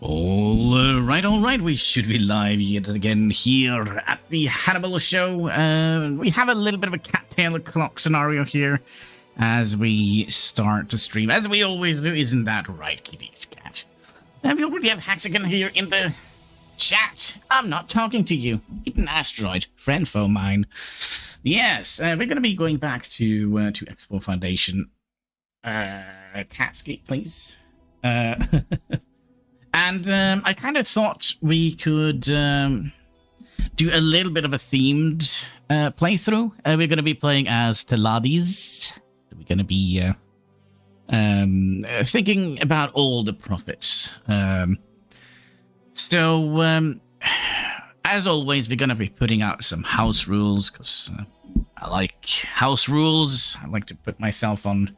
All right. We should be live yet again here at the Hannibal show. We have a little bit of a cat-tail clock scenario here as we start to stream, as we always do. Isn't that right, kitty's cat? We already have Hexagon here in the chat. I'm not talking to you. It's an asteroid, friend foe mine. Yes, we're going to be going back to X4 Foundation. Catscape, please. And I kind of thought we could do a little bit of a themed playthrough. We're going to be playing as Teladi's. We're going to be thinking about all the profits. So, as always, we're going to be putting out some house rules, because I like house rules. I like to put myself on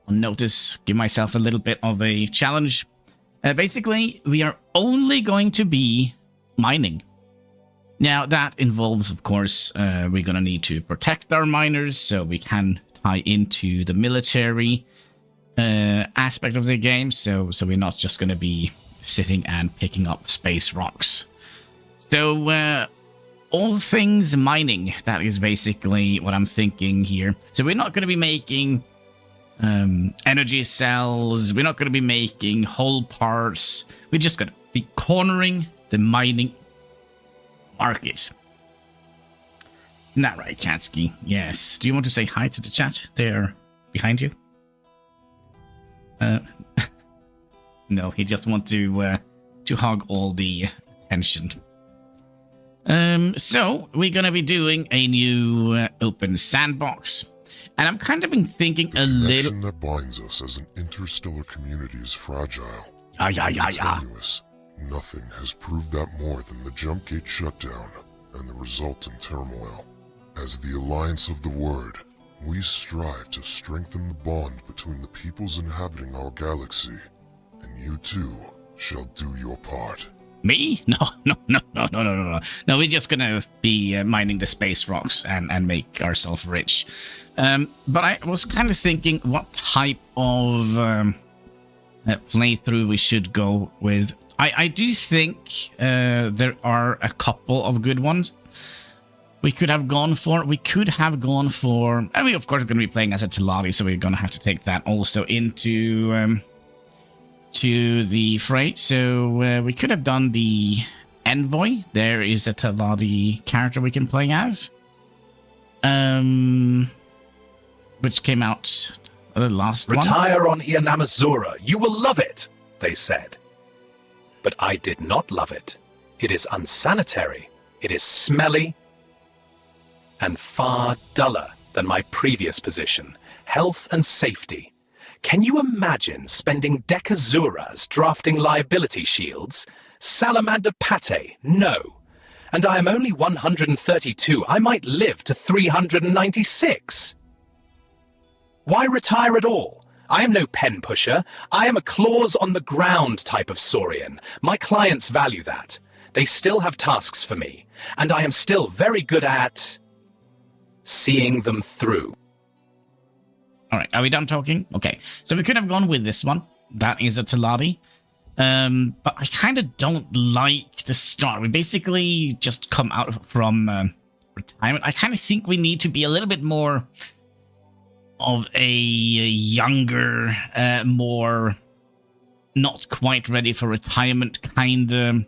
notice, give myself a little bit of a challenge. Basically, we are only going to be mining. Now, that involves, of course, we're going to need to protect our miners, so we can tie into the military aspect of the game, so we're not just going to be sitting and picking up space rocks. So, all things mining, that is basically what I'm thinking here. So we're not going to be making energy cells, we're not going to be making whole parts, we're just going to be cornering the mining market. Isn't that right, Katsky? Yes. Do you want to say hi to the chat? They're behind you. No, he just wants to hog all the attention. So we're going to be doing a new open sandbox. And I've kind of been thinking a little... The connection that binds us as an interstellar community is fragile. Tenuous. Nothing has proved that more than the jump gate shutdown and the resultant turmoil. As the Alliance of the Word, we strive to strengthen the bond between the peoples inhabiting our galaxy, and you too shall do your part. Me? No. No, we're just gonna be mining the space rocks and make ourselves rich. But I was kind of thinking what type of playthrough we should go with. I do think there are a couple of good ones we could have gone for. And we, of course, are going to be playing as a Teladi, so we're going to have to take that also into... to the fray. So we could have done the envoy. There is a Teladi character we can play as, which came out the last one. Retire on Ianamazura. You will love it, they said. But I did not love it. It is unsanitary. It is smelly and far duller than my previous position. Health and safety. Can you imagine spending decazuras drafting liability shields? Salamander pate, no. And I am only 132. I might live to 396. Why retire at all? I am no pen pusher. I am a claws on the ground type of Saurian. My clients value that. They still have tasks for me, and I am still very good at seeing them through. All right, are we done talking? Okay, so we could have gone with this one. That is a Teladi. But I kind of don't like the start. We basically just come out from retirement. I kind of think we need to be a little bit more of a younger, more not quite ready for retirement kind of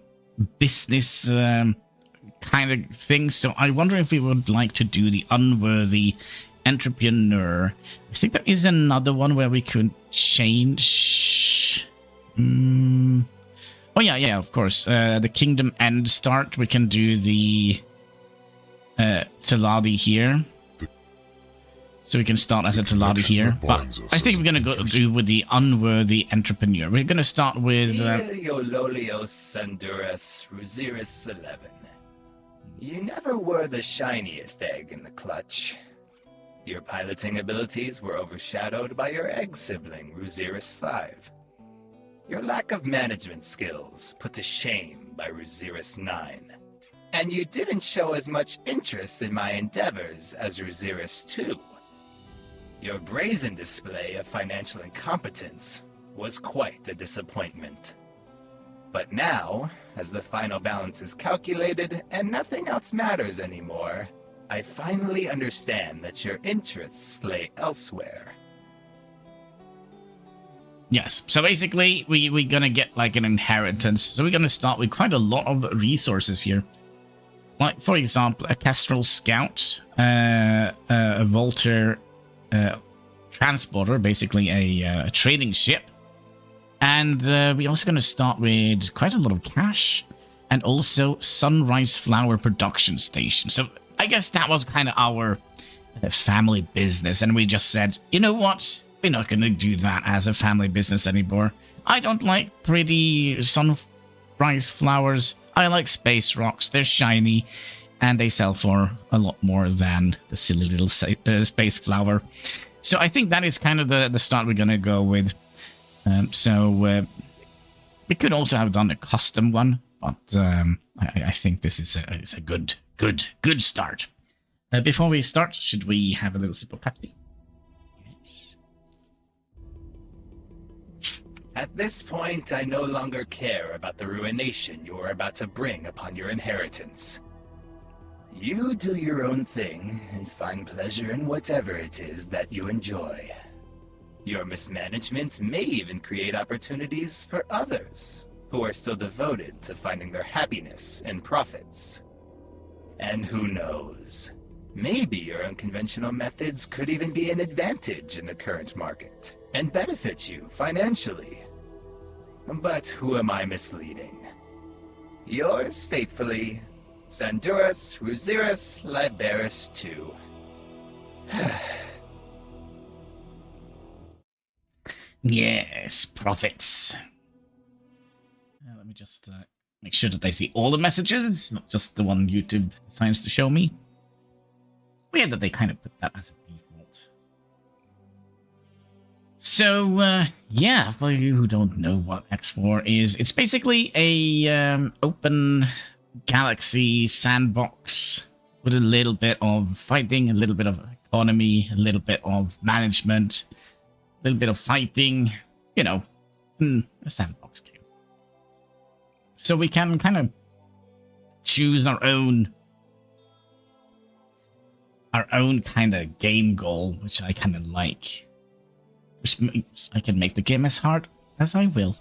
business kind of thing. So I wonder if we would like to do the unworthy entrepreneur. I think there is another one where we could change. Oh yeah, of course. The Kingdom End start. We can do the Teladi here. So we can start as a Teladi here. But I think we're going to go do with the unworthy entrepreneur. We're going to start with... Yololios Honduras Ruziris 11. You never were the shiniest egg in the clutch. Your piloting abilities were overshadowed by your egg sibling, Ruziris 5. Your lack of management skills put to shame by Ruziris 9. And you didn't show as much interest in my endeavors as Ruziris 2. Your brazen display of financial incompetence was quite a disappointment. But now, as the final balance is calculated and nothing else matters anymore, I finally understand that your interests lay elsewhere. Yes, so basically we're gonna get like an inheritance. So we're gonna start with quite a lot of resources here. Like, for example, a Kestrel Scout, a Volter Transporter, basically a trading ship. And we're also going to start with quite a lot of cash. And also Sunrise Flower Production Station. So I guess that was kind of our family business. And we just said, you know what? We're not going to do that as a family business anymore. I don't like pretty sunrise flowers. I like space rocks. They're shiny, and they sell for a lot more than the silly little space flower. So I think that is kind of the start we're going to go with. We could also have done a custom one, but I think this is a good start. Before we start, should we have a little sip of Pepsi? At this point, I no longer care about the ruination you are about to bring upon your inheritance. You do your own thing and find pleasure in whatever it is that you enjoy. Your mismanagement may even create opportunities for others who are still devoted to finding their happiness and profits. And who knows, maybe your unconventional methods could even be an advantage in the current market and benefit you financially. But who am I misleading? Yours faithfully, Sandurus Ruziris Liberis II. Yes, Profitzzz. Let me just make sure that I see all the messages, not just the one YouTube decides to show me. Weird that they kind of put that as a default. So, yeah, for you who don't know what X4 is, it's basically a open galaxy sandbox with a little bit of fighting, a little bit of economy, a little bit of management, a little bit of fighting, you know, a sandbox game. So we can kind of choose our own kind of game goal, which I kind of like. Which means I can make the game as hard as I will.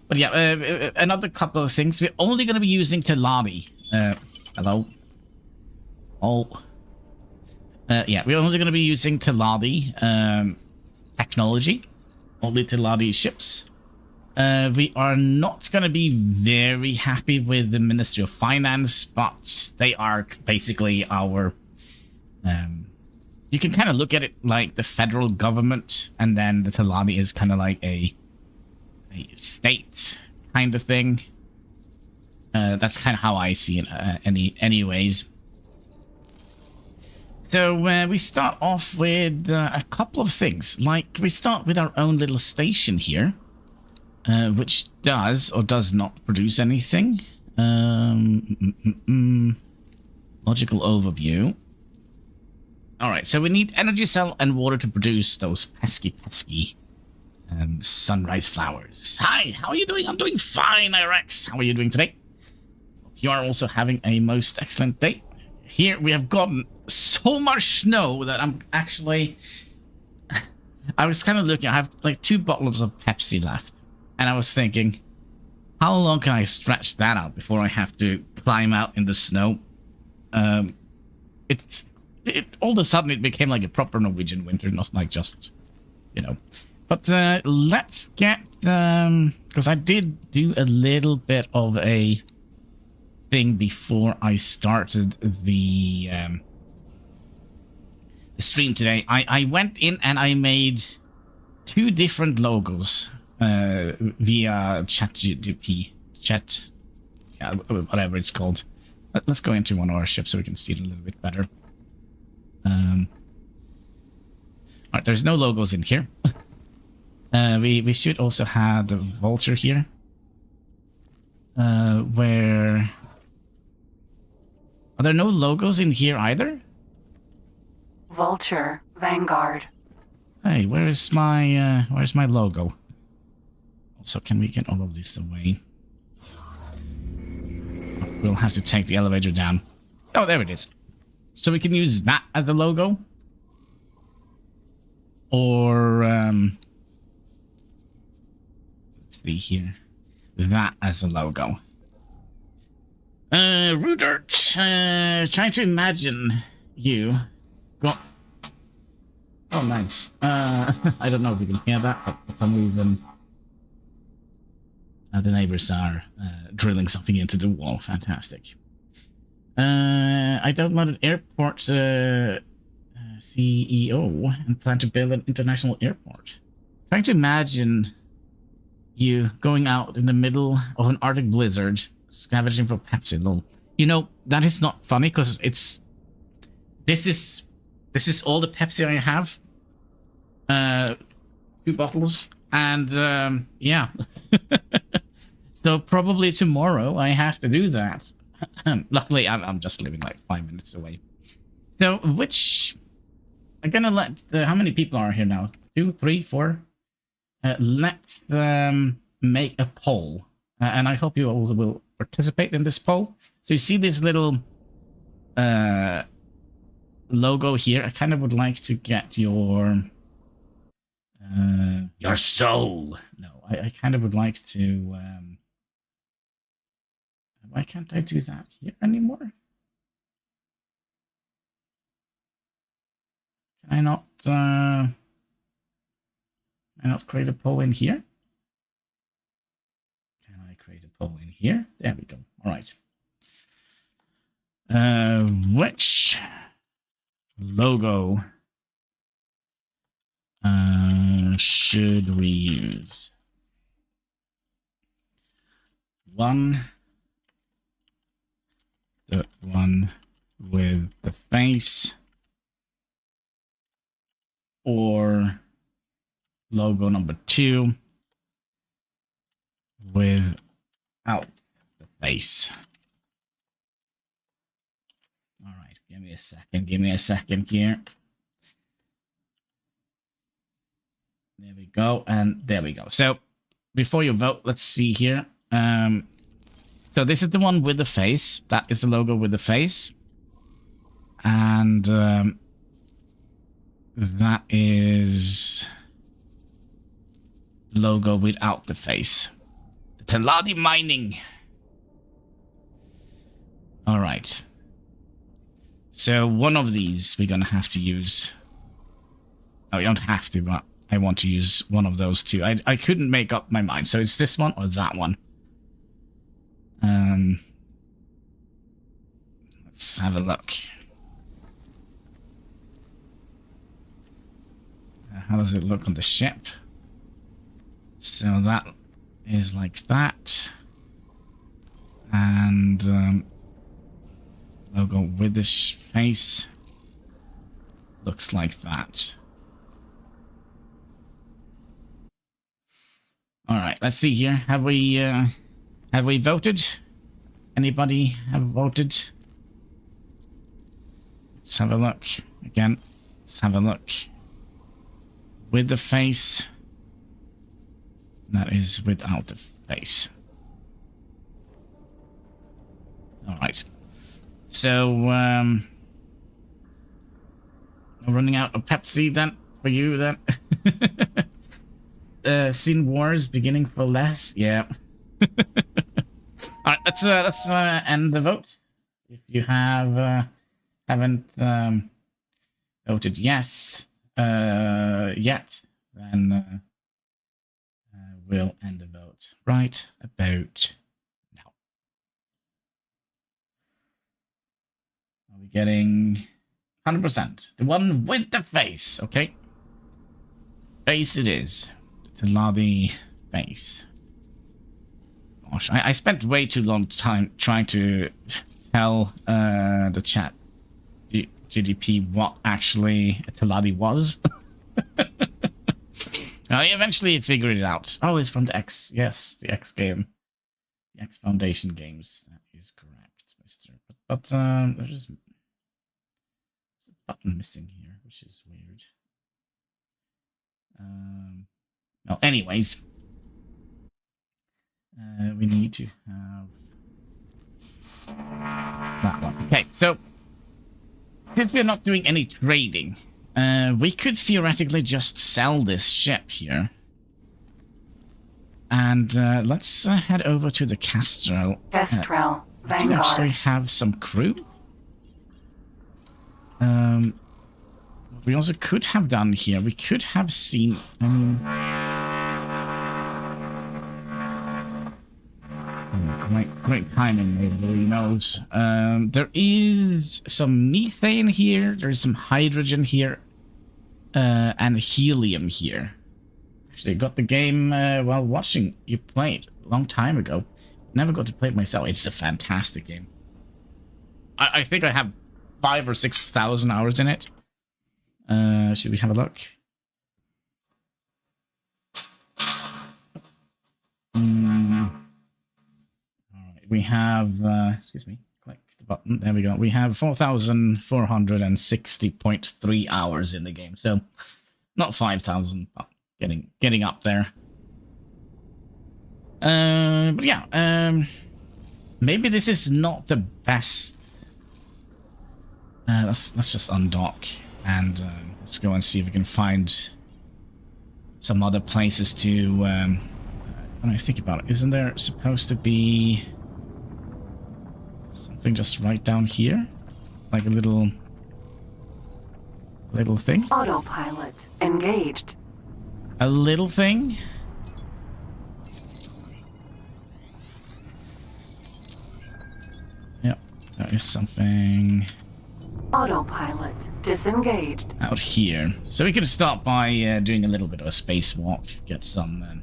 But yeah, another couple of things. We're only going to be using Teladi. Hello? Oh. Yeah, we're only going to be using Teladi technology. Only Teladi ships. We are not going to be very happy with the Ministry of Finance, but they are basically our... you can kind of look at it like the federal government, and then the Teladi is kind of like a state kind of thing. That's kind of how I see it anyways. So we start off with a couple of things. Like, we start with our own little station here, which does or does not produce anything. Logical overview. Alright, so we need energy cell and water to produce those pesky sunrise flowers. Hi, how are you doing? I'm doing fine, Irex. How are you doing today? You are also having a most excellent day. Here we have gotten so much snow that I'm actually... I was kind of looking, I have like 2 bottles of Pepsi left. And I was thinking, how long can I stretch that out before I have to climb out in the snow? All of a sudden it became like a proper Norwegian winter, not like just, you know. But let's get, because I did do a little bit of a thing before I started the stream today. I went in and I made 2 different logos via ChatGPT, yeah, whatever it's called. Let's go into one of our ships so we can see it a little bit better. Alright, there's no logos in here. We should also have the vulture here. Where... Are there no logos in here either? Vulture, Vanguard. Hey, where's my logo? Also, can we get all of this away? We'll have to take the elevator down. Oh, there it is. So we can use that as the logo. Or, let's see here. That as a logo. Rudert, trying to imagine you. Go. Oh, nice. I don't know if you can hear that, but for some reason, the neighbors are drilling something into the wall. Fantastic. I downloaded airport CEO and plan to build an international airport. Trying to imagine you going out in the middle of an Arctic blizzard, scavenging for Pepsi. Lol. You know, that is not funny because it's... This is all the Pepsi I have. 2 bottles. And, yeah. So probably tomorrow I have to do that. Luckily, I'm just living like 5 minutes away. So, which... I'm gonna let... how many people are here now? 2, 3, 4? Let's make a poll. And I hope you all will participate in this poll. So you see this little logo here. I kind of would like to get your soul. No, I kind of would like to... why can't I do that here anymore? Can I not create a poll in here? Can I create a poll in here? There we go. All right. Which logo should we use? The one with the face, or logo number 2 without the face. All right, give me a second here. There we go, and there we go. So before you vote, let's see here. So this is the one with the face. That is the logo with the face. And that is logo without the face. Teladi mining. All right. So one of these we're going to have to use. Oh, you don't have to, but I want to use one of those two. I couldn't make up my mind. So it's this one or that one. Let's have a look. How does it look on the ship? So that is like that. And logo with this face looks like that. All right, let's see here. Have we voted? Anybody have voted? Let's have a look again. Let's have a look. With the face. That is without the face. All right. So, running out of Pepsi then for you then. Seen wars beginning for less. Yeah. All right. Let's end the vote. If you haven't voted yes yet, then we'll end the vote right about now. Are we getting 100%? The one with the face, okay? Face it is. The Teladi face. Gosh, I spent way too long time trying to tell the chat GDP what actually a Teladi was. I eventually figured it out. Oh, it's from the X. Yes, the X game. The X Foundation games. That is correct, mister. But there's a button missing here, which is weird. Well, anyways. We need to have that one. Okay, so since we're not doing any trading, we could theoretically just sell this ship here. And let's head over to the Castrel. Kestrel, Do you actually Vanguard. have some crew? We also could have done here. We could have seen. Great timing, nobody knows. There is some methane here. There's some hydrogen here, and helium here. Actually, got the game while watching you play it a long time ago. Never got to play it myself. It's a fantastic game. I think I have 5,000 or 6,000 hours in it. Should we have a look? Alright, we have, excuse me, click the button. There we go. We have 4,460.3 hours in the game. So, not 5,000, but getting up there. But yeah, maybe this is not the best. Let's just undock and let's go and see if we can find some other places to. When I think about it, isn't there supposed to be something just right down here, like a little thing? Autopilot engaged. A little thing. Yep, there is something Autopilot disengaged. out here. So we can start by doing a little bit of a spacewalk, get some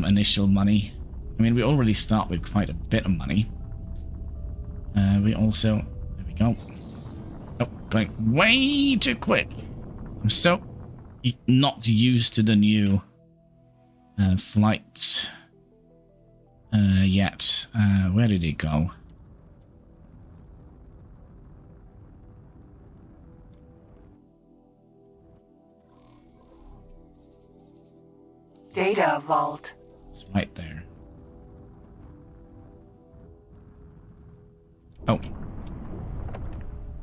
initial money. I mean, we already start with quite a bit of money. We also, there we go. Oh, going way too quick. I'm so not used to the new flight yet. Where did it go? Data vault. It's right there. Oh.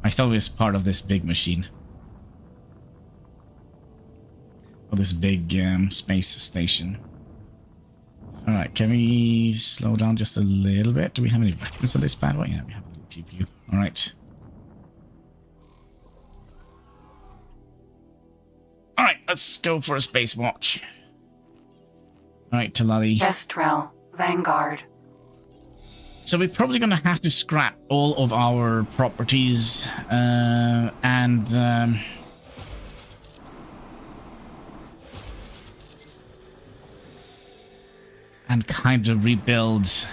I thought it was part of this big machine. Or this big space station. Alright, can we slow down just a little bit? Do we have any weapons of this bad boy? Yeah, we have a little pew pew. Alright. Alright, let's go for a spacewalk. Alright, Teladi. Kestrel, Vanguard. So we're probably going to have to scrap all of our properties and kind of rebuild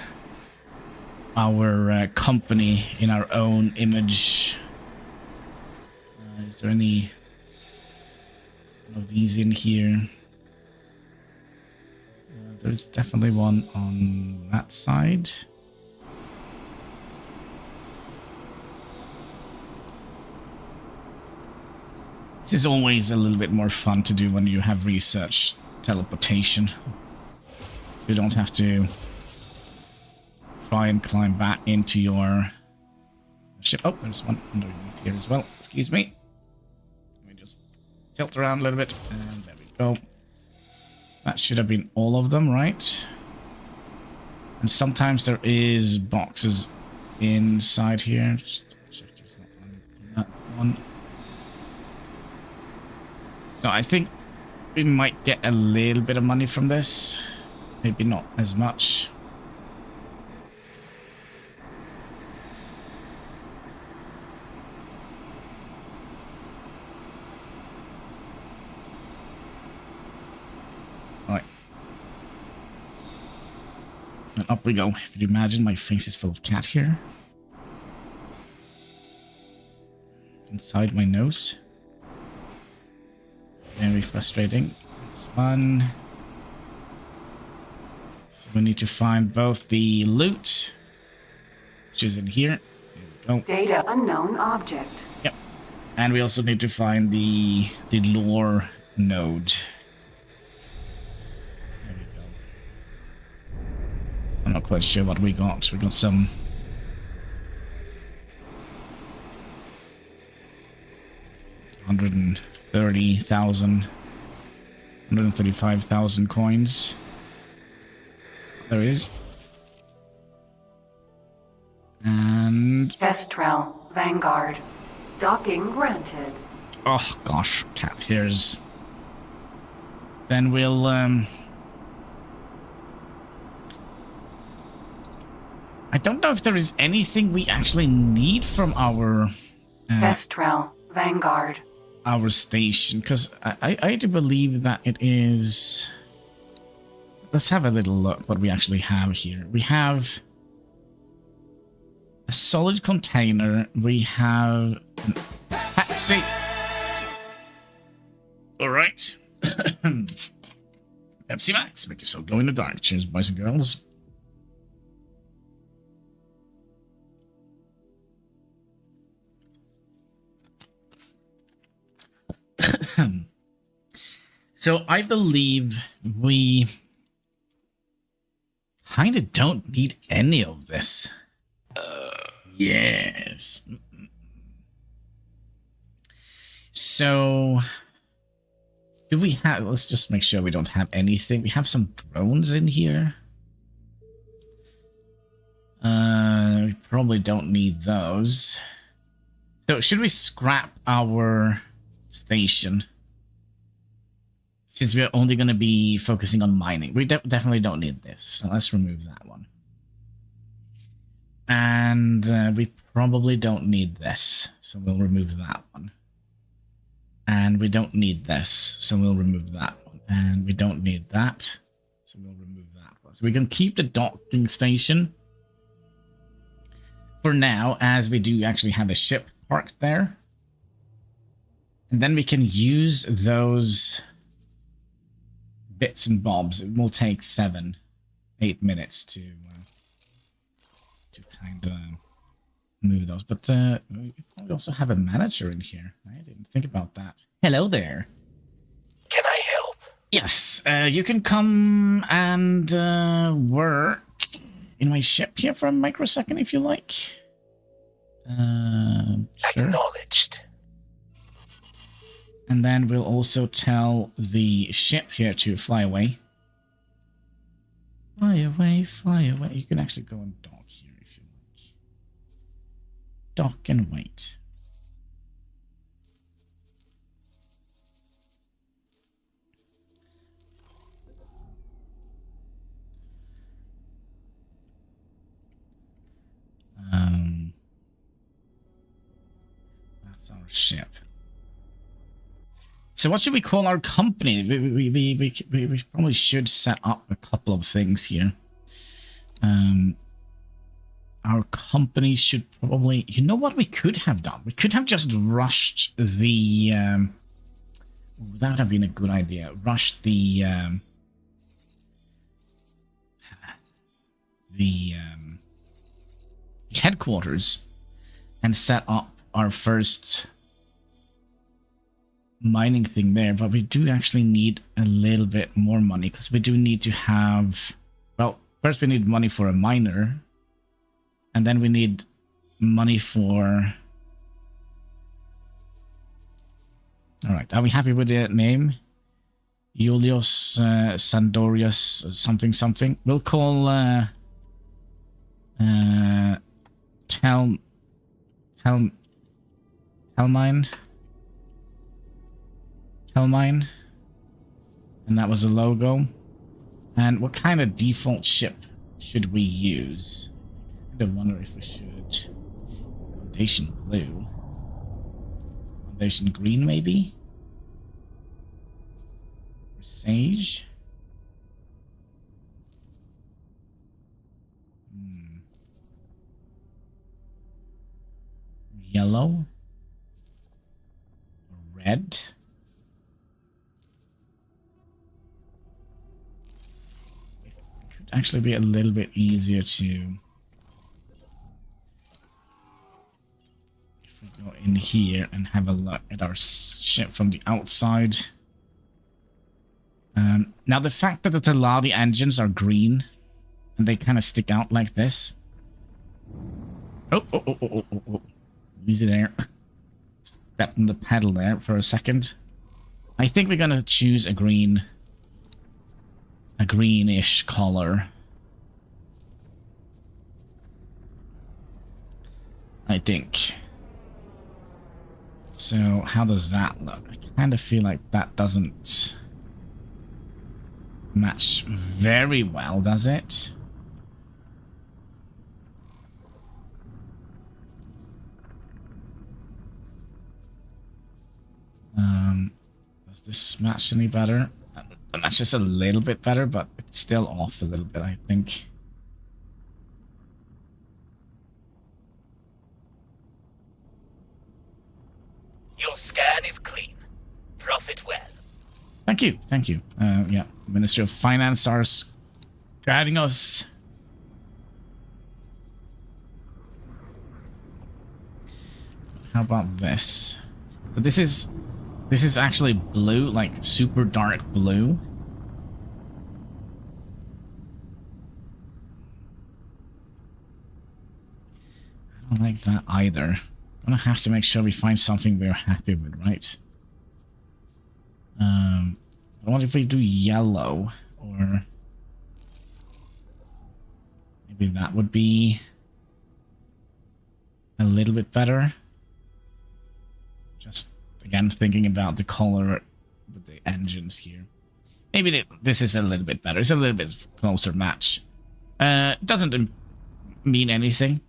our company in our own image. Is there any of these in here? There's definitely one on that side. This is always a little bit more fun to do when you have research teleportation. You don't have to try and climb back into your ship. Oh, there's one underneath here as well. Excuse me. Let me just tilt around a little bit. And there we go. That should have been all of them, right? And sometimes there is boxes inside here. Just check there's not one in that one. So I think we might get a little bit of money from this. Maybe not as much. Alright. And up we go. Could you imagine my face is full of cat hair? Inside my nose. Very frustrating. There's one. So we need to find both the loot, which is in here. There we go. Data unknown object. Yep. And we also need to find the lore node. There we go. quite sure what we got. We got some... $135,000 coins. There it is. And... Kestrel, Vanguard. Docking granted. Oh gosh, cat tears. Then we'll I don't know if there is anything we actually need from our Kestrel, Vanguard. our station, because I do believe that it is... Let's have a little look what we actually have here. We have a solid container. We have an Pepsi. All right. Pepsi Max, make yourself glow in the dark. Cheers, boys and girls. So I believe we kind of don't need any of this. Yes. So do we have... Let's just make sure we don't have anything. We have some drones in here. We probably don't need those. So should we scrap our station? Since we're only going to be focusing on mining. We definitely don't need this. So let's remove that one. And we probably don't need this. So we'll remove that one. And we don't need this. So we'll remove that one. And we don't need that. So we'll remove that one. So we can keep the docking station for now, as we do actually have a ship parked there. And then we can use those bits and bobs. It will take 7-8 minutes to kind of move those. But we probably also have a manager in here. I didn't think about that. Hello there. Can I help? Yes, you can come and work in my ship here for a microsecond if you like. Sure. Acknowledged. And then we'll also tell the ship here to fly away. Fly away, fly away. You can actually go and dock here if you like. Dock and wait. That's our ship. So what should we call our company? We probably should set up a couple of things here. Our company should probably... You know what we could have done? We could have just rushed the... that would have been a good idea. Rushed the headquarters and set up our first mining thing there, but we do actually need a little bit more money, because we do need to have... Well, first we need money for a miner, and then we need money for... Alright, are we happy with the name? Julius Sandorius something something. We'll call Hellmine, and that was a logo. And what kind of default ship should we use? I kind of wonder if we should... Foundation blue, Foundation green maybe, or sage. Yellow, red. Actually be a little bit easier to, if we go in here and have a look at our ship from the outside. Now the fact that the Teladi engines are green and they kind of stick out like this. Oh. Easy there. Stepped on the pedal there for a second. I think we're gonna choose a greenish color. I think. So how does that look? I kind of feel like that doesn't match very well, does it? Does this match any better? It matches a little bit better, but it's still off a little bit, I think. Your scan is clean. Profit well. Thank you, thank you. Yeah, Ministry of Finance are guiding us. How about this? So this is actually blue, like super dark blue. I don't like that either. I'm gonna have to make sure we find something we're happy with, right? What if we do yellow, or maybe that would be a little bit better. Just again thinking about the color with the engines here. Maybe this is a little bit better. It's a little bit closer match. Doesn't mean anything.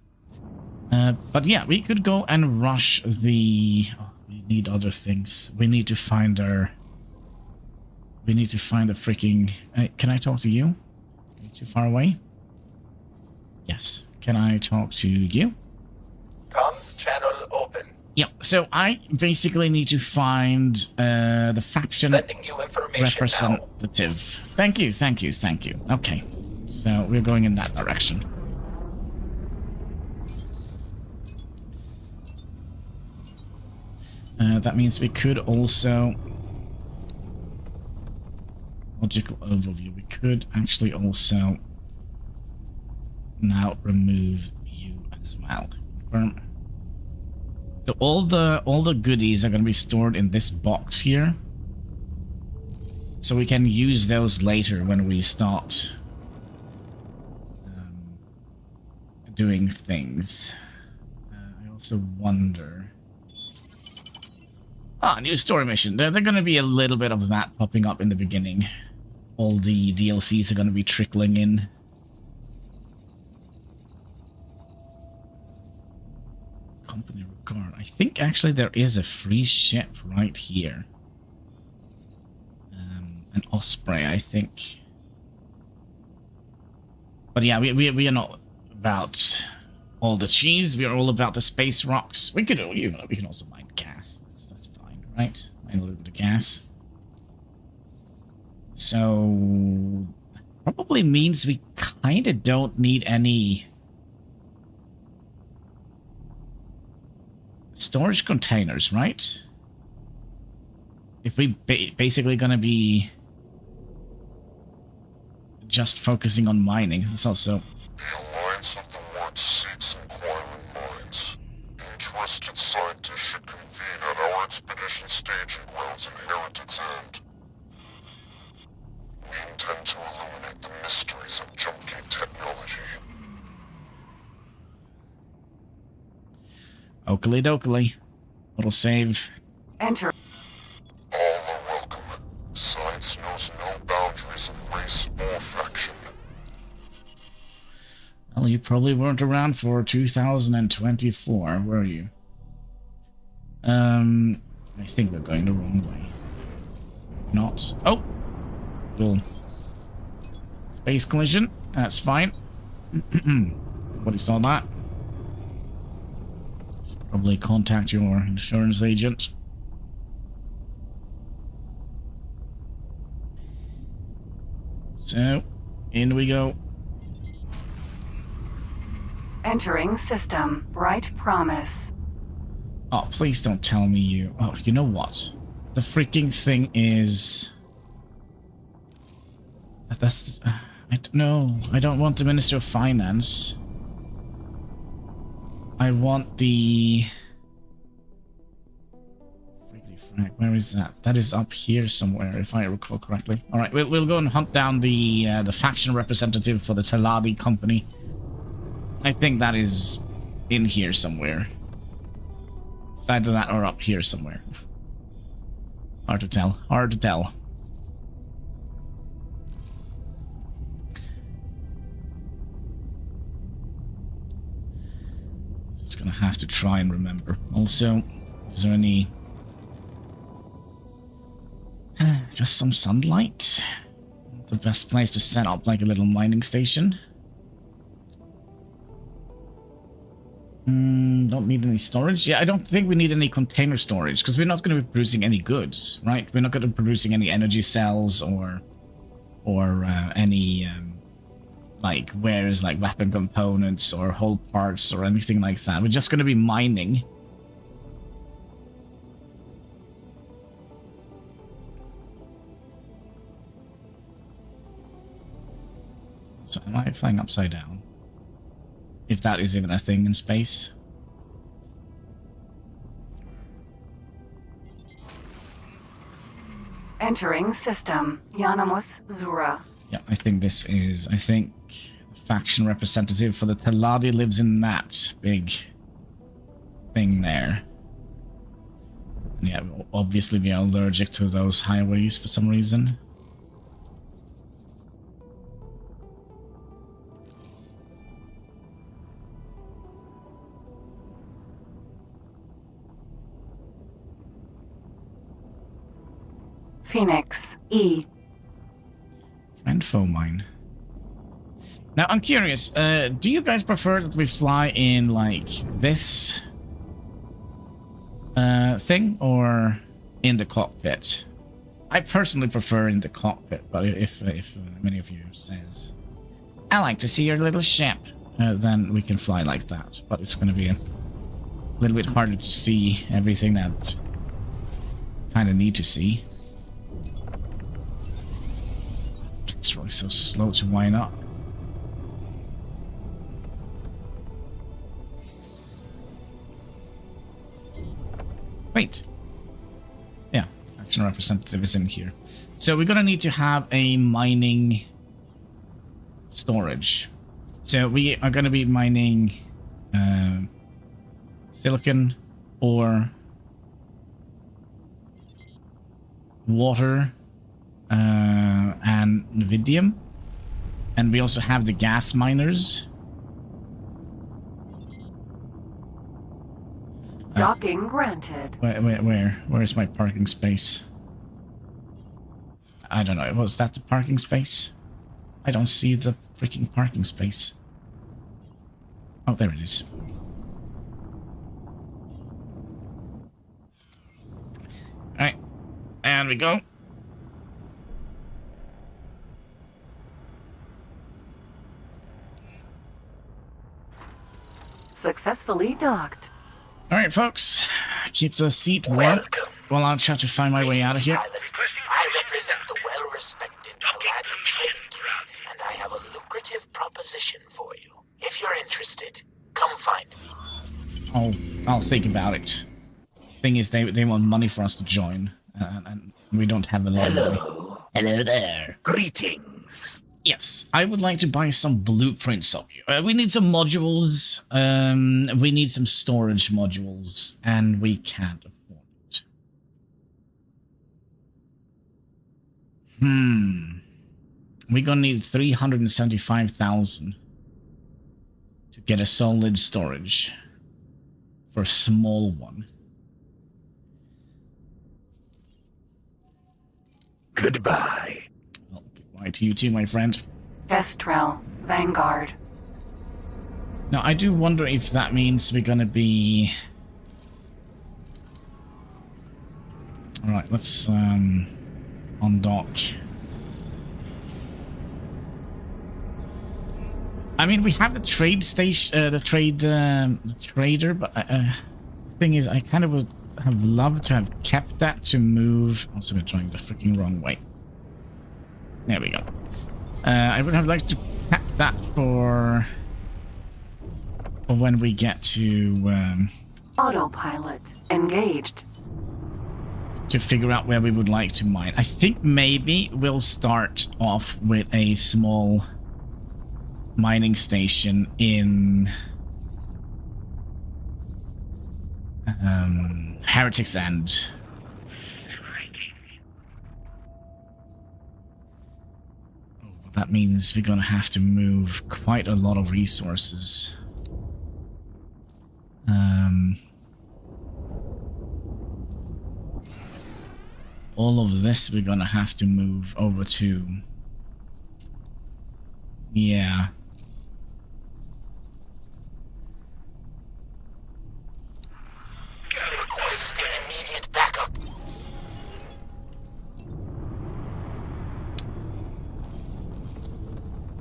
But yeah, we could go and rush the... Oh, we need other things. We need to find our... We need to find the freaking... can I talk to you? Are you too far away? Yes. Can I talk to you? Comms channel open. Yep. So I basically need to find the faction Sending you information representative. Now. Thank you, thank you, thank you. Okay. So we're going in that direction. That means we could also... Logical overview. We could actually also now remove you as well. Confirm. So all the goodies are going to be stored in this box here. So we can use those later when we start doing things. I also wonder... Ah, new story mission. They're going to be a little bit of that popping up in the beginning. All the DLCs are going to be trickling in. Company regard. I think actually there is a free ship right here. An Osprey, I think. But yeah, we are not about all the cheese. We are all about the space rocks. We could, you know, we can also mine gas. That's fine, right? Mine a little bit of gas. So that probably means we kind of don't need any storage containers, right? If we basically gonna be just focusing on mining, it's also... The Alliance of the Word seeks inquiring minds. Interested scientists should convene at our expedition staging grounds in Heretic's End. We intend to illuminate the mysteries of jump gate technology. Oakley dokley. Little save. Enter. All are welcome. Science knows no boundaries of race or faction. Well, you probably weren't around for 2024, were you? I think we're going the wrong way. Not. Oh! Cool. Space collision. That's fine. Nobody saw that. Should probably contact your insurance agent. So, in we go. Entering system. Right promise. Oh, please don't tell me you... Oh, you know what? The freaking thing is... That's... I don't know. I don't want the Minister of Finance. I want the... Where is that? That is up here somewhere, if I recall correctly. All right, we'll go and hunt down the faction representative for the Teladi company. I think that is in here somewhere. It's either that or up here somewhere. Hard to tell. Hard to tell. Just gonna have to try and remember. Also, is there any... just some sunlight? The best place to set up like a little mining station. Don't need any storage. Yeah, I don't think we need any container storage because we're not going to be producing any goods, right? We're not going to be producing any energy cells or any like wares like weapon components or whole parts or anything like that. We're just going to be mining. So am I flying upside down? If that is even a thing in space. Entering system. Yanamus Zura. Yeah, I think this is... I think the faction representative for the Teladi lives in that big thing there. And yeah, obviously we are allergic to those highways for some reason. Phoenix. E. Friend foe mine. Now, I'm curious, do you guys prefer that we fly in, like, this thing, or in the cockpit? I personally prefer in the cockpit, but if many of you says, I like to see your little ship, then we can fly like that. But it's going to be a little bit harder to see everything that kind of need to see. It's really so slow to wind up. Wait. Yeah, faction representative is in here. So we're gonna need to have a mining storage. So we are gonna be mining silicon, ore, water, and Nvidium, and we also have the gas miners. Docking granted. Where is my parking space? I don't know. Was that the parking space? I don't see the freaking parking space. Oh, there it is. All right, and we go. Successfully docked. All right, folks, keep the seat warm Welcome. while I'll try to find my way out of here. Pilot. I represent the well-respected Teladi Trade Guild, and I have a lucrative proposition for you. If you're interested, come find me. I'll think about it. Thing is, they want money for us to join, and we don't have a lot of money. Hello there. Greetings. Yes, I would like to buy some blueprints of you. We need some modules. We need some storage modules, and we can't afford it. We're gonna need 375,000 to get a solid storage for a small one. Goodbye. Well, goodbye to you too, my friend. Kestrel. Vanguard. Now, I do wonder if that means we're gonna be... Alright, let's, undock. I mean, we have the trade station, the trader, but the thing is, I kind of would have loved to have kept that to move... Also, we're trying the freaking wrong way. There we go. I would have liked to cap that for when we get to Autopilot engaged. to figure out where we would like to mine. I think maybe we'll start off with a small mining station in Heretic's End. Oh, that means we're gonna have to move quite a lot of resources. All of this we're gonna have to move over to... Yeah. Requesting immediate backup.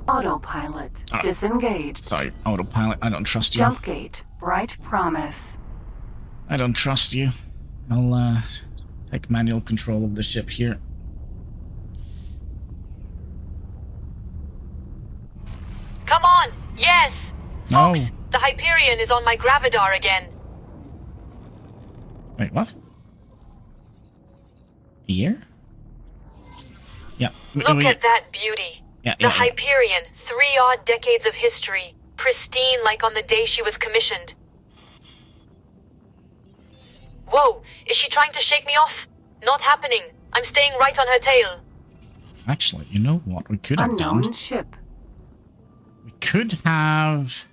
Autopilot disengaged. Sorry, autopilot, I don't trust you. Jump gate. Bright promise. I don't trust you. I'll take manual control of the ship here. Come on! Yes! Oh. Folks, the Hyperion is on my Gravidar again. Wait, what? Here? Yeah. Look at that beauty. Yeah, The Hyperion, 3 odd decades of history, pristine like on the day she was commissioned. Whoa, is she trying to shake me off? Not happening. I'm staying right on her tail. Actually, you know what we could have Unknown done? ship. We could have...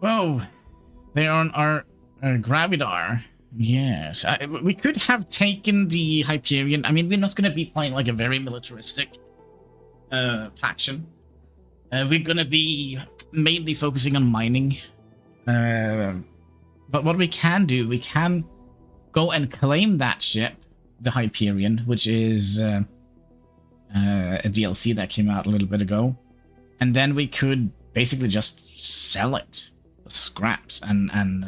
Whoa. They're on our Gravidar. Yes. We could have taken the Hyperion. I mean, we're not going to be playing like a very militaristic faction. We're going to be mainly focusing on mining. But what we can do, we can go and claim that ship, the Hyperion, which is a DLC that came out a little bit ago. And then we could basically just sell it for scraps and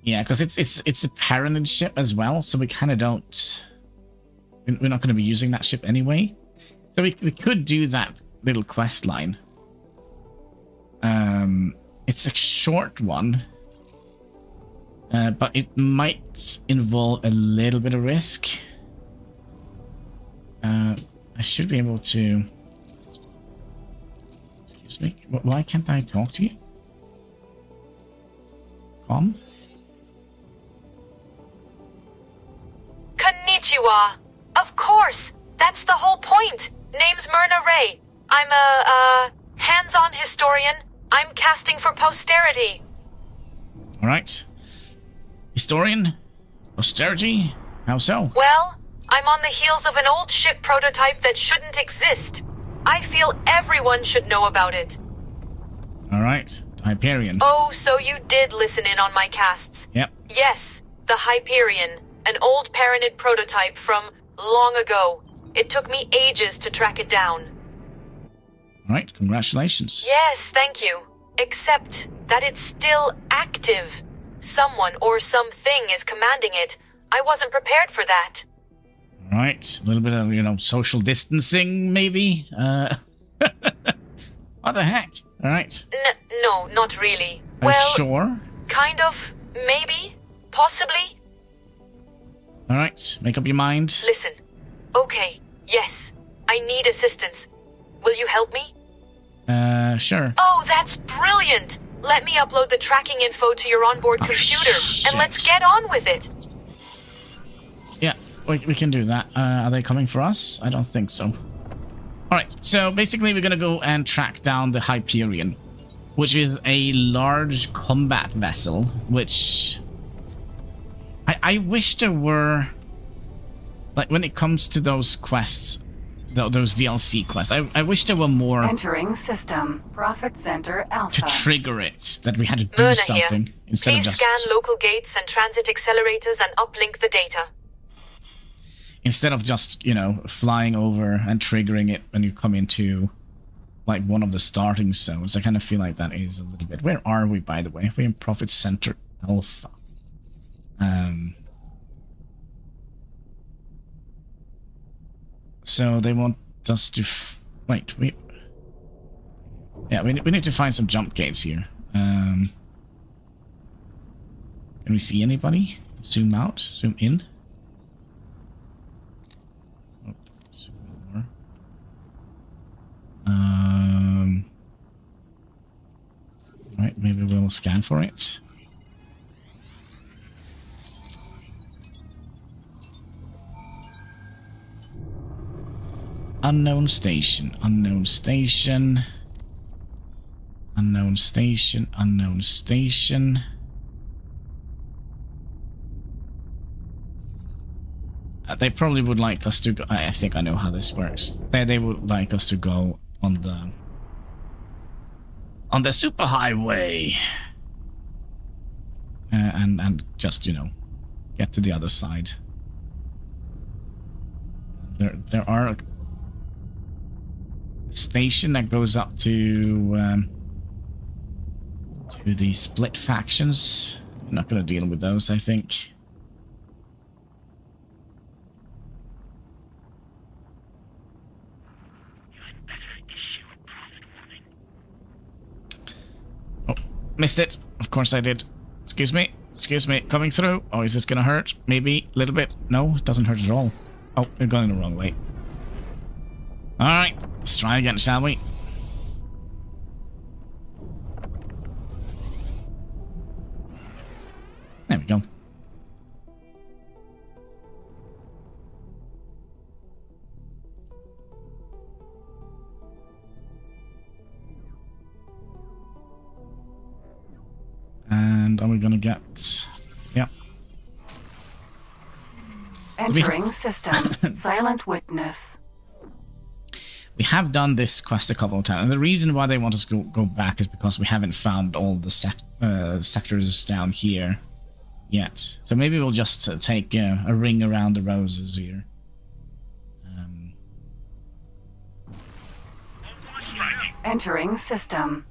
yeah, because it's a Paranid ship as well, so we kind of don't... We're not going to be using that ship anyway. So we could do that little quest line. It's a short one, but it might involve a little bit of risk. I should be able to... Excuse me, why can't I talk to you? Come? Konnichiwa! Of course! That's the whole point! Name's Myrna Ray. I'm a hands-on historian. I'm casting for posterity. Alright. Historian? Posterity? How so? Well, I'm on the heels of an old ship prototype that shouldn't exist. I feel everyone should know about it. Alright. Hyperion. Oh, so you did listen in on my casts. Yep. Yes, the Hyperion, an old Paranid prototype from long ago. It took me ages to track it down. Alright, congratulations. Yes, thank you. Except that it's still active. Someone or something is commanding it. I wasn't prepared for that. Alright, a little bit of, social distancing, maybe? What the heck? Alright. No, not really. Are you Well, sure? kind of, maybe, possibly. Alright, make up your mind. Listen, okay, yes, I need assistance. Will you help me? Sure. Oh, that's brilliant! Let me upload the tracking info to your onboard computer, shit. and let's get on with it. Yeah, we can do that. Are they coming for us? I don't think so. Alright, so basically we're gonna go and track down the Hyperion, which is a large combat vessel, which... I wish there were... Like, when it comes to those quests, those DLC quests, I wish there were more Entering system. Profit Center Alpha. to trigger it, that we had to do Myrna something here. instead Please of just... scan local gates and transit accelerators and uplink the data. Instead of just, flying over and triggering it when you come into, like, one of the starting zones. I kind of feel like that is a little bit... Where are we, by the way? We're in Profit Center Alpha. So they want us to... Wait, we need to find some jump gates here. Can we see anybody? Zoom out, zoom in. Oh, zoom in more. Right, maybe we'll scan for it. Unknown station, unknown station. Unknown station, unknown station. They probably would like us to go... I think I know how this works. They would like us to go on the superhighway. And just, you know, get to the other side. There are a station that goes up to the split factions. I'm not going to deal with those, I think. Oh, missed it. Of course I did. Excuse me. Excuse me. Coming through. Oh, is this going to hurt? Maybe a little bit. No, it doesn't hurt at all. Oh, we're going the wrong way. Alright, let's try again, shall we? There we go. And are we gonna get... Yeah. Entering system. Silent witness. We have done this quest a couple of times, and the reason why they want us to go back is because we haven't found all the sectors down here yet. So maybe we'll just take a ring around the roses here. Entering system.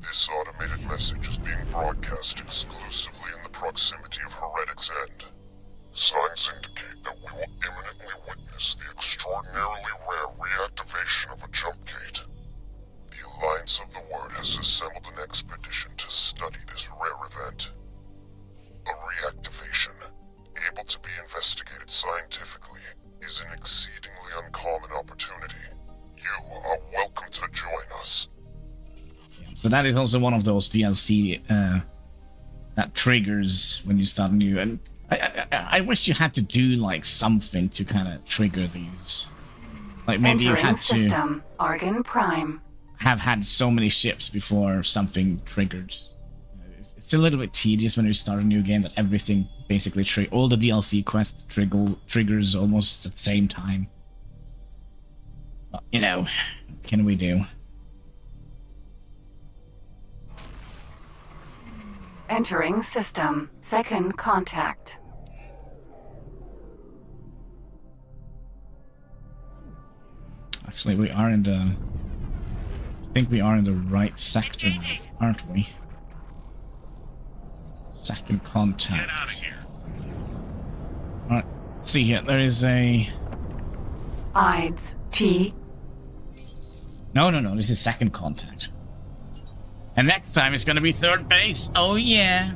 This automated message is being broadcast exclusively in the proximity of Heretic's End. Signs indicate that we will imminently witness the extraordinarily rare reactivation of a jump gate. The Alliance of the Word has assembled an expedition to study this rare event. A reactivation, able to be investigated scientifically, is an exceedingly uncommon opportunity. You are welcome to join us. So that is also one of those DLC that triggers when you start new. And I wish you had to do like something to kind of trigger these. Like maybe you had to system. Argon Prime. have had so many ships before something triggered. It's a little bit tedious when you start a new game that everything basically all the DLC quests triggers almost at the same time. But, you know, what can we do? Entering system. Second contact. Actually, we are in the... I think we are in the right sector, aren't we? Second contact. Get out of here. Alright, see here. There is a... Ides. T. No. This is second contact. And next time it's gonna be third base. Oh yeah.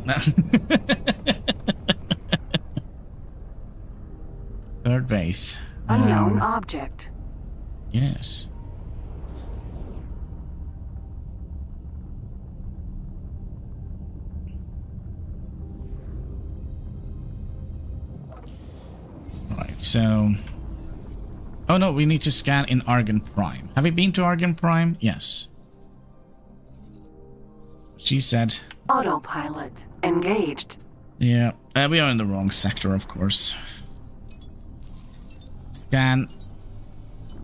Third base. Unknown object. Yes. Alright, so... Oh no, we need to scan in Argon Prime. Have you been to Argon Prime? Yes. She said. Autopilot. Engaged. Yeah, we are in the wrong sector, of course. Scan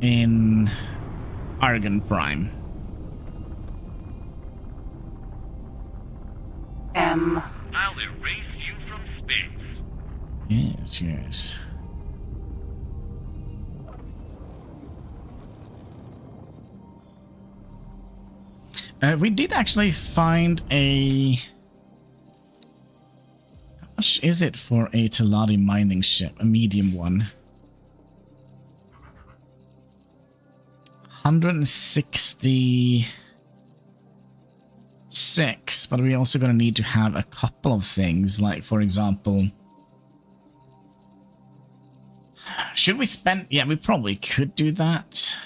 in Argon Prime. M. I'll erase you from space. Yes. We did actually find a... How much is it for a Teladi mining ship? A medium one. 166, but we're also going to need to have a couple of things, like, for example, should we spend... Yeah, we probably could do that.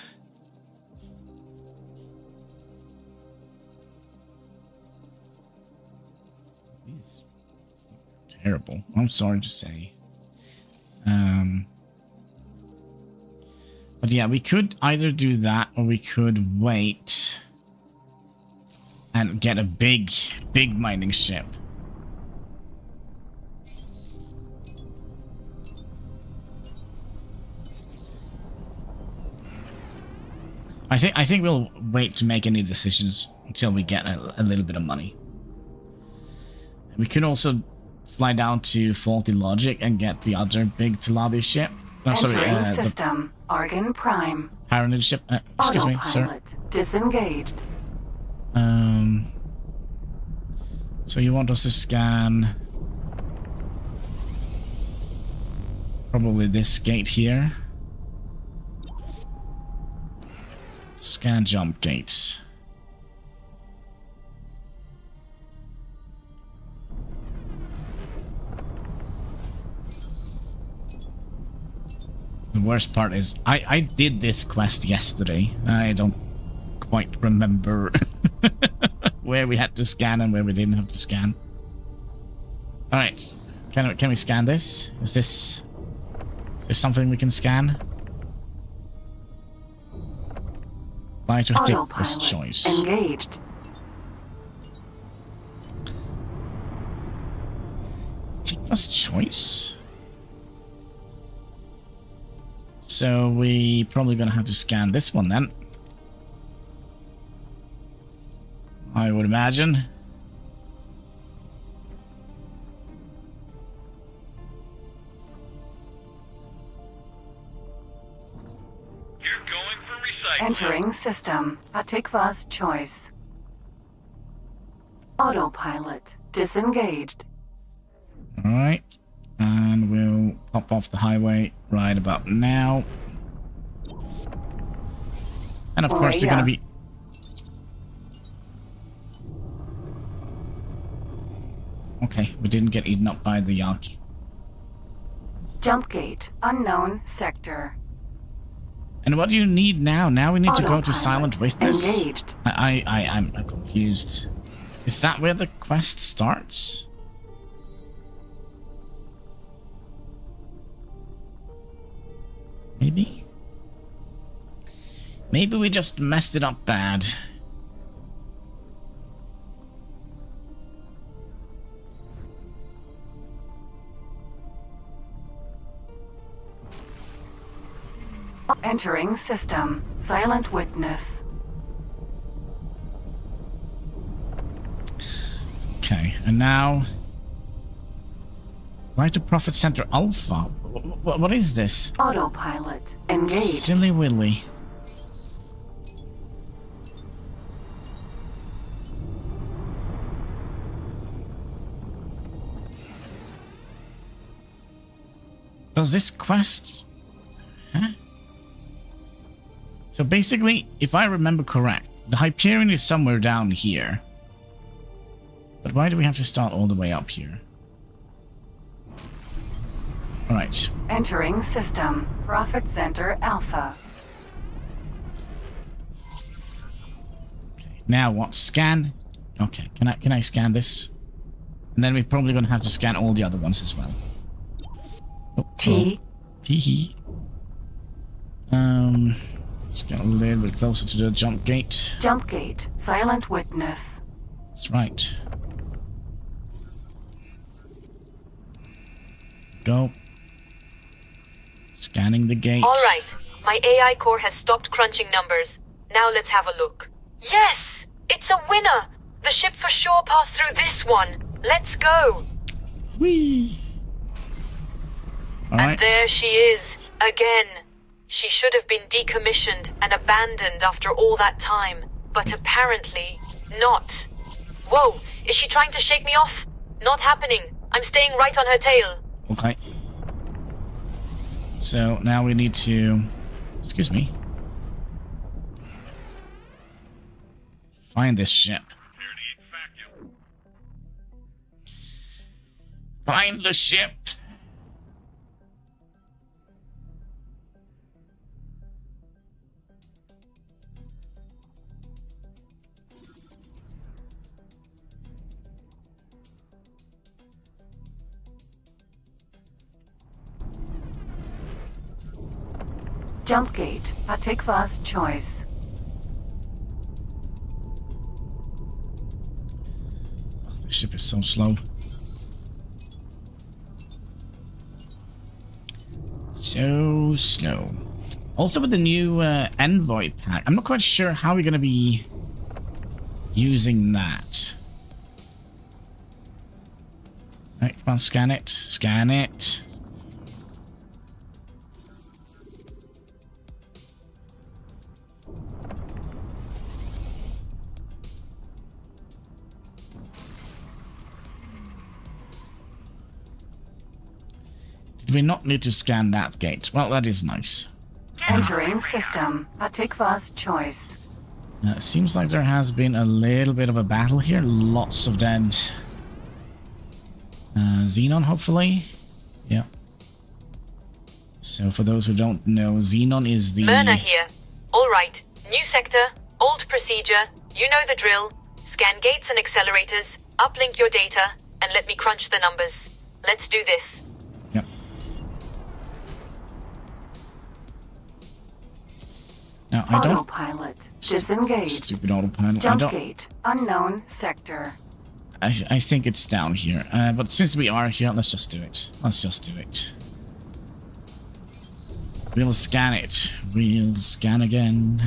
These are terrible. I'm sorry to say. But yeah, we could either do that or we could wait and get a big mining ship. I think we'll wait to make any decisions until we get a little bit of money. We could also fly down to Faulty Logic and get the other big Teladi ship. No, sorry, Entering system. Argon Prime. Pyramid ship. Excuse me, sir. Autopilot disengaged. So you want us to scan probably this gate here. Scan jump gates. The worst part is I did this quest yesterday. I don't quite remember where we had to scan and where we didn't have to scan. All right, can we scan this? Is this something we can scan? Light or thickness choice. Engaged. Thickness choice. So we probably gonna have to scan this one then. I would imagine. You're going for recycling. Entering system. Patikva's choice. Autopilot disengaged. Alright. And we'll pop off the highway right about now. And of course we're gonna be... Okay, we didn't get eaten up by the Yankee. Jump gate. Unknown sector. And what do you need now? Now we need to go to Autopilot Silent Witness? engaged. I'm confused. Is that where the quest starts? Maybe? Maybe we just messed it up bad. Entering system. Silent Witness. Okay, and now... Right to Profit Center Alpha. What is this? Autopilot engaged. Silly Willy. Does this quest... Huh? So basically, if I remember correct, the Hyperion is somewhere down here. But why do we have to start all the way up here? Alright. Entering system. Profit Center Alpha. Okay, now what? Scan? Okay, can I scan this? And then we're probably gonna have to scan all the other ones as well. Oh, T. Tee. Let's get a little bit closer to the jump gate. Jump gate. Silent Witness. That's right. Go. Scanning the gate. Alright, my AI core has stopped crunching numbers. Now let's have a look. Yes! It's a winner! The ship for sure passed through this one. Let's go! Whee! And Alright. there she is, again. She should have been decommissioned and abandoned after all that time, but apparently not. Whoa, is she trying to shake me off? Not happening. I'm staying right on her tail. Okay. So now we need to... Excuse me. Find this ship. Prepare to eat vacuum. Find the ship. Jump gate, Hatikva's choice. Oh, the ship is so slow. So slow. Also with the new envoy pack, I'm not quite sure how we're going to be using that. Right, come on, scan it. Scan it. Did we not need to scan that gate? Well, that is nice. Entering system, Hatikva's choice. Seems like there has been a little bit of a battle here. Lots of dead Xenon, hopefully. Yeah. So for those who don't know, Xenon is the... Myrna here. Alright, new sector, old procedure, you know the drill. Scan gates and accelerators, uplink your data, and let me crunch the numbers. Let's do this. Yep. Now, I don't... Autopilot, disengaged. Stupid autopilot. Jump I don't... gate, unknown sector. I think it's down here. But since we are here, let's just do it. Let's just do it. We'll scan it. We'll scan again.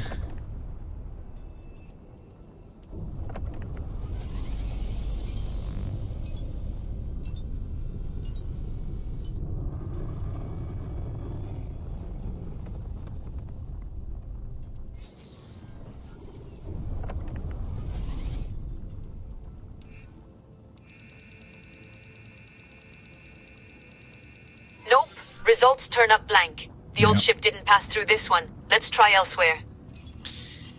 Nope, results turn up blank. The old Yep. ship didn't pass through this one. Let's try elsewhere.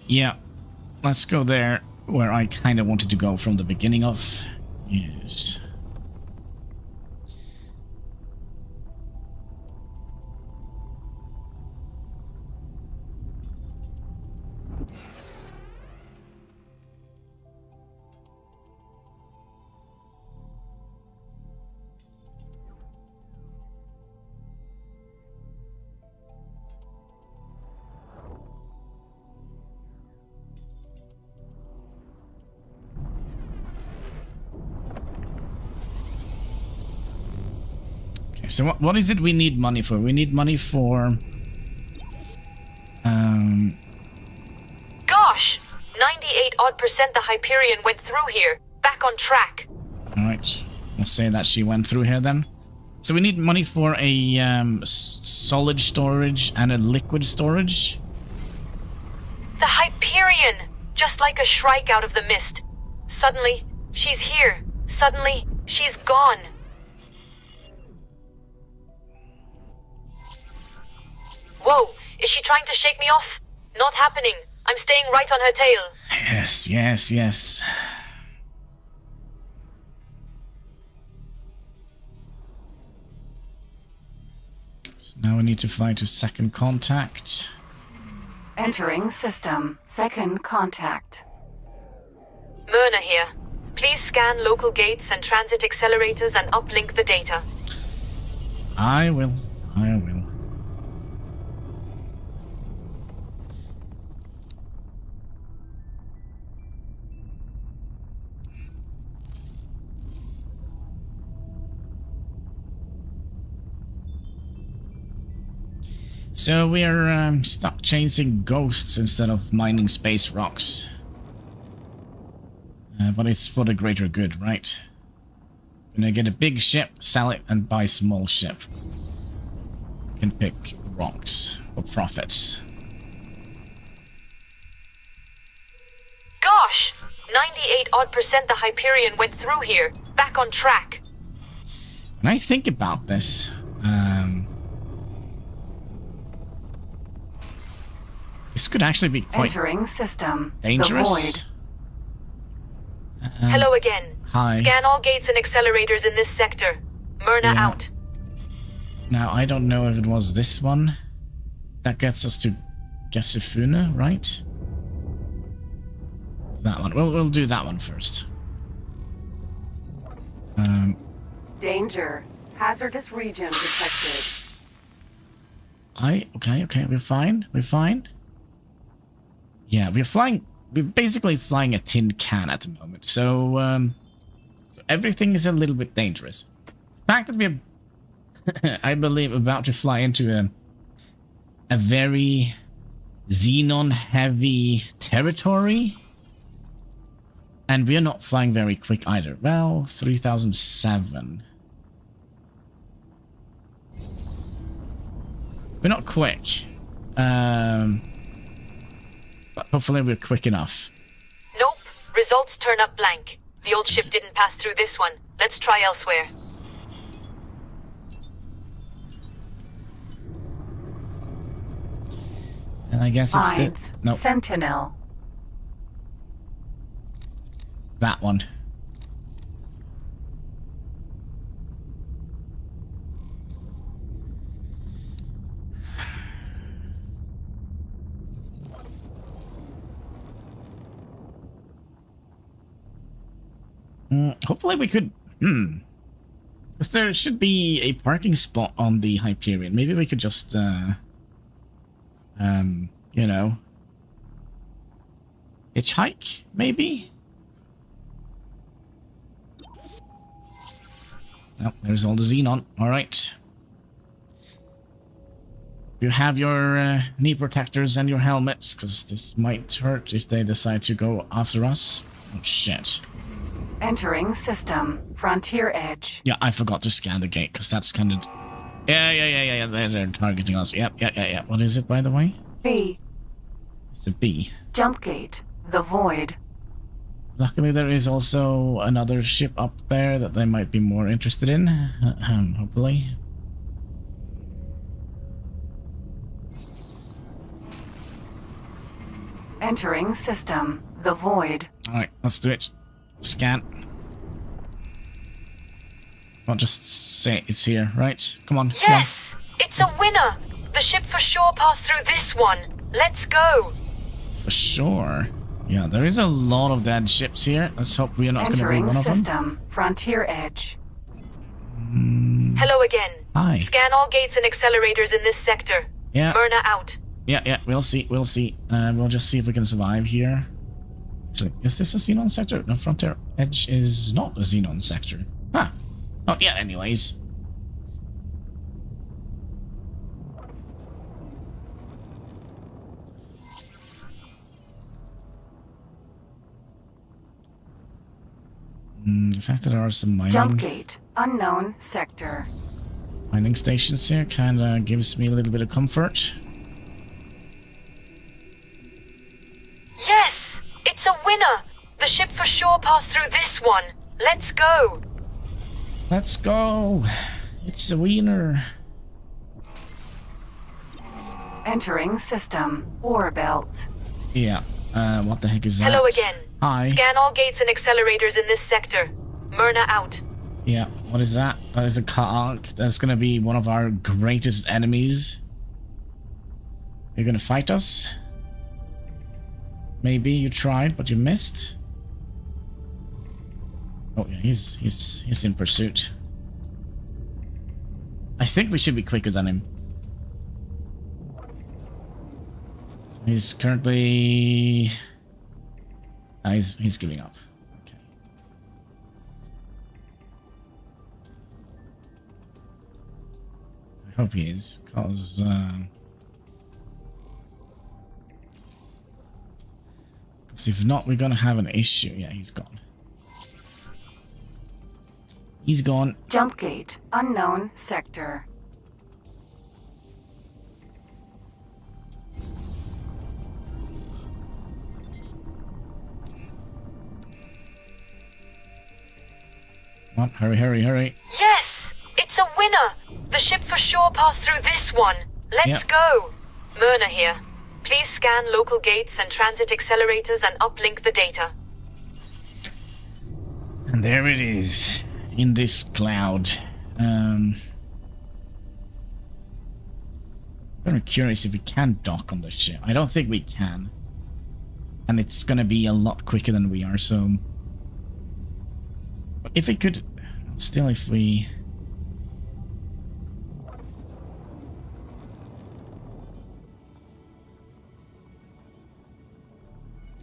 Yeah. Let's go there where I kind of wanted to go from the beginning of. Yes. So what is it we need money for? We need money for... Gosh! 98% the Hyperion went through here. Back on track. Alright. We'll say that she went through here then. So we need money for a solid storage and a liquid storage. The Hyperion! Just like a Shrike out of the mist. Suddenly, she's here. Suddenly, she's gone. Whoa, is she trying to shake me off? Not happening. I'm staying right on her tail. Yes, yes, yes. So now we need to fly to second contact. Entering system, second contact. Myrna here. Please scan local gates and transit accelerators and uplink the data. I will. I will. So we're stuck chasing ghosts instead of mining space rocks. But it's for the greater good, right? Gonna get a big ship, sell it, and buy a small ship. Can pick rocks for profits. Gosh! 98% the Hyperion went through here. Back on track. When I think about this, this could actually be quite Entering system, the dangerous. void. Hello again. Hi. Scan all gates and accelerators in this sector. Myrna Yeah. out. Now, I don't know if it was this one that gets us to Gesifuna, right? That one. We'll do that one first. Danger. Hazardous region detected. Okay. We're fine. Yeah, we're basically flying a tin can at the moment. So everything is a little bit dangerous. The fact that we're, I believe, about to fly into a very Xenon-heavy territory. And we're not flying very quick either. Well, 3007. We're not quick. But hopefully we're quick enough. Nope. Results turn up blank. The old ship didn't pass through this one. Let's try elsewhere. And I guess it's Finds. no, Sentinel. that one. Hopefully we could... Because there should be a parking spot on the Hyperion. Maybe we could just, you know... hitchhike, maybe? Oh, there's all the Xenon. Alright. You have your knee protectors and your helmets, because this might hurt if they decide to go after us. Oh, shit. Entering system. Frontier edge. Yeah, I forgot to scan the gate, because that's kind of... Yeah, they're targeting us. Yeah. What is it, by the way? B. It's a B. Jump gate. The void. Luckily, there is also another ship up there that they might be more interested in. Hopefully. Entering system. The void. Alright, let's do it. Scan. I'll just say it's here, right? Come on. Yes! It's a winner! The ship for sure passed through this one. Let's go! For sure. Yeah, there is a lot of dead ships here. Let's hope we are not going to be Entering one of them. system. Frontier edge. Hello again. Hi. Scan all gates and accelerators in this sector. Yeah. Myrna out. Yeah, we'll see. We'll just see if we can survive here. Actually, is this a Xenon sector? No, Frontier Edge is not a Xenon sector. Huh. Not yet, anyways. The fact that there are some Jump gate. Unknown sector. mining stations here kind of gives me a little bit of comfort. Yes! It's a winner! The ship for sure passed through this one. Let's go! Let's go! It's a winner. Entering system. Ore belt. Yeah. What the heck is that? Hello again. Hi. Scan all gates and accelerators in this sector. Myrna out. Yeah, what is that? That is a Kaak. That's gonna be one of our greatest enemies. You're gonna fight us? Maybe you tried, but you missed. Oh yeah, he's in pursuit. I think we should be quicker than him. So he's currently... he's giving up. Okay. I hope he is, because... if not, we're gonna have an issue. Yeah, he's gone. He's gone. Jump gate. Unknown sector. Come on, hurry. Yes! It's a winner! The ship for sure passed through this one. Let's go! Myrna here. Please scan local gates and transit accelerators and uplink the data. And there it is, in this cloud. Very curious if we can dock on the ship. I don't think we can. And it's gonna be a lot quicker than we are, so... But if we could... Still, if we...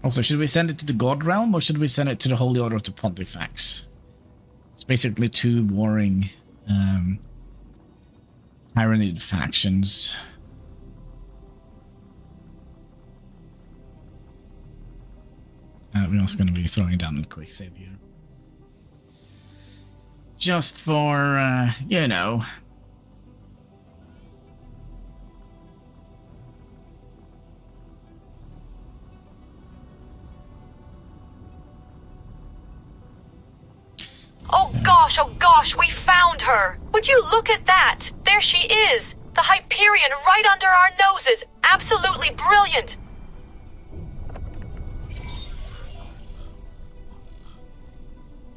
Also, should we send it to the God Realm, or should we send it to the Holy Order of the Pontifex? It's basically two warring... Tyranid factions. We're also going to be throwing down a quick save here. Just for, you know. Oh gosh, we found her! Would you look at that? There she is! The Hyperion right under our noses! Absolutely brilliant!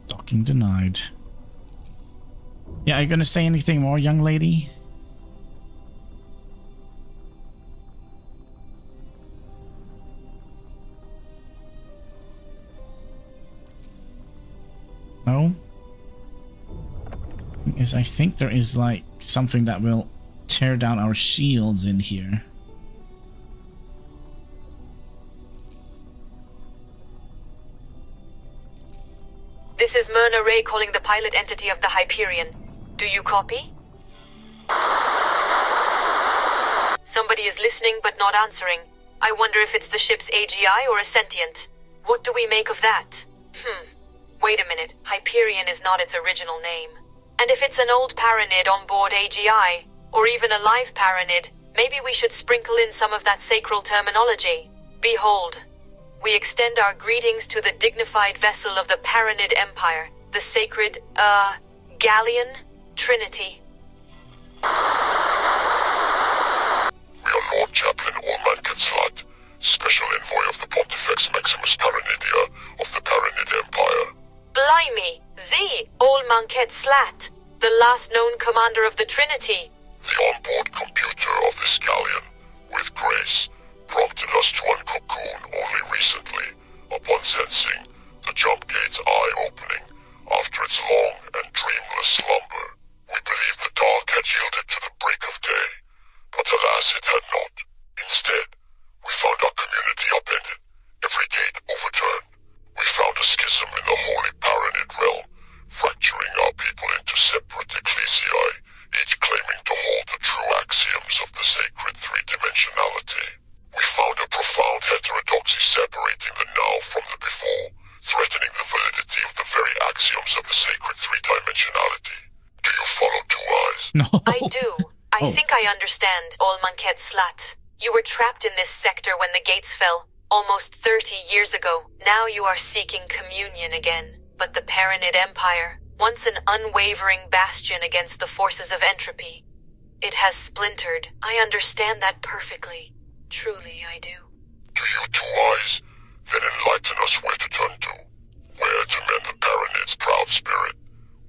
Docking denied. Yeah, are you gonna say anything more, young lady? No? I think there is like something that will tear down our shields in here. This is Myrna Ray calling the pilot entity of the Hyperion. Do you copy? Somebody is listening but not answering. I wonder if it's the ship's AGI or a sentient. What do we make of that? Wait a minute. Hyperion is not its original name. And if it's an old Paranid on board AGI, or even a live Paranid, maybe we should sprinkle in some of that sacral terminology. Behold, we extend our greetings to the dignified vessel of the Paranid Empire, the sacred, Galleon Trinity. We are Lord Chaplain Allman-Slat, Special Envoy of the Pontifex Maximus Paranidia of the Paranid Empire. Blimey, the Allman-Slat, the last known commander of the Trinity. The onboard computer of this galleon, with grace, prompted us to uncocoon only recently, upon sensing the jump gate's eye-opening after its long and dreamless slumber. We believed the dark had yielded to the break of day, but alas it had not. Instead, we found our community upended, every gate overturned. We found a schism in the holy Paranid realm, fracturing our people into separate ecclesiae, each claiming to hold the true axioms of the sacred three-dimensionality. We found a profound heterodoxy separating the now from the before, threatening the validity of the very axioms of the sacred three-dimensionality. Do you follow Two Eyes? No. I do. I think I understand, Allman-Slat. You were trapped in this sector when the gates fell, almost 30 years ago. Now you are seeking communion again. But the Paranid Empire, once an unwavering bastion against the forces of entropy, it has splintered. I understand that perfectly. Truly, I do. Do you, Two Eyes, then enlighten us where to turn to? Where to mend the Paranid's proud spirit?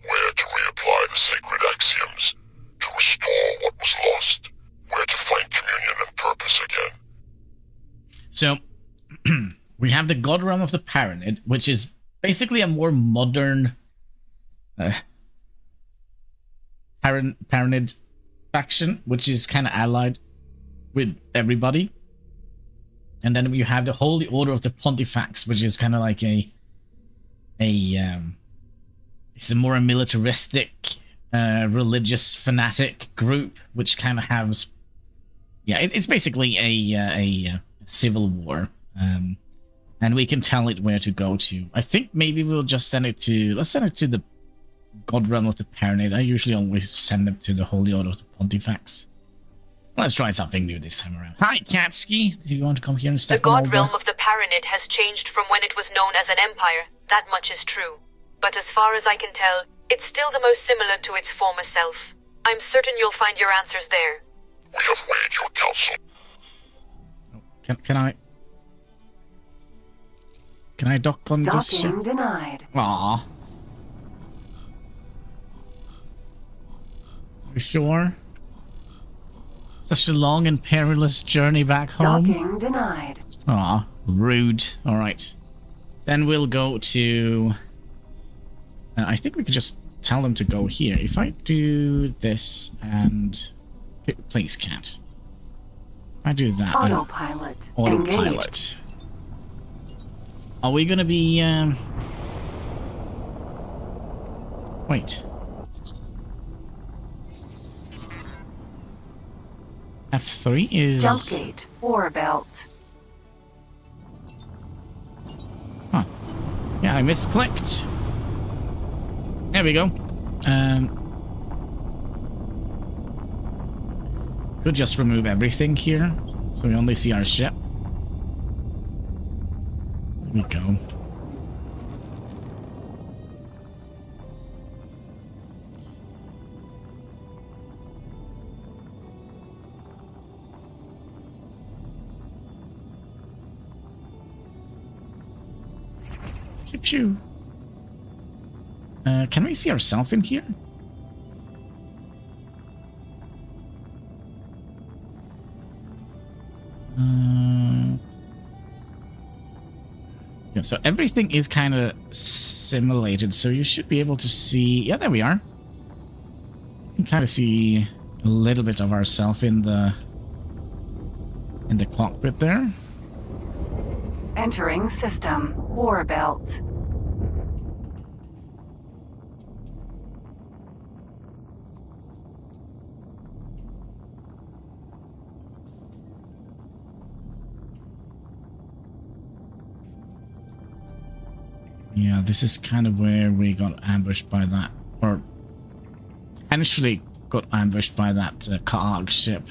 Where to reapply the sacred axioms? To restore what was lost? Where to find communion and purpose again? So, we have the God Realm of the Paranid, which is basically a more modern Paranid faction, which is kind of allied with everybody. And then you have the Holy Order of the Pontifex, which is kind of like it's a more militaristic, religious fanatic group, which kind of has, it's basically a civil war. And we can tell it where to go to. I think maybe we'll just send it to, let's send it to the God Realm of the Paranid. I usually always send them to the Holy Order of the Pontifex. Let's try something new this time around. Hi, Katsky. Do you want to come here and step The on God over? Realm of the Paranid has changed from when it was known as an empire. That much is true. But as far as I can tell, it's still the most similar to its former self. I'm certain you'll find your answers there. We have weighed your counsel. Can I dock on this ship? Docking denied. Aww. You sure? Such a long and perilous journey back home. Docking denied. Aw, rude. Alright. Then we'll go to... I think we could just tell them to go here. If I do this and... Please, cat. If I do that... Autopilot. Autopilot. Engaged. Are we gonna be... Wait. F3 is... Jump gate. War belt. Huh. Yeah, I misclicked. There we go. Could just remove everything here, so we only see our ship. There we go. Pew pew. Can we see ourselves in here? Yeah, so everything is kind of simulated, so you should be able to see... Yeah, there we are. You can kind of see a little bit of ourselves in the cockpit there. Entering system. War belt. Yeah, this is kind of where we got ambushed by that, or initially got ambushed by that Kaag ship.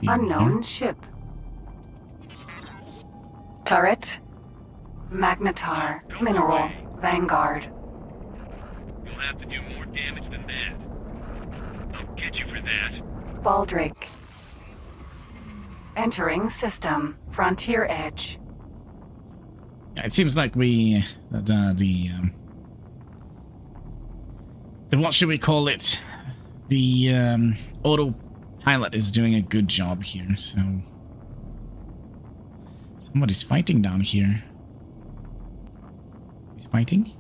Unknown ship. Turret. Magnetar. Mineral. Vanguard. You'll have to do more damage than that. I'll get you for that. Baldric. Entering system. Frontier edge. It seems like we what should we call it? The autopilot is doing a good job here. So somebody's fighting down here. He's fighting.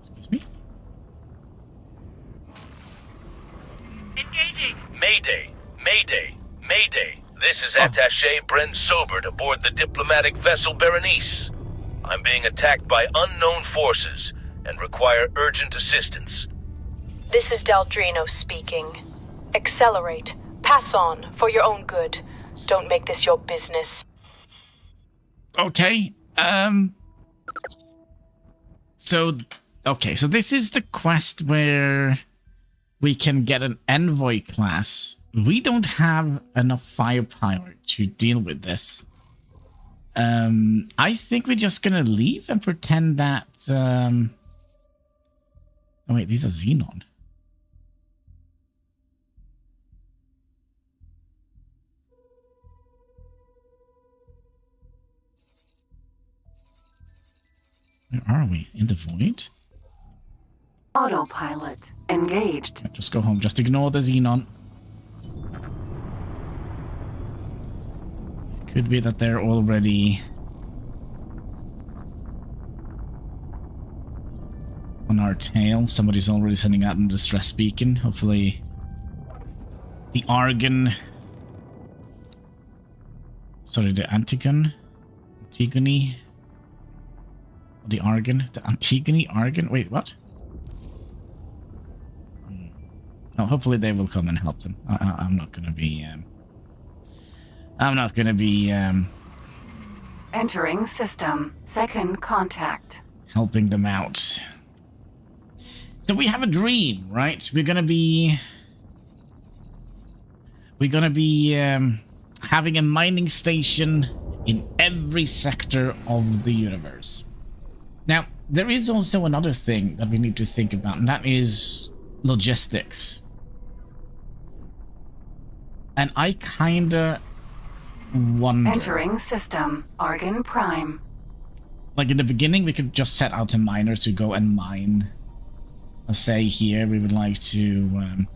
Excuse me. Engaging! Mayday! Mayday! Mayday! This is Attaché Brent Sobert aboard the diplomatic vessel Berenice. I'm being attacked by unknown forces and require urgent assistance. This is Daldrino speaking. Accelerate. Pass on, for your own good. Don't make this your business. Okay. So this is the quest where we can get an envoy class. We don't have enough firepower to deal with this. I think we're just gonna leave and pretend that, oh wait, these are Xenon. Where are we? In the void? Autopilot. Engaged. Just go home. Just ignore the Xenon. It could be that they're already on our tail. Somebody's already sending out a distress beacon. Hopefully the Argon... Sorry, the Antigone? Antigone? The Argon? The Antigone Argon? Wait, what? Oh, hopefully they will come and help them. I'm not gonna be... I'm not gonna be... Entering system. Second contact. helping them out. So we have a dream, right? We're gonna be having a mining station in every sector of the universe. Now, there is also another thing that we need to think about, and that is logistics. And I kinda wonder... Entering system. Argon Prime. Like in the beginning, we could just set out a miner to go and mine. Let's say here we would like to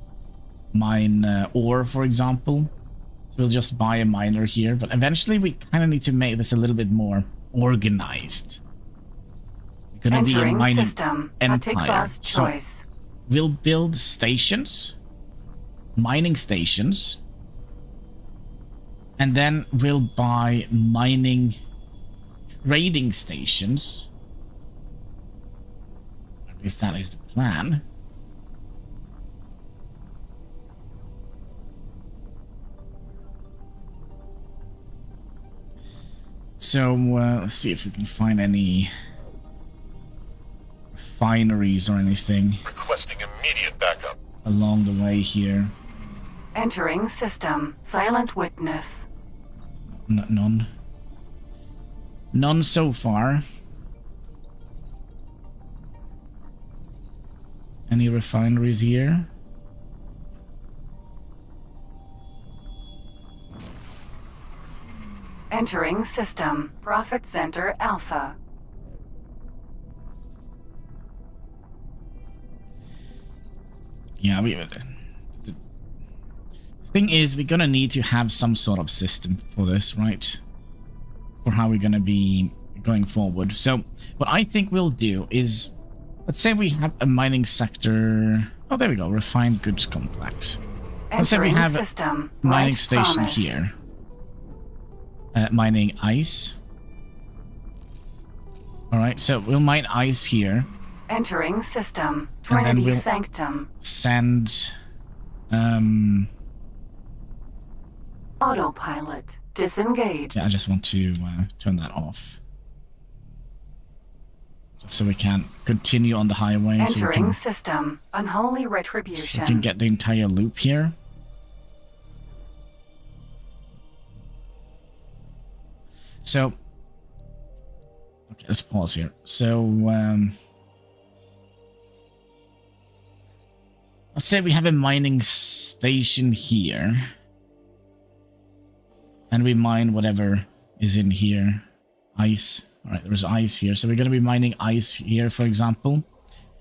mine ore, for example. So we'll just buy a miner here. But eventually we kind of need to make this a little bit more organized. We're gonna be a mining system. empire. So we'll build stations, mining stations, and then we'll buy mining trading stations. At least that is the plan. So let's see if we can find any refineries or anything Requesting immediate backup. along the way here. Entering system. Silent witness. None. None so far. Any refineries here? Entering system. Profit Center Alpha. Yeah, the thing is, we're gonna need to have some sort of system for this, right? For how we're gonna be going forward. So, what I think we'll do is, let's say we have a mining sector. Oh, there we go, refined goods complex. Let's say we have a mining station here. Mining ice. Alright, so we'll mine ice here. Entering system. And then Trinity we'll Sanctum. send... Autopilot. Disengage. Yeah, I just want to turn that off. Just so we can continue on the highway. Entering system. Unholy Retribution. So we can get the entire loop here. So... Okay, let's pause here. So, let's say we have a mining station here. And we mine whatever is in here. Ice. Alright, there's ice here. So we're going to be mining ice here, for example.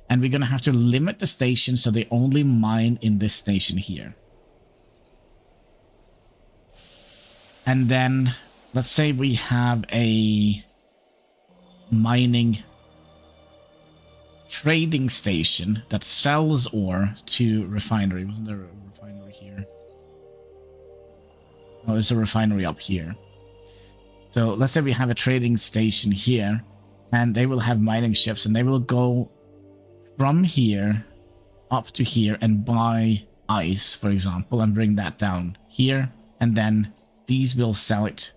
And we're going to have to limit the station so they only mine in this station here. And then, let's say we have a mining trading station that sells ore to refinery. Wasn't there a refinery here? Oh, there's a refinery up here. So let's say we have a trading station here, and they will have mining ships, and they will go from here up to here and buy ice, for example, and bring that down here, and then these will sell it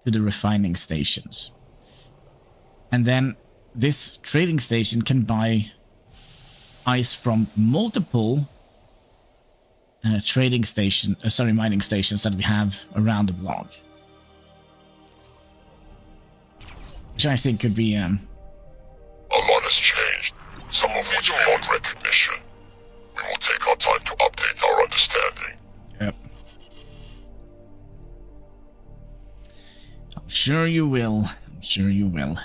to the refining stations. And then this trading station can buy ice from multiple mining stations that we have around the block. Which I think could be A lot has changed, some of which beyond recognition. We will take our time to update our understanding. Yep. I'm sure you will. I'm sure you will.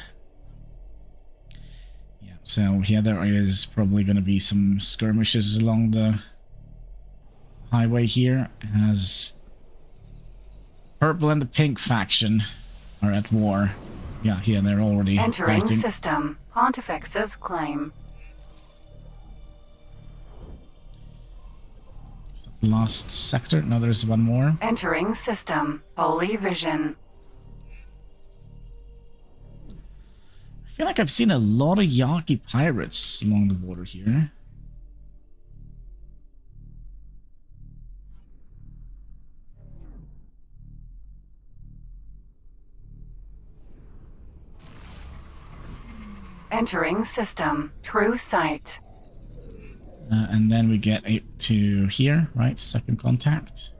Yeah, so here there is probably going to be some skirmishes along the highway here, as purple and the pink faction are at war. Yeah, here they're already Entering fighting. system. Pontifex's claim. Is that the last sector? No, there's one more. Entering system. Holy Vision. I feel like I've seen a lot of Yaki pirates along the border here. Entering system. True sight. And then we get it to here, right? Second contact.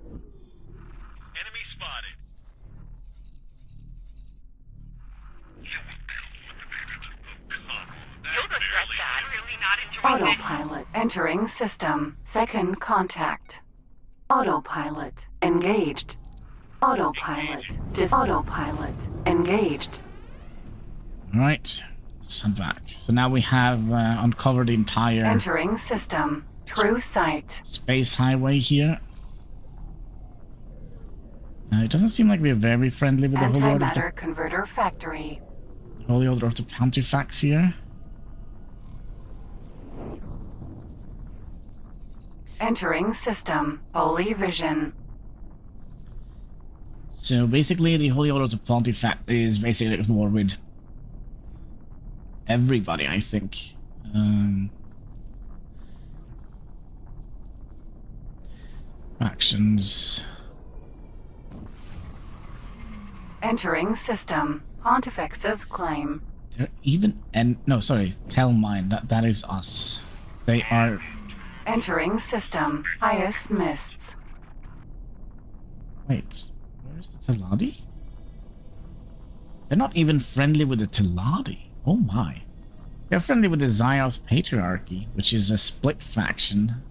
Enemy spotted. Autopilot. Entering system. Second contact. Autopilot engaged. Autopilot. Autopilot engaged. Alright, let's head back. So now we have uncovered the entire Entering system. True sight. space highway here. It doesn't seem like we're very friendly with the Holy Order Antimatter converter factory. of the Pontifex here. Entering system. Holy vision. So basically, the Holy Order of the Pontifex is basically at war with everybody, I think. Factions. Entering system. Pontifex's claim. They're even no, sorry, tell mine. That is us. They are. Entering system. Highest mists. Wait, where's the Teladi? They're not even friendly with the Teladi. Oh my. They're friendly with the Zioth Patriarchy, which is a split faction.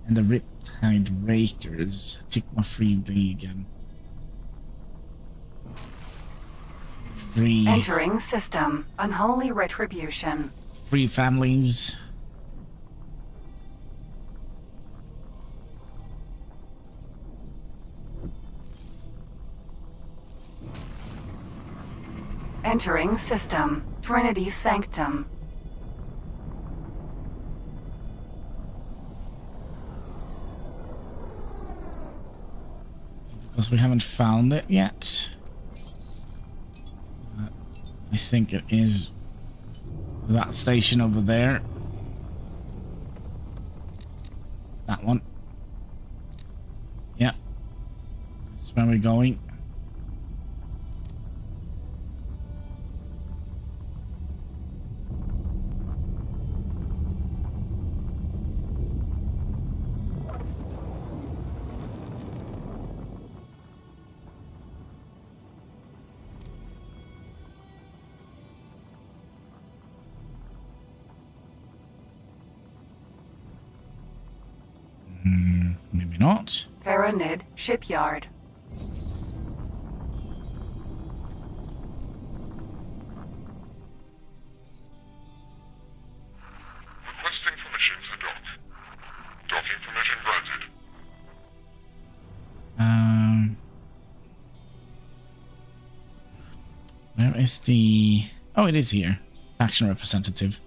And the Riptide Rakers. Tikma Free Vegan. Free. Entering system. Unholy retribution. Free families. Entering system. Trinity Sanctum. Because we haven't found it yet. I think it is that station over there. That one. Yeah. That's where we're going. Maybe not. Paranid Shipyard. Requesting permission to dock. Docking permission granted. Where is the... Oh, it is here. Faction representative.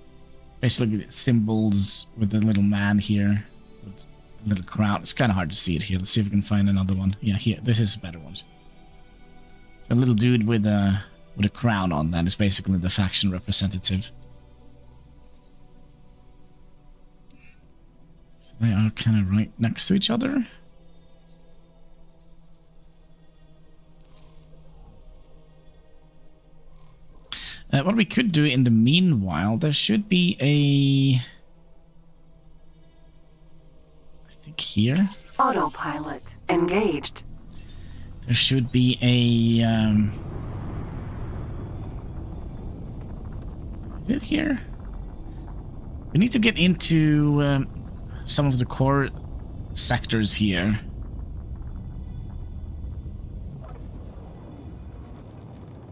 Basically, symbols with the little man here. With a little crown. It's kind of hard to see it here. Let's see if we can find another one. Yeah, here. This is a better one. So a little dude with a crown on. That is basically the faction representative. So they are kind of right next to each other. What we could do in the meanwhile, there should be a... I think here? Autopilot engaged. There should be a... Is it here? We need to get into some of the core sectors here.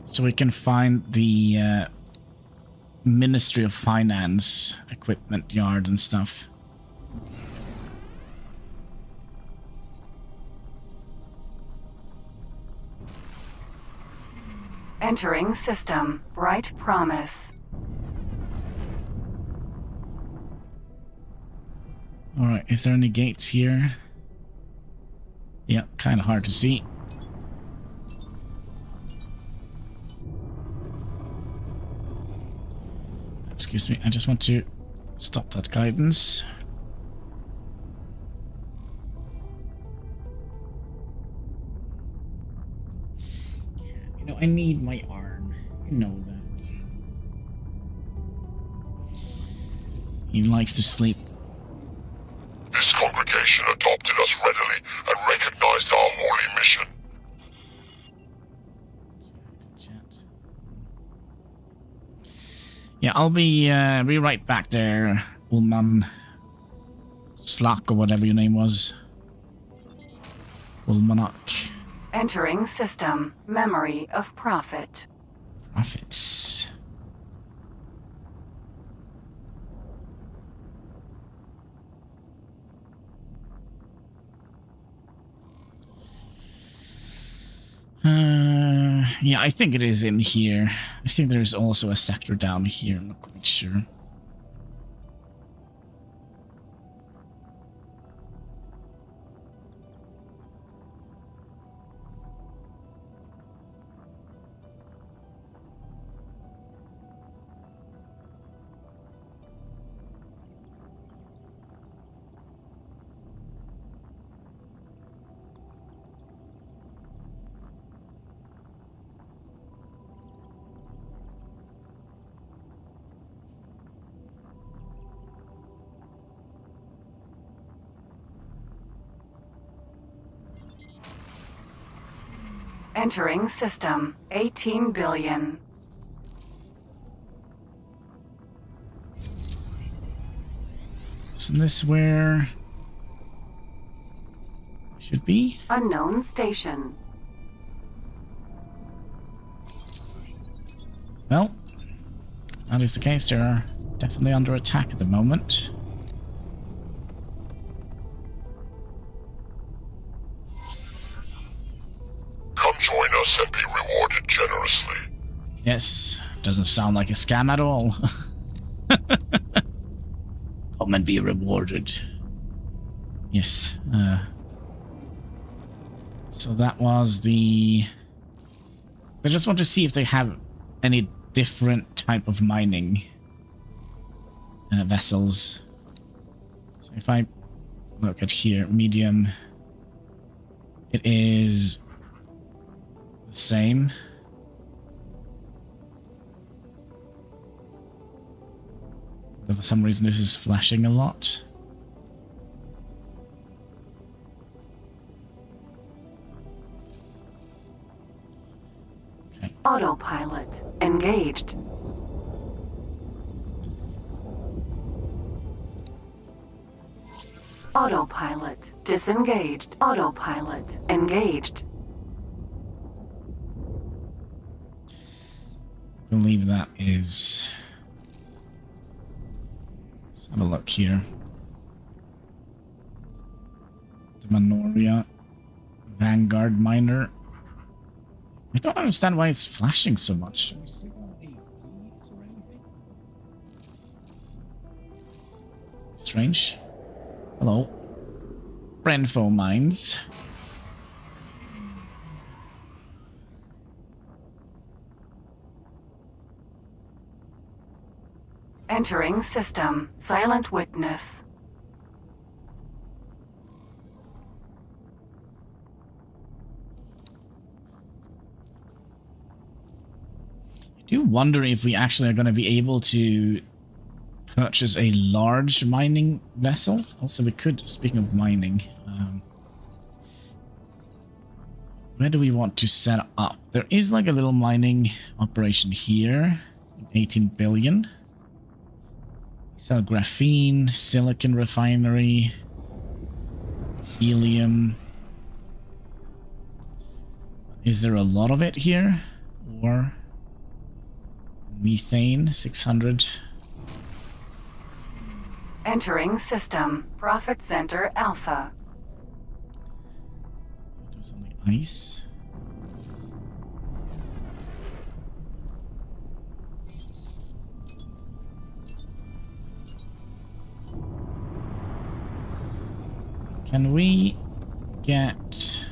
So we can find the Ministry of Finance equipment yard and stuff. Entering system. Bright promise. Alright, is there any gates here? Yeah, kind of hard to see. Excuse me, I just want to stop that guidance. You know, I need my arm. You know that. He likes to sleep. This congregation adopted us readily and recognized our holy mission. Yeah, I'll be right back there, Ullman Slack or whatever your name was. Ulmanok. Entering system. Memory of Profit. Profits. Yeah, I think it is in here. I think there's also a sector down here. I'm not quite sure. Entering system. 18 billion. Isn't this where it should be? Unknown station. Well, that is the case. They are definitely under attack at the moment. Come join us and be rewarded generously. Yes, doesn't sound like a scam at all. Come and be rewarded. Yes. So that was the... I just want to see if they have any different type of mining vessels. So if I look at here, medium, it is the same. But for some reason this is flashing a lot. Okay. Autopilot engaged. Autopilot disengaged. Autopilot engaged. I believe that is... Let's have a look here. The Manoria Vanguard Miner. I don't understand why it's flashing so much. Should we stick on APs or anything? Strange. Hello. Renfo Mines. Entering system. Silent witness. I do wonder if we actually are going to be able to purchase a large mining vessel. Also, we could, speaking of mining, where do we want to set up? There is like a little mining operation here. 18 billion. Sell graphene, silicon refinery, helium. Is there a lot of it here? Or methane, 600. Entering system. Profit Center Alpha. There's only ice. Can we get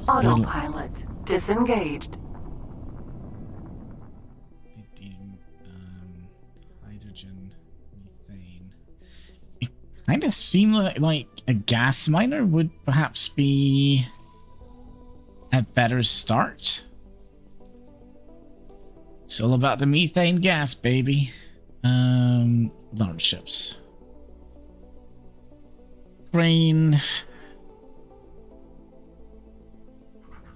Autopilot disengaged. Hydrogen, methane. It kind of seemed like a gas miner would perhaps be a better start. It's all about the methane gas, baby. Large ships. Crane.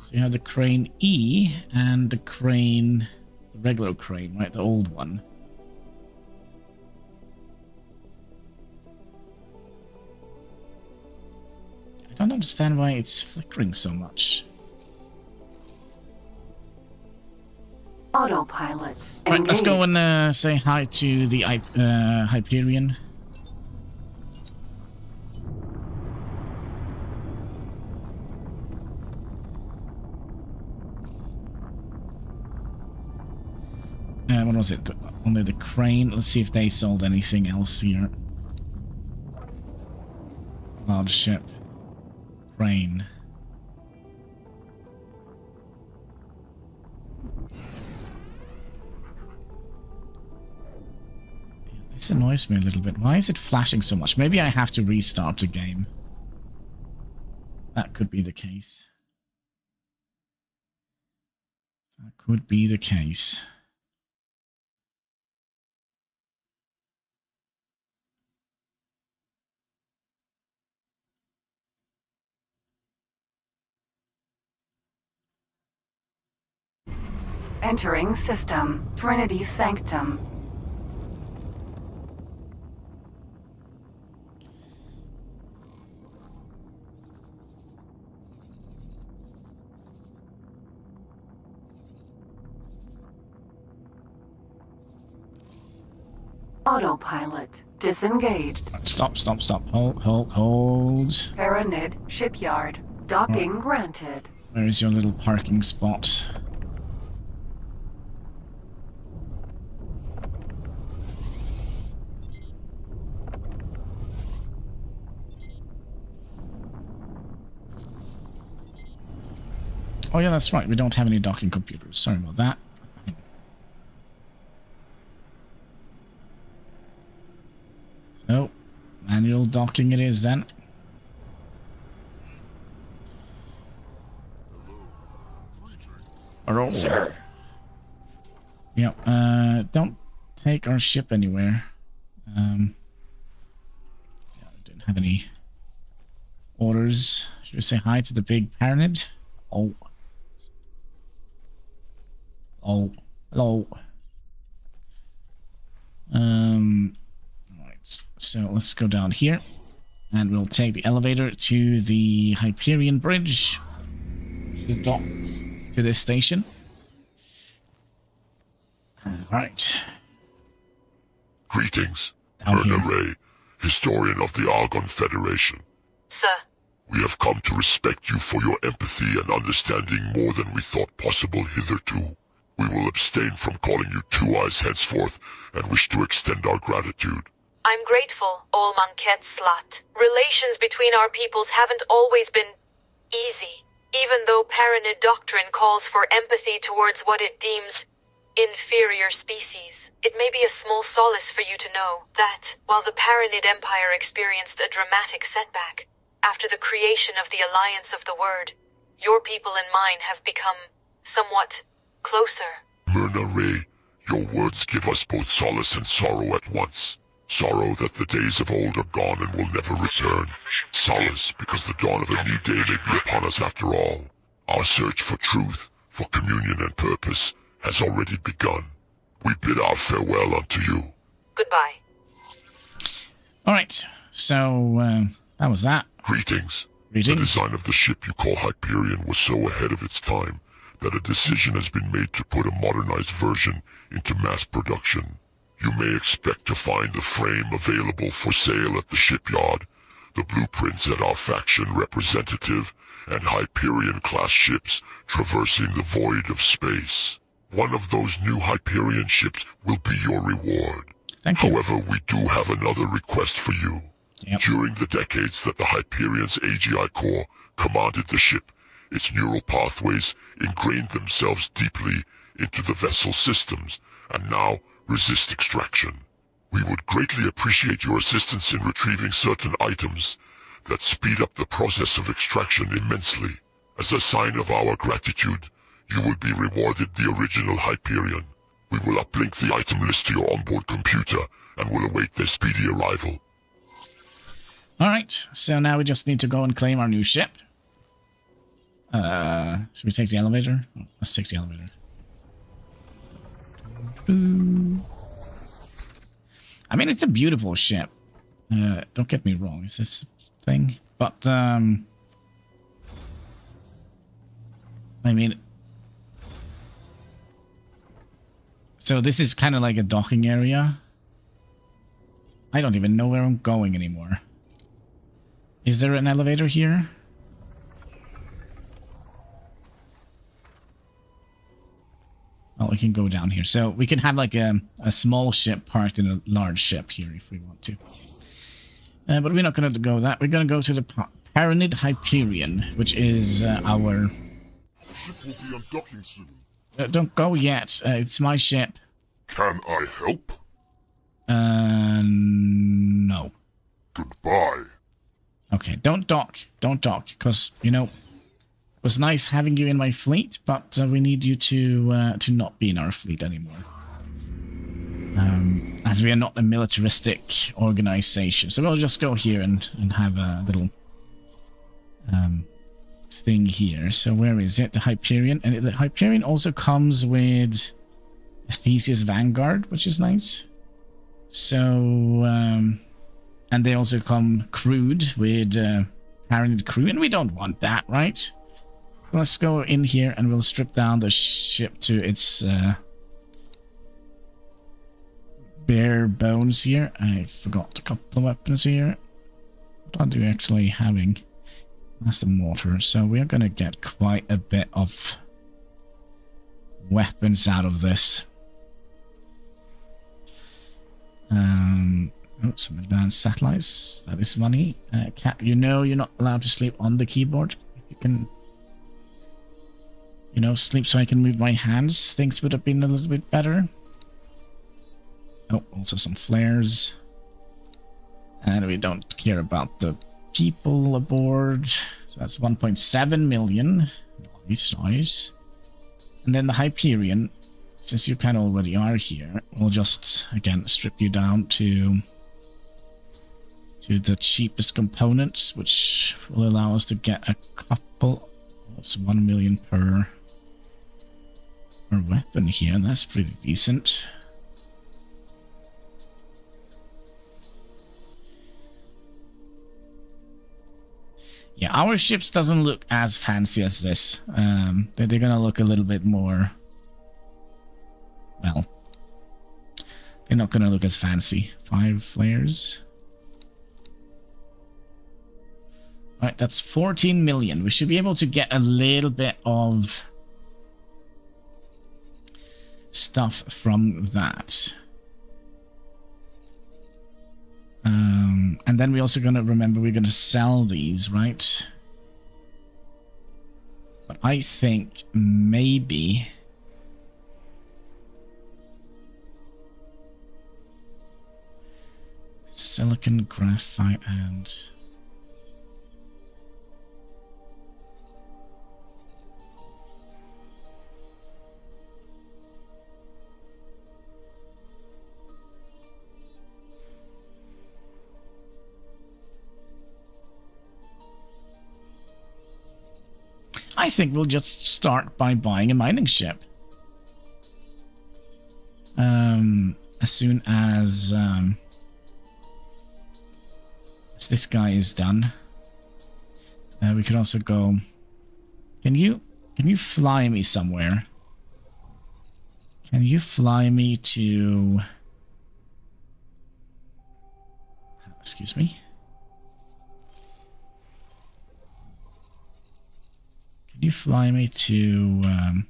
So you have the crane E and the crane, the regular crane, right? The old one. I don't understand why it's flickering so much. Autopilot. Right, let's go Engaged. and say hi to the Hyperion. What was it? Only the crane. Let's see if they sold anything else here. Large ship. Crane. This annoys me a little bit. Why is it flashing so much? Maybe I have to restart the game. That could be the case. That could be the case. Entering system. Trinity Sanctum. Autopilot. Disengaged. Stop. Hold. Paranid Shipyard. Docking granted. Where is your little parking spot? Oh yeah, that's right. We don't have any docking computers. Sorry about that. So, manual docking it is then. Hello. Sir. Yeah, don't take our ship anywhere. Yeah, I didn't have any orders. Should we say hi to the big Paranid? Oh. Oh. Hello. Alright, so let's go down here. And we'll take the elevator to the Hyperion Bridge, which is docked to this station. Alright. Greetings, Down here. Myrna Ray, historian of the Argon Federation. Sir, We have come to respect you for your empathy and understanding more than we thought possible hitherto. We will abstain from calling you Two Eyes henceforth and wish to extend our gratitude. I'm grateful, Ol Manket Slat. Relations between our peoples haven't always been easy. Even though Paranid doctrine calls for empathy towards what it deems inferior species, it may be a small solace for you to know that, while the Paranid Empire experienced a dramatic setback after the creation of the Alliance of the Word, your people and mine have become somewhat closer. Myrna Ray, your words give us both solace and sorrow at once. Sorrow that the days of old are gone and will never return. Solace because the dawn of a new day may be upon us after all. Our search for truth, for communion and purpose, has already begun. We bid our farewell unto you. Goodbye. Alright, so that was that. Greetings. The Greetings. design of the ship you call Hyperion was so ahead of its time that a decision has been made to put a modernized version into mass production. You may expect to find the frame available for sale at the shipyard, the blueprints at our faction representative, and Hyperion-class ships traversing the void of space. One of those new Hyperion ships will be your reward. Thank you. However, we do have another request for you. Yep. During the decades that the Hyperion's AGI core commanded the ship, its neural pathways ingrained themselves deeply into the vessel systems, and now resist extraction. We would greatly appreciate your assistance in retrieving certain items that speed up the process of extraction immensely. As a sign of our gratitude, you will be rewarded the original Hyperion. We will uplink the item list to your onboard computer and will await their speedy arrival. Alright, so now we just need to go and claim our new ship. Should we take the elevator? Oh, let's take the elevator. I mean, it's a beautiful ship. Don't get me wrong, it's this thing. But, I mean... So this is kind of like a docking area. I don't even know where I'm going anymore. Is there an elevator here? Well, we can go down here. So we can have like a small ship parked in a large ship here if we want to. But we're not going to go that. We're going to go to the Paranid Hyperion, which is our... Ship will be undocking soon. Don't go yet. It's my ship. Can I help? No. Goodbye. Okay, don't dock. Don't dock, because, you know, it was nice having you in my fleet, but we need you to not be in our fleet anymore. As we are not a militaristic organization. So we'll just go here and have a little thing here. So where is it? The Hyperion. And the Hyperion also comes with a Theseus Vanguard, which is nice. So, and they also come crewed with Paranid crew, and we don't want that, right? Let's go in here and we'll strip down the ship to its bare bones here. I forgot a couple of weapons here. What are we actually having? That's the mortar. So we're going to get quite a bit of weapons out of this. Oh, some advanced satellites. That is money. Cat, you know you're not allowed to sleep on the keyboard. If you can, you know, sleep so I can move my hands, things would have been a little bit better. Oh, also some flares. And we don't care about the people aboard. So that's 1.7 million. Nice, nice. And then the Hyperion, since you kind of already are here, we'll just, again, strip you down to the cheapest components, which will allow us to get a couple. It's 1 million per weapon here, and that's pretty decent. Yeah, our ships doesn't look as fancy as this. They're gonna look a little bit more... Well, they're not gonna look as fancy. 5 flares. Alright, that's 14 million. We should be able to get a little bit of stuff from that. And then we're also gonna remember we're gonna sell these, right? But I think maybe... Silicon, graphite, and... I think we'll just start by buying a mining ship. As soon as this guy is done. We could also go... Can you fly me somewhere? Can you fly me to... Excuse me? Can you fly me to...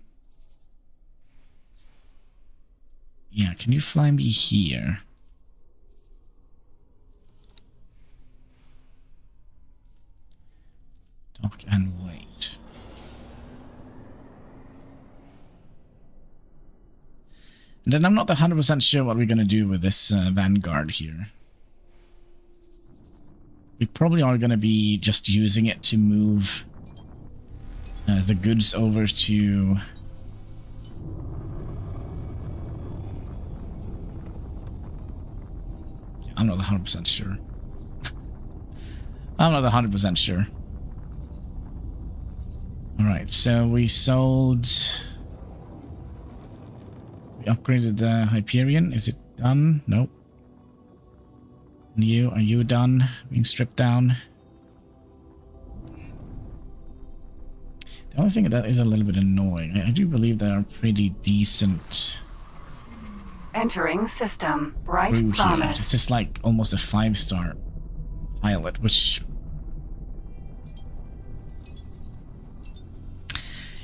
Yeah, can you fly me here? Dock and wait. And then I'm not 100% sure what we're going to do with this Vanguard here. We probably are going to be just using it to move the goods over to... I'm not 100% sure. I'm not 100% sure. Alright. Alright, so we sold... We upgraded the Hyperion. Is it done? Nope. And you, are you done being stripped down? The only thing that is a little bit annoying, I do believe they are pretty decent. Entering system. Bright Through here. promise. It's just like almost a 5-star pilot, which...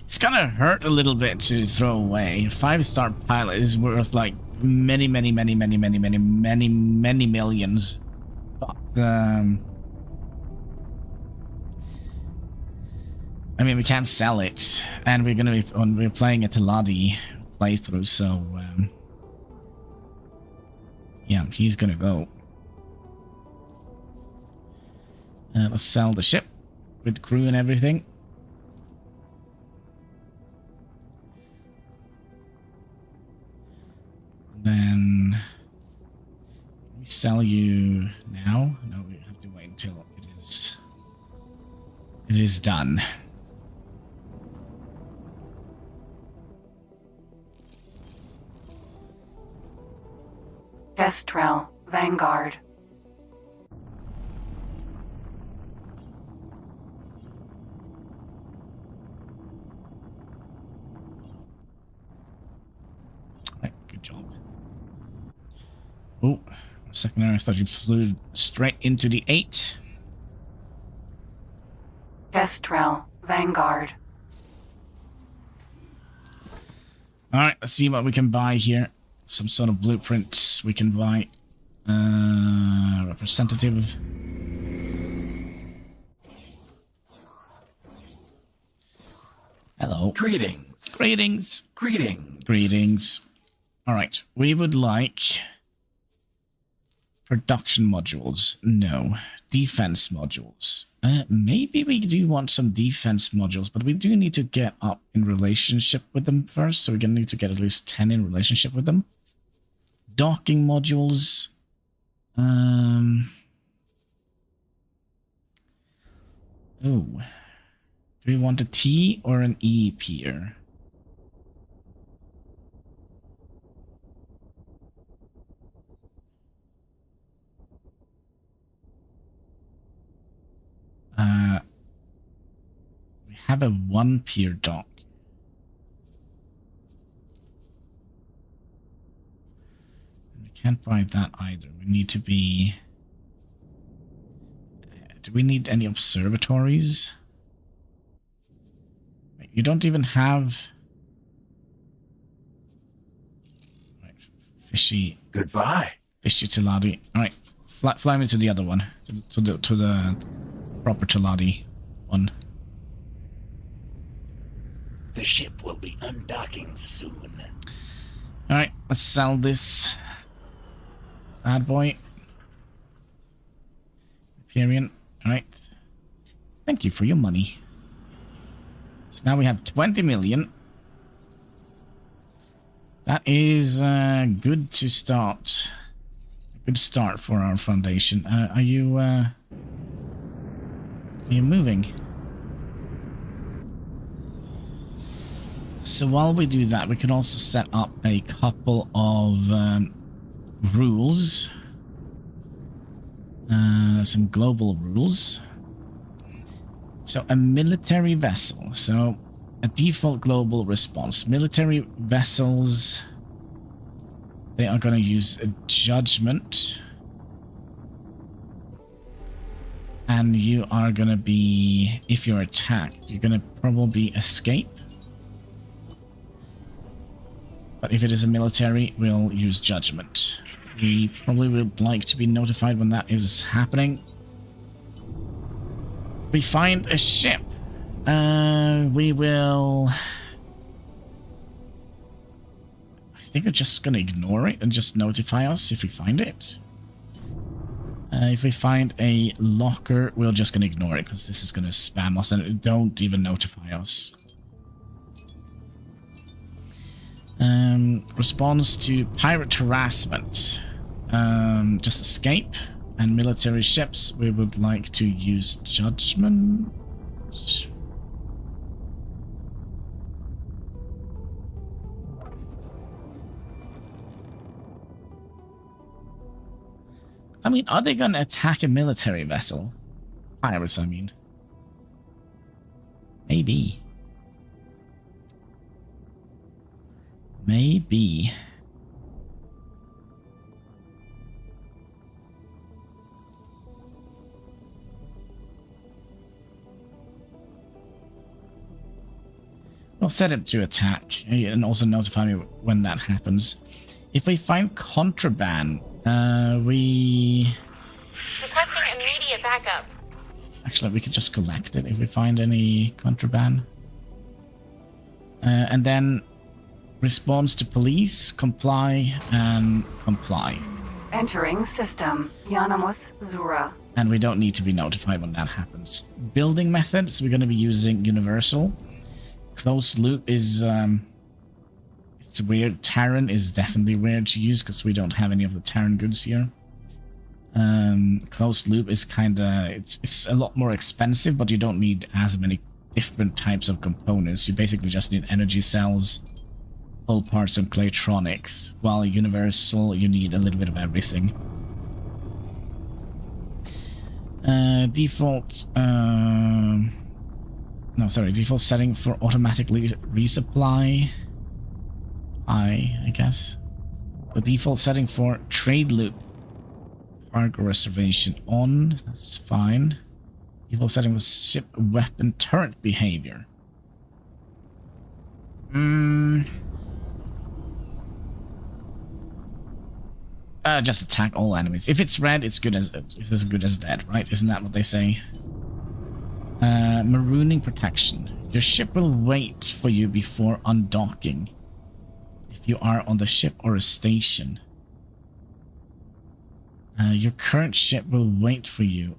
It's gonna hurt a little bit to throw away. A 5-star pilot is worth like many millions. But, I mean, we can't sell it, and we're gonna be we're playing a Teladi playthrough, so yeah, he's gonna go. Let's sell the ship with crew and everything. Then we sell you now. No, we have to wait until it is done. Kestrel. Vanguard. Right, good job. Oh, for a second there I thought you flew straight into the 8. Kestrel. Vanguard. Alright, let's see what we can buy here. Some sort of blueprints we can buy. Representative. Hello. Greetings. Greetings. Greetings. Greetings. Alright, we would like production modules. No. Defense modules. Maybe we do want some defense modules, but we do need to get up in relationship with them first, so we're gonna need to get at least 10 in relationship with them. Docking modules. Oh. Do we want a T or an E pier? We have a 1 pier dock. We can't buy that either. We need to be... Do we need any observatories? You don't even have... Right, fishy... Goodbye. Fishy Teladi. Alright, fly me to the other one. To the proper Teladi one. The ship will be undocking soon. Alright, let's sell this bad boy. Hyperion. Alright. Thank you for your money. So now we have 20 million. That is good to start. A good start for our foundation. Are you moving? So while we do that, we could also set up a couple of rules. Some global rules. So a military vessel. So a default global response. Military vessels, they are going to use a judgment. And you are going to be, if you're attacked, you're going to probably escape. But if it is a military, we'll use judgment. We probably would like to be notified when that is happening. We find a ship. We will... I think we're just going to ignore it and just notify us if we find it. If we find a locker, we're just going to ignore it because this is going to spam us and it don't even notify us. Response to pirate harassment. Just escape. And military ships, we would like to use judgment. mean, are they gonna attack a military vessel? Pirates, I mean. Maybe. Maybe. We'll set it to attack and also notify me when that happens. If we find contraband, we... Requesting immediate backup. Actually, we could just collect it if we find any contraband. And then response to police, comply, and comply. Entering system. Yanamus Zura. And we don't need to be notified when that happens. Building methods, we're going to be using universal. Closed loop is, it's weird. Terran is definitely weird to use because we don't have any of the Terran goods here. Closed loop is kinda, it's a lot more expensive, but you don't need as many different types of components. You basically just need energy cells, whole parts of Claytronics, while universal, you need a little bit of everything. Default, no, sorry, default setting for automatic resupply. I guess. The default setting for trade loop cargo reservation on. That's fine. Default setting was ship weapon turret behavior. Just attack all enemies. If it's red, it's as good as dead, right? Isn't that what they say? Marooning protection. Your ship will wait for you before undocking if you are on the ship or a station. Your current ship will wait for you.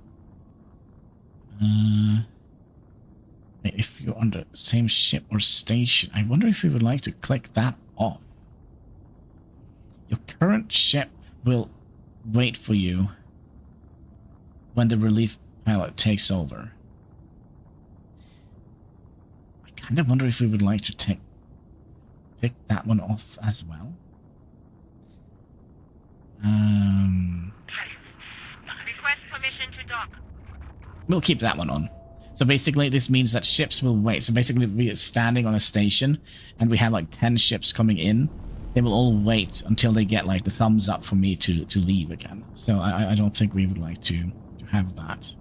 If you're on the same ship or station. I wonder if we would like to click that off. Your current ship will wait for you when the relief pilot takes over. I kind of wonder if we would like to take that one off as well. Request permission to dock. We'll keep that one on. So basically this means that ships will wait. So basically if we're standing on a station and we have like 10 ships coming in, they will all wait until they get like the thumbs up for me to leave again. So I don't think we would like to have that.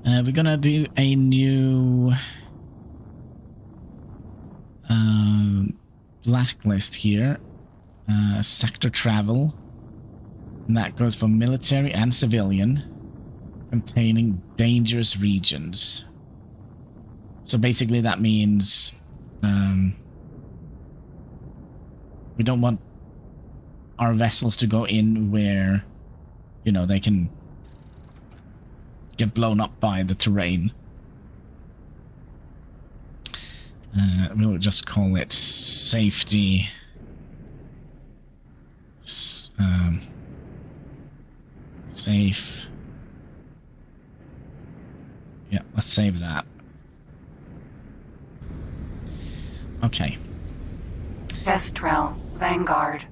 We're gonna do a new blacklist here. Sector travel. And that goes for military and civilian, containing dangerous regions. So basically that means we don't want our vessels to go in where, you know, they can get blown up by the terrain. We'll just call it safety. Safe. Yeah, let's save that. Okay. Kestrel, Vanguard.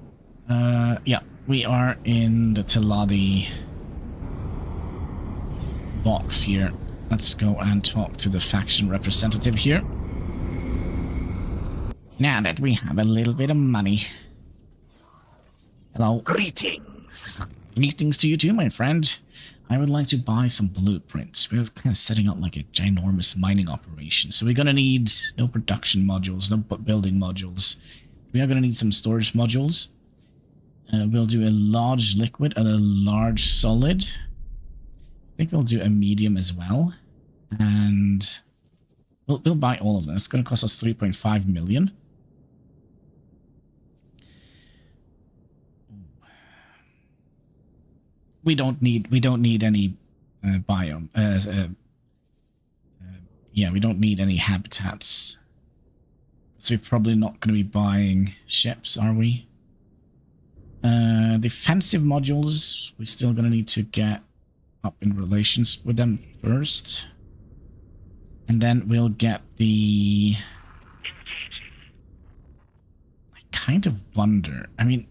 Yeah, we are in the Teladi box here. Let's go and talk to the faction representative here. Now that we have a little bit of money. Hello. Greetings. Greetings to you too, my friend. I would like to buy some blueprints. We're kind of setting up like a ginormous mining operation. So we're going to need no production modules, no building modules. We are going to need some storage modules. We'll do a large liquid and a large solid. I think we'll do a medium as well. And we'll buy all of them. It's going to cost us 3.5 million. We don't need any biome. Yeah, we don't need any habitats. So we're probably not going to be buying ships, are we? Defensive modules, we're still going to need to get up in relations with them first. And then we'll get the... I kind of wonder, I mean...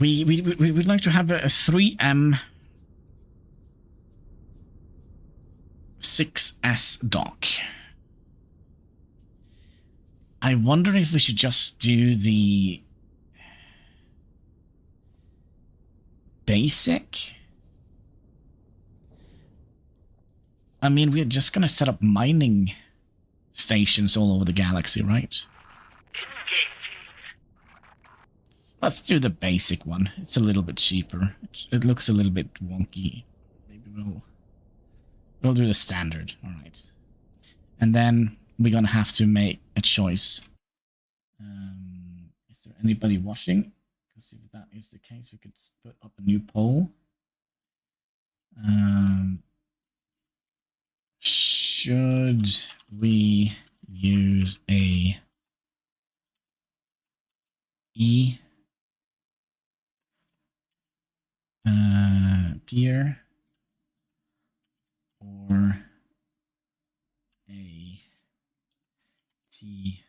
We would like to have a 3M 6S dock. I wonder if we should just do the basic. I mean, we're just gonna set up mining stations all over the galaxy, right? Let's do the basic one. It's a little bit cheaper. It looks a little bit wonky. Maybe we'll do the standard. All right. And then we're gonna have to make a choice. Is there anybody watching? Because if that is the case, we could put up a new poll. Should we use a peer or a T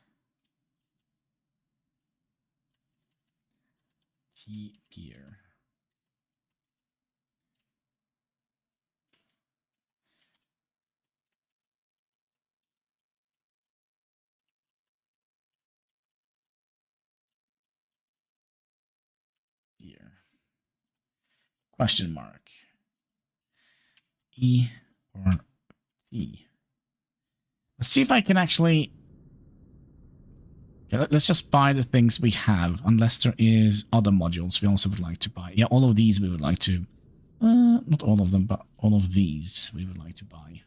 peer? Here. Question mark. E or T? Let's see if I can actually... Okay, let's just buy the things we have, unless there is other modules we also would like to buy. Yeah, all of these we would like to... not all of them, but all of these we would like to buy.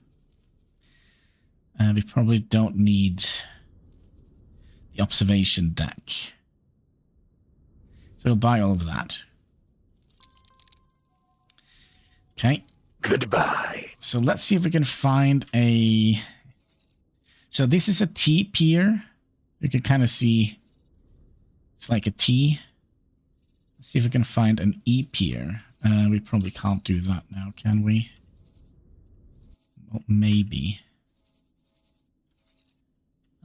We probably don't need the observation deck. So we'll buy all of that. Okay. Goodbye. So let's see if we can find a... So this is a T pier. You can kind of see it's like a T. Let's see if we can find an E pier. We probably can't do that now, can we? Well, maybe.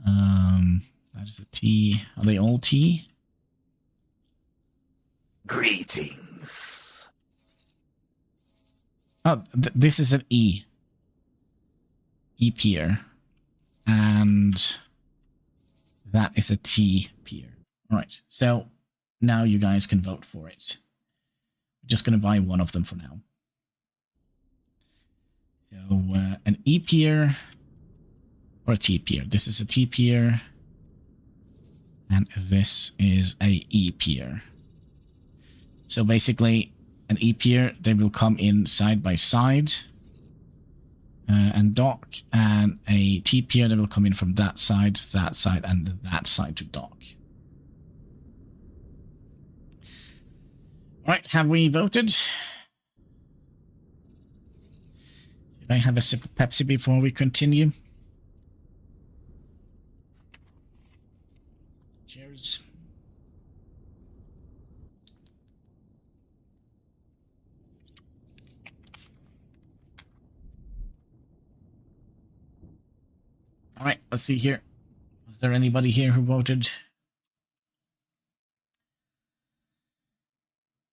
That is a T. Are they all T? Greetings. Oh, this is an E. E pier. And that is a T pier. Alright, so now you guys can vote for it. I'm just going to buy one of them for now. So, an E pier or a T pier. This is a T pier. And this is a E pier. So basically, an E pier, they will come in side by side and dock, and a T pier, they will come in from that side, and that side to dock. Alright, have we voted? Should I have a sip of Pepsi before we continue? Cheers. All right, let's see here. Was there anybody here who voted?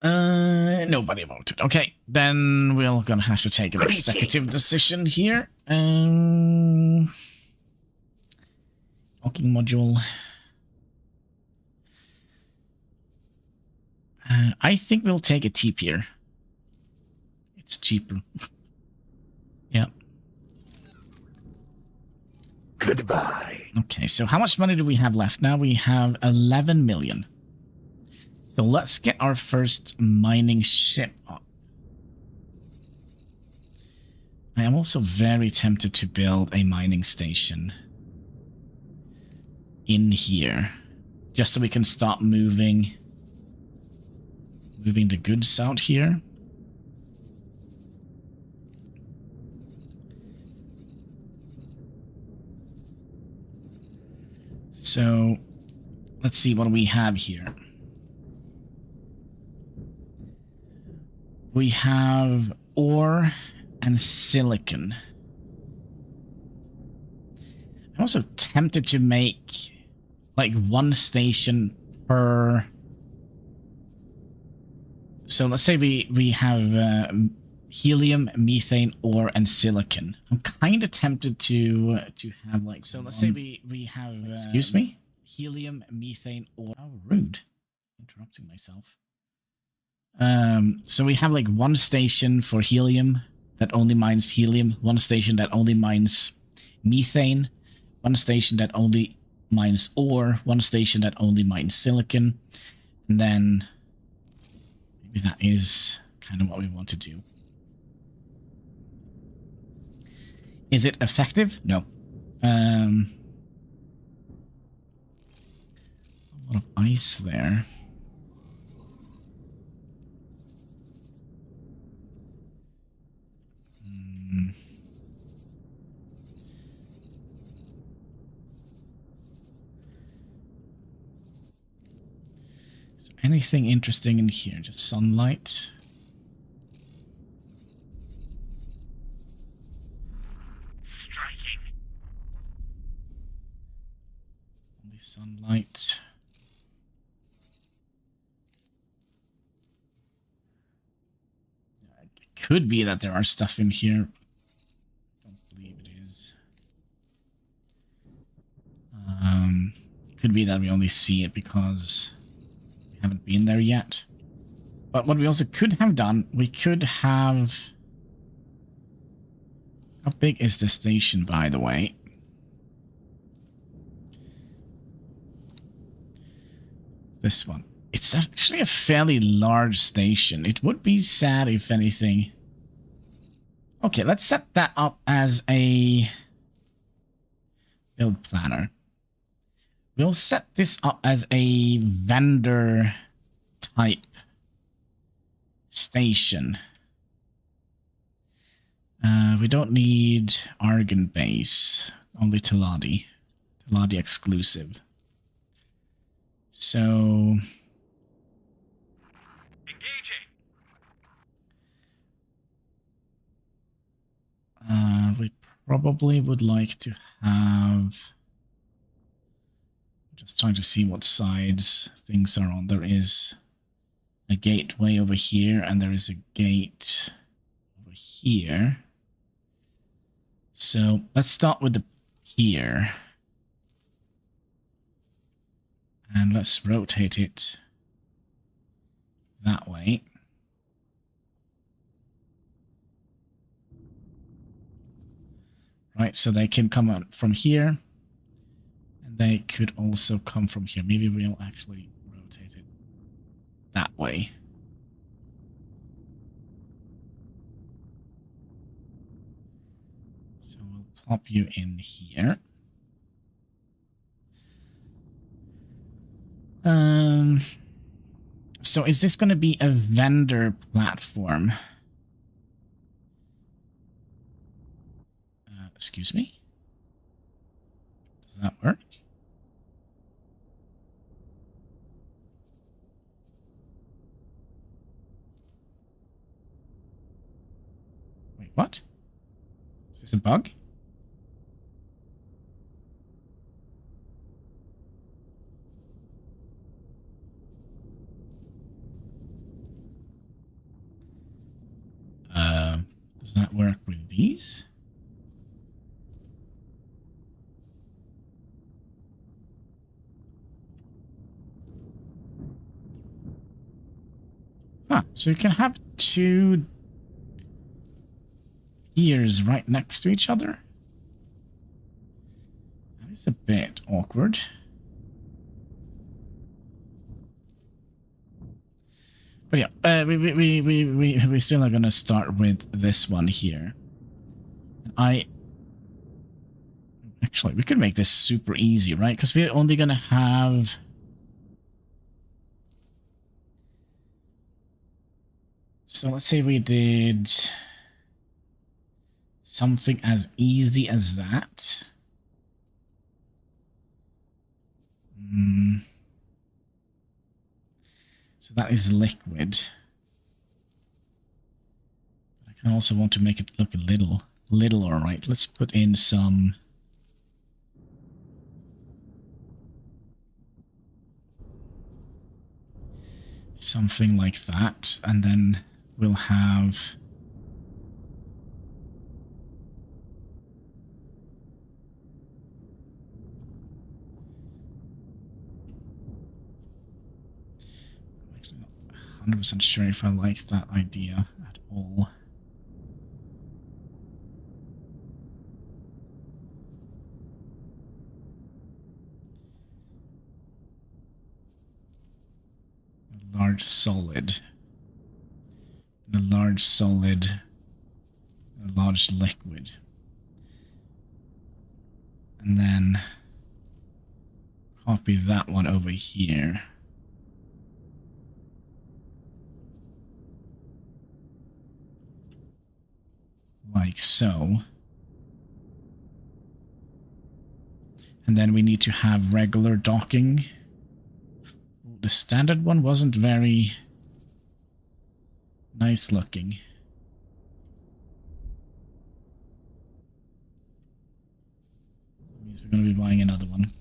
Nobody voted. Okay, then we're gonna have to take an executive decision here. Docking module. I think we'll take a T pier. It's cheaper. Yeah. Goodbye. Okay, so how much money do we have left now? We have 11 million. So let's get our first mining ship up. I am also very tempted to build a mining station in here, just so we can start moving the goods out here. So let's see what we have here. We have ore and silicon. I'm also tempted to make like one station per So let's say we have helium, methane, ore, and silicon. I'm kind of tempted to have like. So let's say we have. Excuse me. Helium, methane, ore. How rude! Interrupting myself. So we have like one station for helium that only mines helium, one station that only mines methane, one station that only mines ore, one station that only mines silicon, and then maybe that is kind of what we want to do. Is it effective? No. A lot of ice there. Is there anything interesting in here? Just sunlight. Striking. Only sunlight. It could be that there are stuff in here. Don't believe it is. It could be that we only see it because we haven't been there yet. But what we also could have done, we could have... How big is the station, by the way? This one. It's actually a fairly large station. It would be sad if anything. Okay, let's set that up as a build planner. We'll set this up as a vendor type station. We don't need Argon base, only Teladi. Teladi exclusive. So... Engaging. We probably would like to have... Just trying to see what sides things are on. There is a gateway over here, and there is a gate over here. So let's start with the here. And let's rotate it that way. Right, so they can come out from here. And they could also come from here. Maybe we'll actually rotate it that way. So we'll plop you in here. So is this going to be a vendor platform? Excuse me? Does that work? Wait, what? Is this a bug? Does that work with these? Ah, so you can have two gears right next to each other? That is a bit awkward. But yeah, we still are gonna start with this one here. Actually, we could make this super easy, right? Because we're only gonna have... So let's say we did something as easy as that. So that is liquid. But I can also want to make it look a little alright. Let's put in some... something like that, and then we'll have I'm actually not 100% sure if I like that idea at all. A large solid. A large solid. A large liquid. And then copy that one over here. Like so. And then we need to have regular docking. The standard one wasn't very nice looking. That means we're going to be buying another one.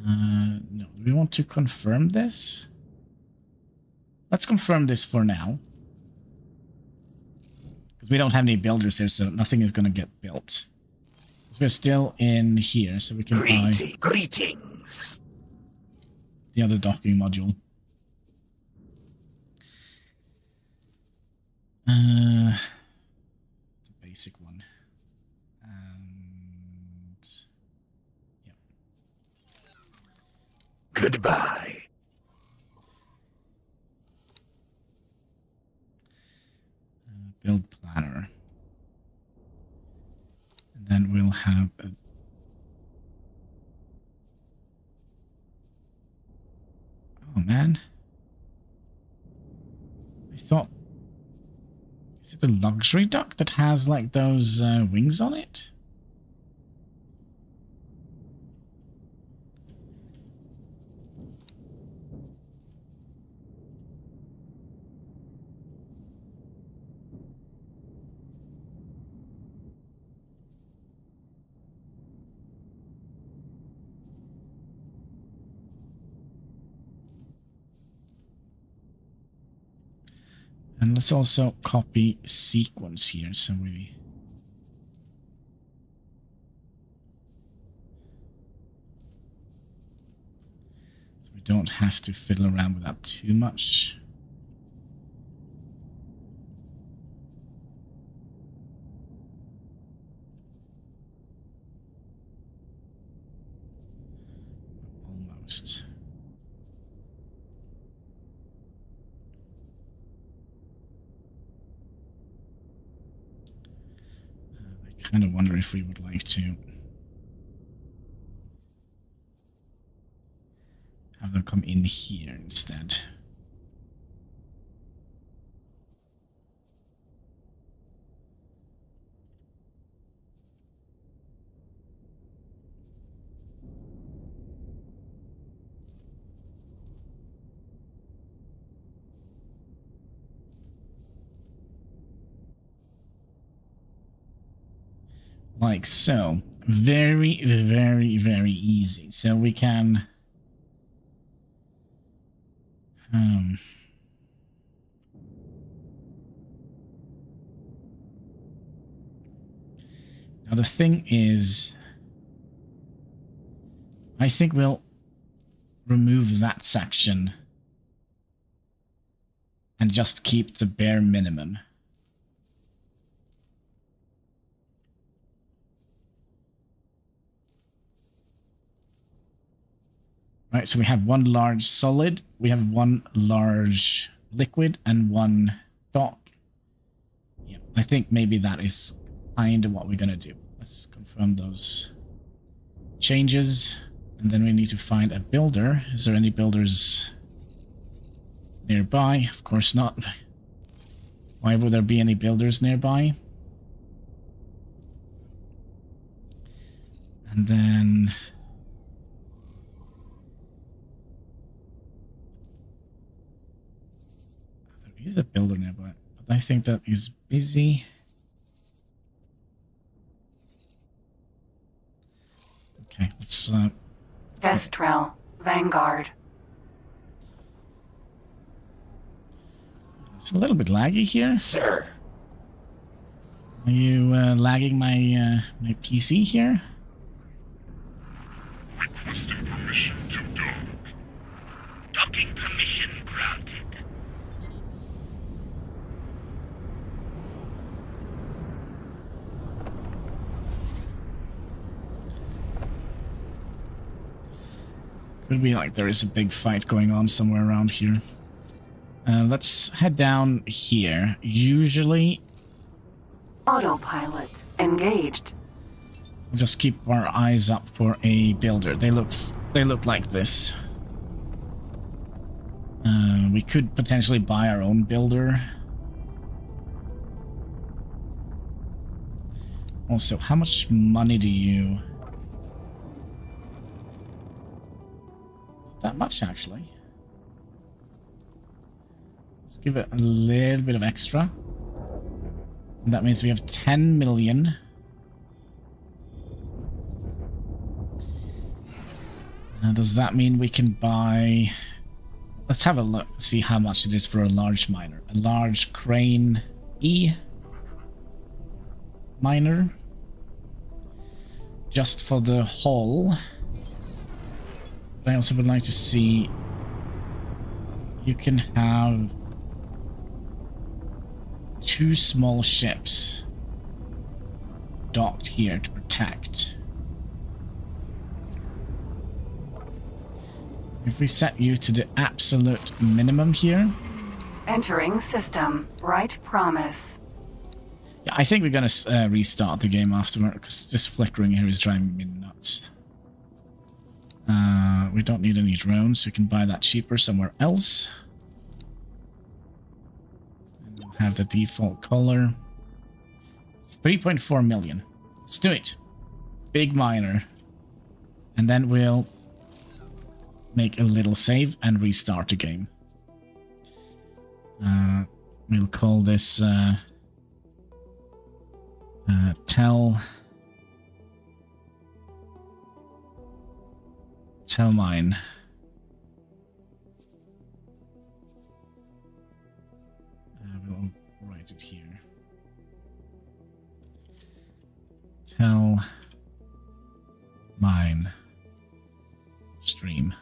No, do we want to confirm this? Let's confirm this for now. Because we don't have any builders here, so nothing is going to get built. So we're still in here, so we can buy Greetings. the other docking module. The basic one. And yeah. Goodbye. Build planner. And then we'll have a oh man. I thought is it a luxury duck that has like those wings on it? And let's also copy sequence here, so we don't have to fiddle around with that too much. Almost. I kind of wonder if we would like to have them come in here instead. Like so. Very, very, very easy. So we can now the thing is, I think we'll remove that section and just keep the bare minimum. Right, so we have one large solid, we have one large liquid, and one dock. Yeah, I think maybe that is kind of what we're going to do. Let's confirm those changes, and then we need to find a builder. Is there any builders nearby? Of course not. Why would there be any builders nearby? And then there is a builder nearby, but I think that is busy. Okay, let's Kestrel, Vanguard. It's a little bit laggy here. Sir. Are you lagging my my PC here? Requesting permission to dock. Docking permission granted. Could be like there is a big fight going on somewhere around here. Let's head down here. Usually, Autopilot engaged. just keep our eyes up for a builder. They look like this. We could potentially buy our own builder. Also, how much money do you... That much, actually. Let's give it a little bit of extra. And that means we have 10 million. Does that mean we can buy... Let's have a look, see how much it is for a large miner. A large crane E miner. Just for the hull. But I also would like to see... You can have 2 small ships docked here to protect. If we set you to the absolute minimum here... Entering system. Right promise. Yeah, I think we're gonna restart the game afterward, because this flickering here is driving me nuts. We don't need any drones. We can buy that cheaper somewhere else. And we'll have the default color. It's 3.4 million. Let's do it. Big miner. And then we'll make a little save and restart the game. We'll call this Tell mine. We'll write it here. Tell mine stream.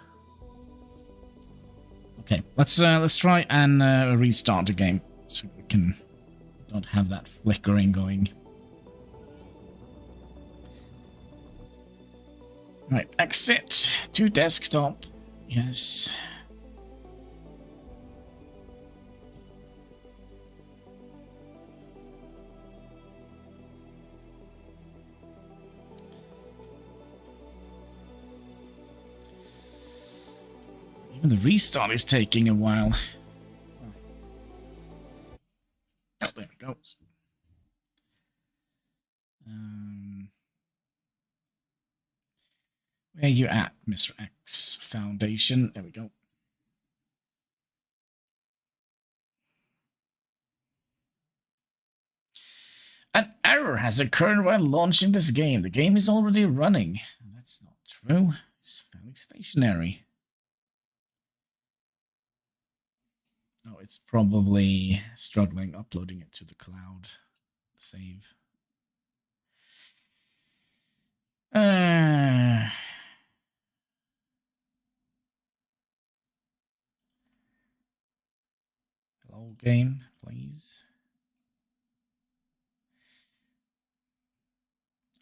Okay, let's try and restart the game so we don't have that flickering going. Right, exit to desktop. Yes. Even the restart is taking a while. Oh, there it goes. Where you at, Mr. X Foundation? There we go. An error has occurred while launching this game. The game is already running. That's not true. It's fairly stationary. Oh, it's probably struggling uploading it to the cloud. Save. Hello, game, please.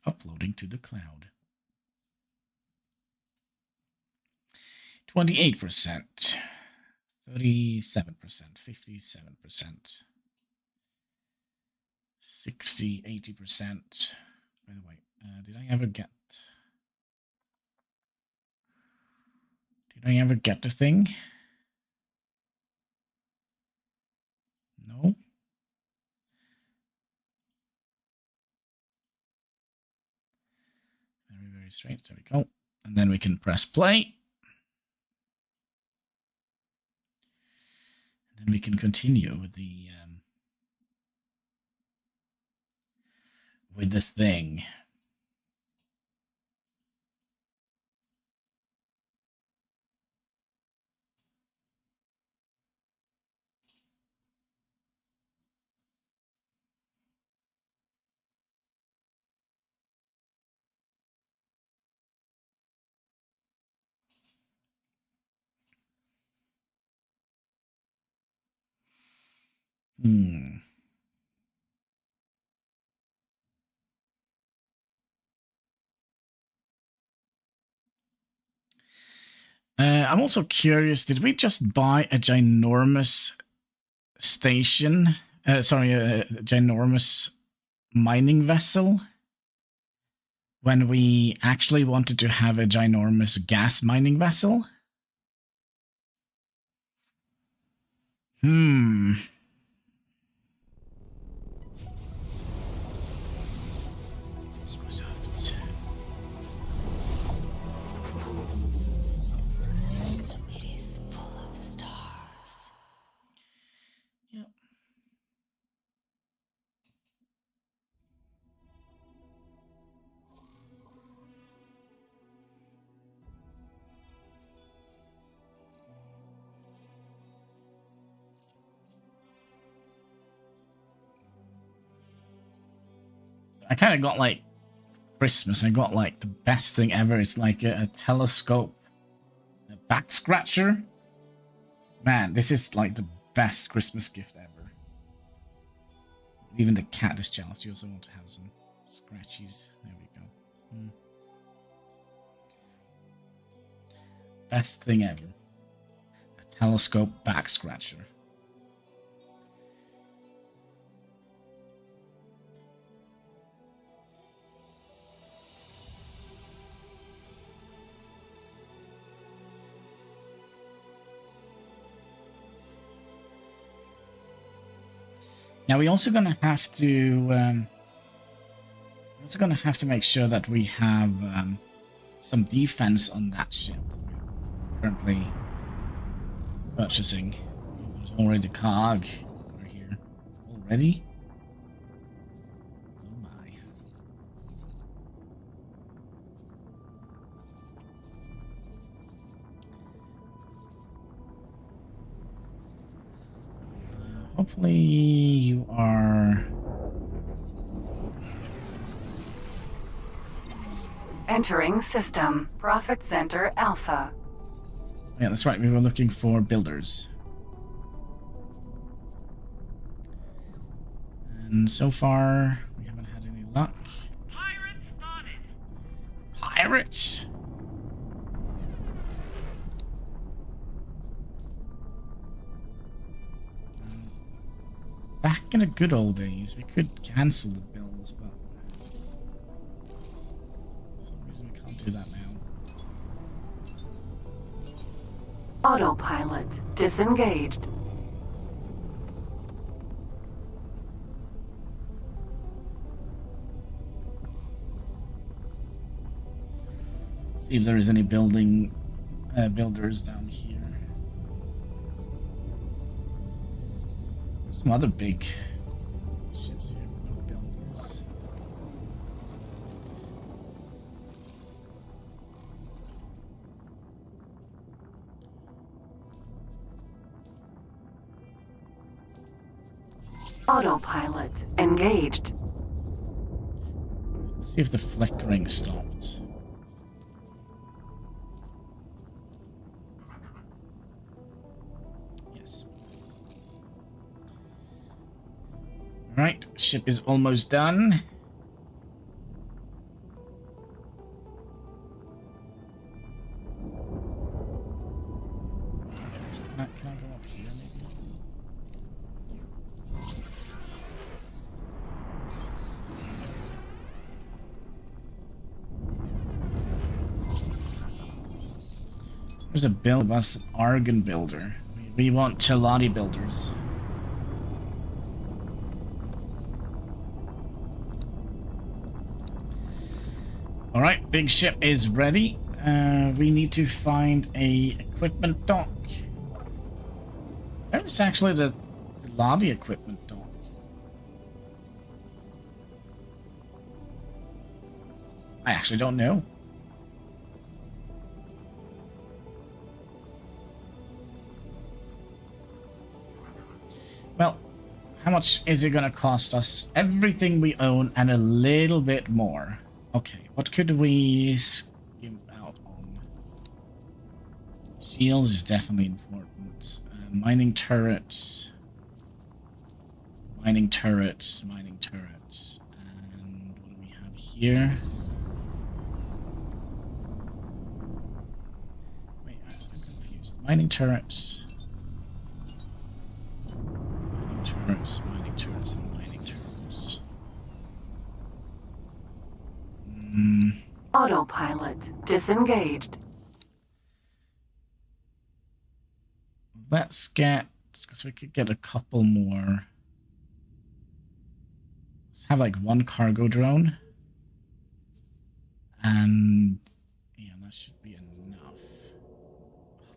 Uploading to the cloud. 28%, 37%, 57%, 60, 80%. By the way, did I ever get the thing? No. Very, very straight. There we go. And then we can press play. And then we can continue with the thing. Hmm. I'm also curious, did we just buy a ginormous station? Sorry, a ginormous mining vessel? When we actually wanted to have a ginormous gas mining vessel? Hmm. Soft. It is full of stars. Yep. I kind of got like Christmas. I got like the best thing ever. It's like a telescope, a back scratcher. Man, this is like the best Christmas gift ever. Even the cat is jealous. You also want to have some scratchies. There we go. Best thing ever. A telescope back scratcher. Now we're also gonna have to make sure that we have some defense on that ship that we're currently purchasing. There's already the cog over here. Already? Oh my. Hopefully you are... Entering system. Profit Center Alpha. Yeah, that's right. We were looking for builders. And so far, we haven't had any luck. Pirates spotted. Pirates? Back in the good old days, we could cancel the bills, but for some reason we can't do that now. Autopilot disengaged. See if there is any builders down here. Some other big ships here, no builders. Autopilot engaged. Let's see if the flickering stopped. Yes. Alright, ship is almost done. Can I go up here maybe? There's a build bus, Argon builder. We want Teladi builders. Alright, big ship is ready. We need to find a equipment dock. Where is actually the Teladi equipment dock? I actually don't know. Well, how much is it gonna cost us? Everything we own and a little bit more. Okay, what could we skimp out on? Shields is definitely important. Mining turrets. Mining turrets, mining turrets. And what do we have here? Wait, I'm confused. Mining turrets. Mining turrets, mining turrets, and mining turrets. Autopilot disengaged. Let's get, because we could get a couple more. Let's have like one cargo drone. And yeah, that should be enough. Oh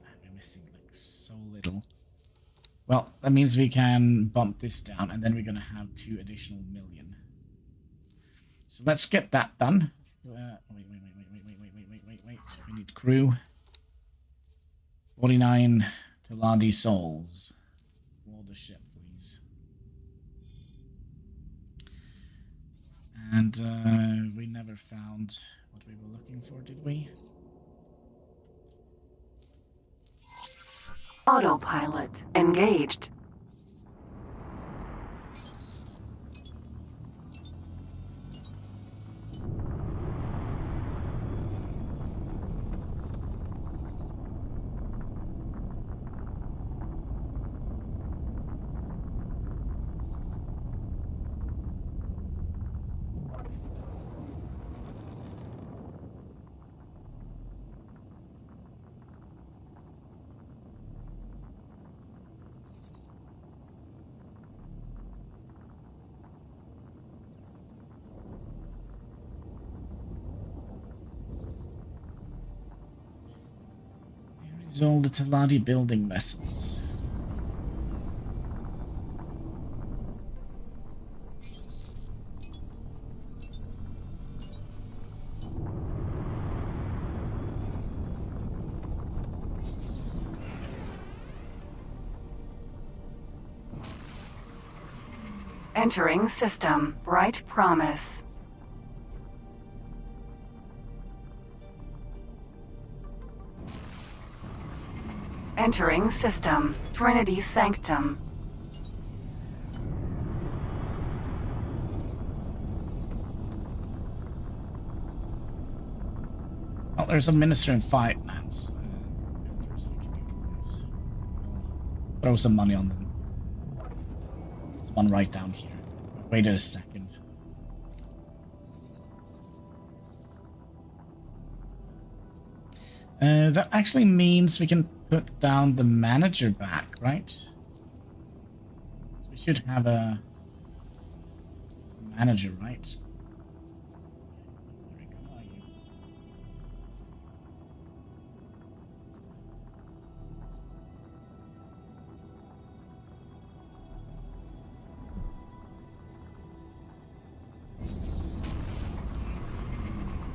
man, we're missing like so little. Well, that means we can bump this down, and then we're going to have 2 additional million. So let's get that done. Wait. We need crew. 49 Teladi souls. Board the ship, please. And we never found what we were looking for, did we? Autopilot engaged. Here's all the Teladi building vessels. Entering system. Bright promise. Entering system. Trinity Sanctum. Oh, there's a minister in finance. Throw some money on them. There's one right down here. Wait a second. That actually means we can put down the manager back, right? So we should have a manager, right? Where are you?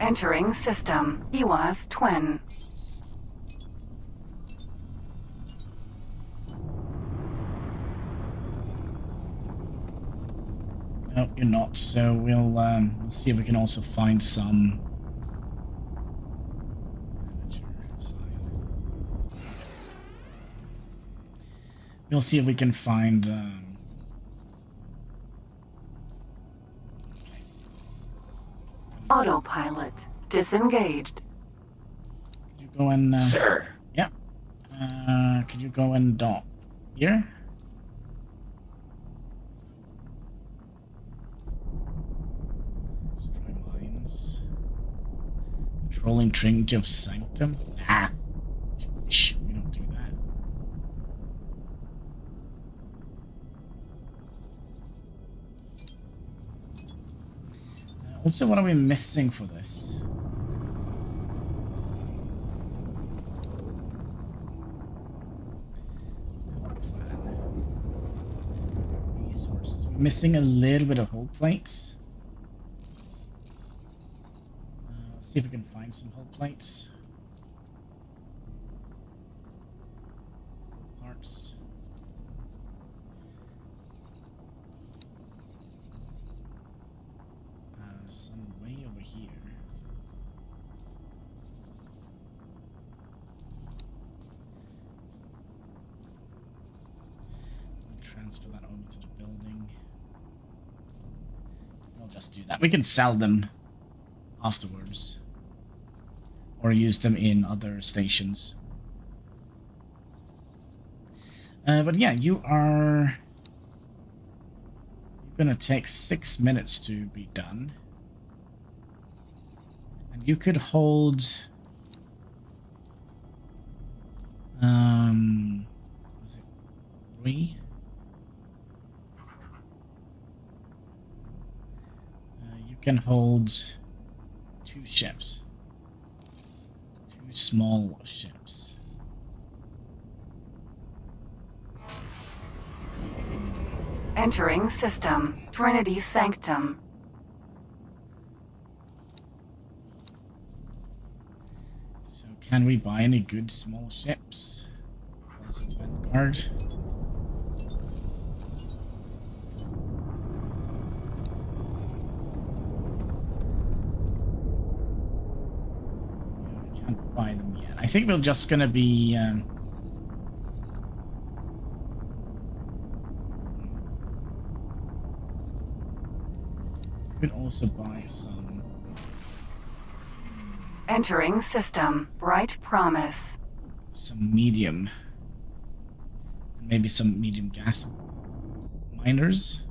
Entering system. Iwa's twin. No, you're not. So we'll see if we can also find some. We'll see if we can find. Autopilot disengaged. Could you go and? Sir. Yeah. Could you go and dock here? Destroy mines. Patrolling Trinity of Sanctum. Ah. Shh, we don't do that. Also, what are we missing for this? Resources. We're missing a little bit of hull plates. Let's see if we can find some hull plates. Parts. Some way over here. Transfer that over to the building. just do that. We can sell them afterwards. Or use them in other stations. But yeah, you're gonna take 6 minutes to be done. And you could hold... was it 3? You can hold 2 ships. 2 small ships. Entering system. Trinity Sanctum. So can we buy any good small ships? Also Vanguard. We can't buy them yet. I think we're just gonna be could also buy some. Entering system. Bright Promise. Some medium. And maybe some medium gas miners.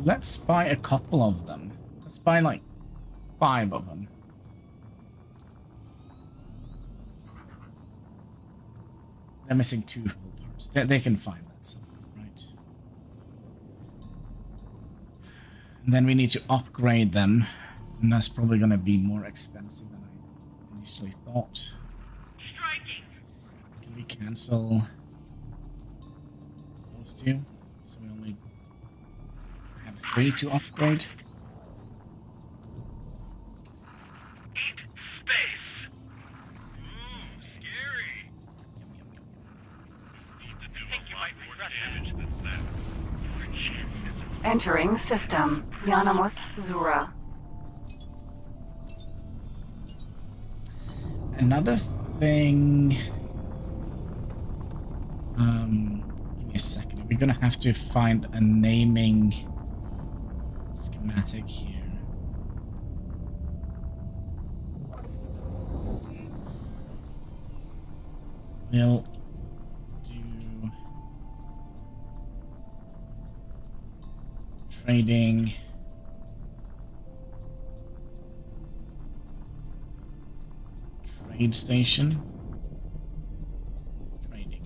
Let's buy a couple of them. Let's buy like 5 of them. They're missing 2 whole parts. They can find that somewhere, right? And then we need to upgrade them. And that's probably going to be more expensive than I initially thought. Striking. Can we cancel those 2? So we only have 3 to upgrade. Eat space. Scary. Need to do a lot more damage than that. Your chances of Entering system. Yanamus Zura. Another thing... give me a second. We're gonna have to find a naming schematic here. We'll do trading. Trade station. Trading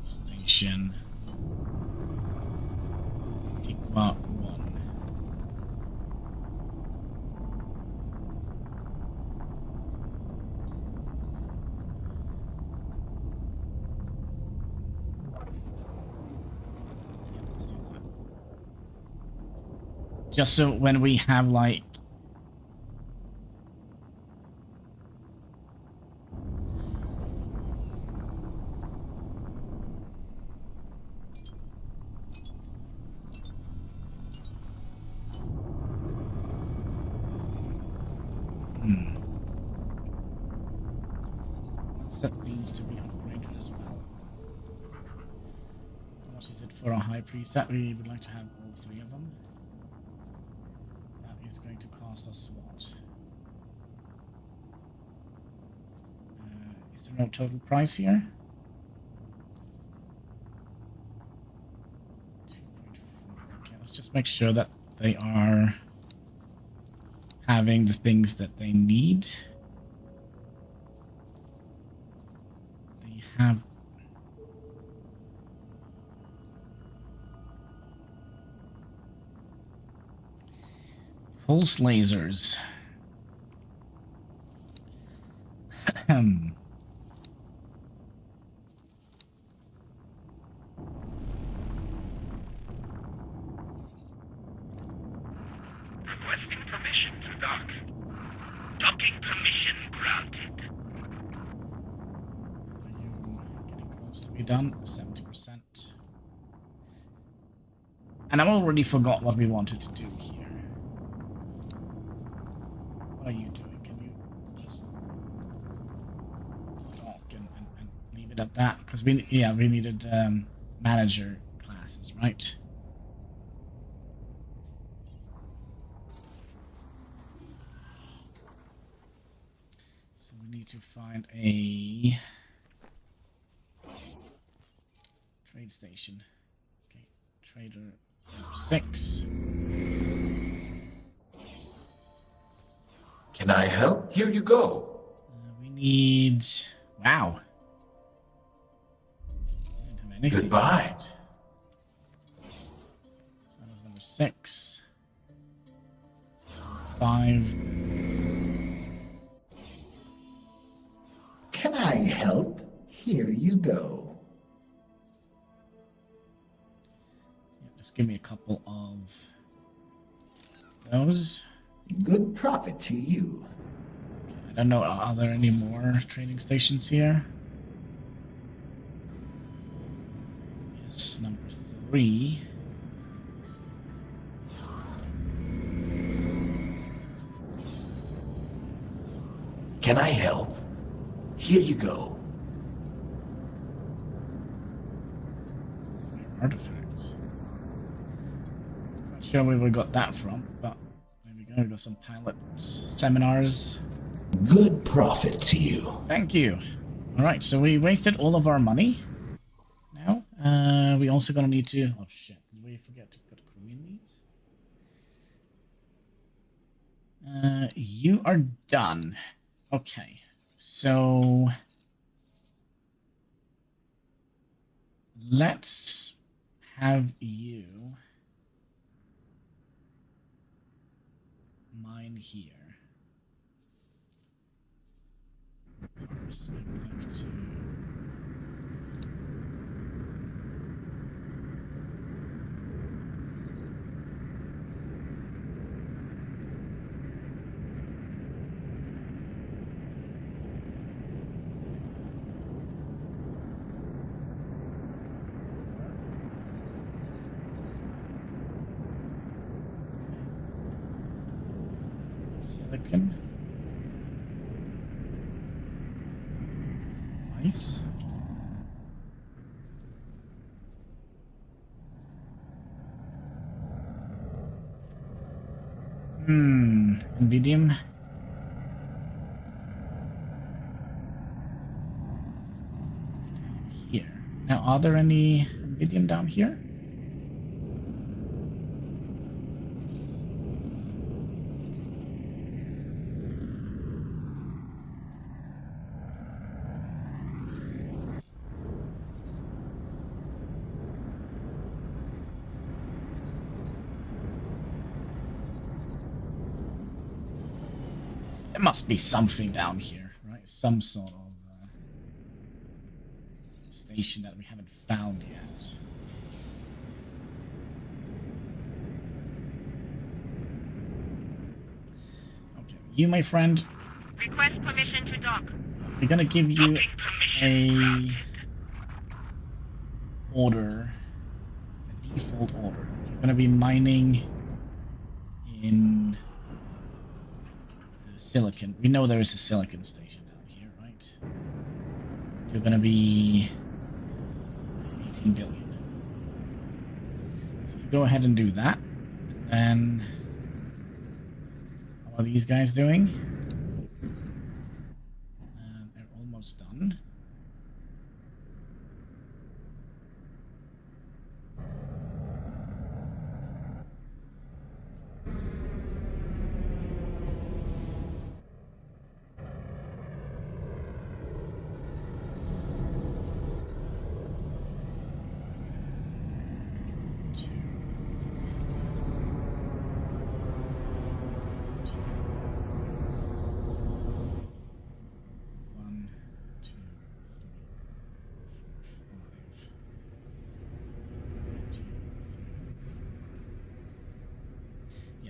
station. Tikwa 1. Yeah, let's do that. Just so when we have like set these to be upgraded as well. What is it for a high preset? We would like to have all 3 of them. That is going to cost us what? Is there no total price here? 2.4. Okay, let's just make sure that they are having the things that they need. They have pulse lasers. Requesting permission to dock. Docking permission granted. Are you getting we done? 70%. And I already forgot what we wanted to do here. What are you doing? Can you just talk and leave it at that? Because we needed manager classes, right? So we need to find a trade station. Okay, trader 6. Can I help? Here you go. We need... Wow. I don't have anything. Goodbye. So that was number 6. 5. Can I help? Here you go. Yeah, just give me a couple of those. Good profit to you. Okay, I don't know, are there any more trading stations here? Yes, number 3. Can I help? Here you go. Artifacts. Not sure where we got that from, but there we go. We got some pilot seminars. Good profit to you. Thank you. Alright, so we wasted all of our money. Now, we also gonna need to... Oh shit, did we forget to put crew in these? You are done. Okay, so... Let's have you mine here. Of course, I'd like to... Silicon. Nice. Nvidium. Here. Now, are there any Nvidium down here? There must be something down here, right? Some sort of station that we haven't found yet. Okay, you, my friend. Request permission to dock. We're gonna give you a order, a default order. You're gonna be mining in silicon. We know there is a silicon station down here, right? You're gonna be 18 billion. So you go ahead and do that. And how are these guys doing? They're almost done.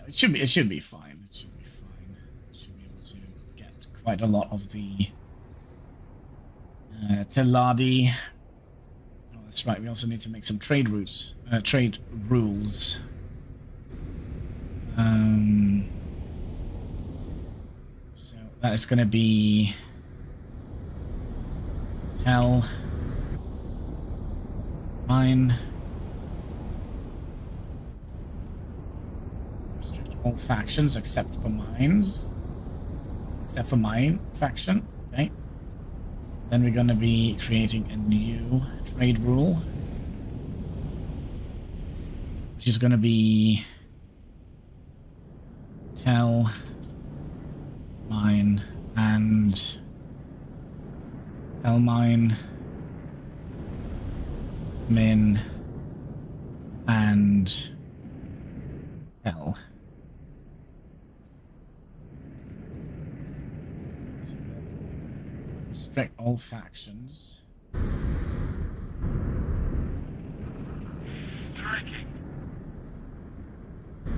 It should be fine. It should be fine. Should be able to get quite a lot of the Teladi That's right. We also need to make some trade routes. Trade rules. So that is going to be tell mine. Restrict all factions except for mines. Except for mine faction. Okay. Then we're going to be creating a new trade rule, which is going to be tell mine and tell mine min and tell. Restrict all factions. Striking. Am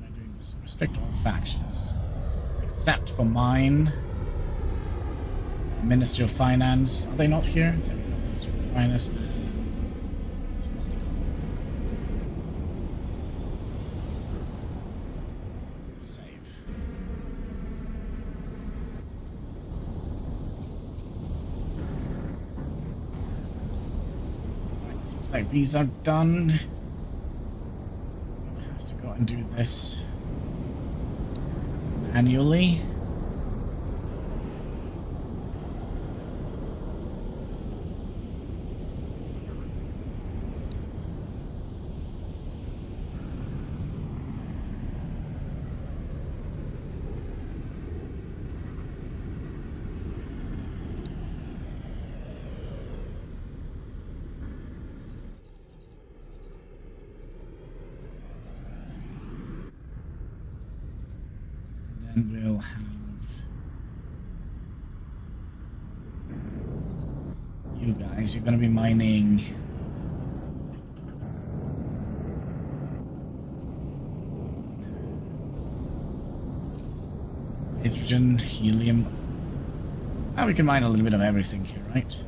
I doing this? Restrict all factions. Except for mine. Ministry of Finance. Are they not here? Ministry of Finance. Like these are done. I have to go and do this manually. Then we'll have you guys. You're going to be mining hydrogen, helium. Ah, we can mine a little bit of everything here, right?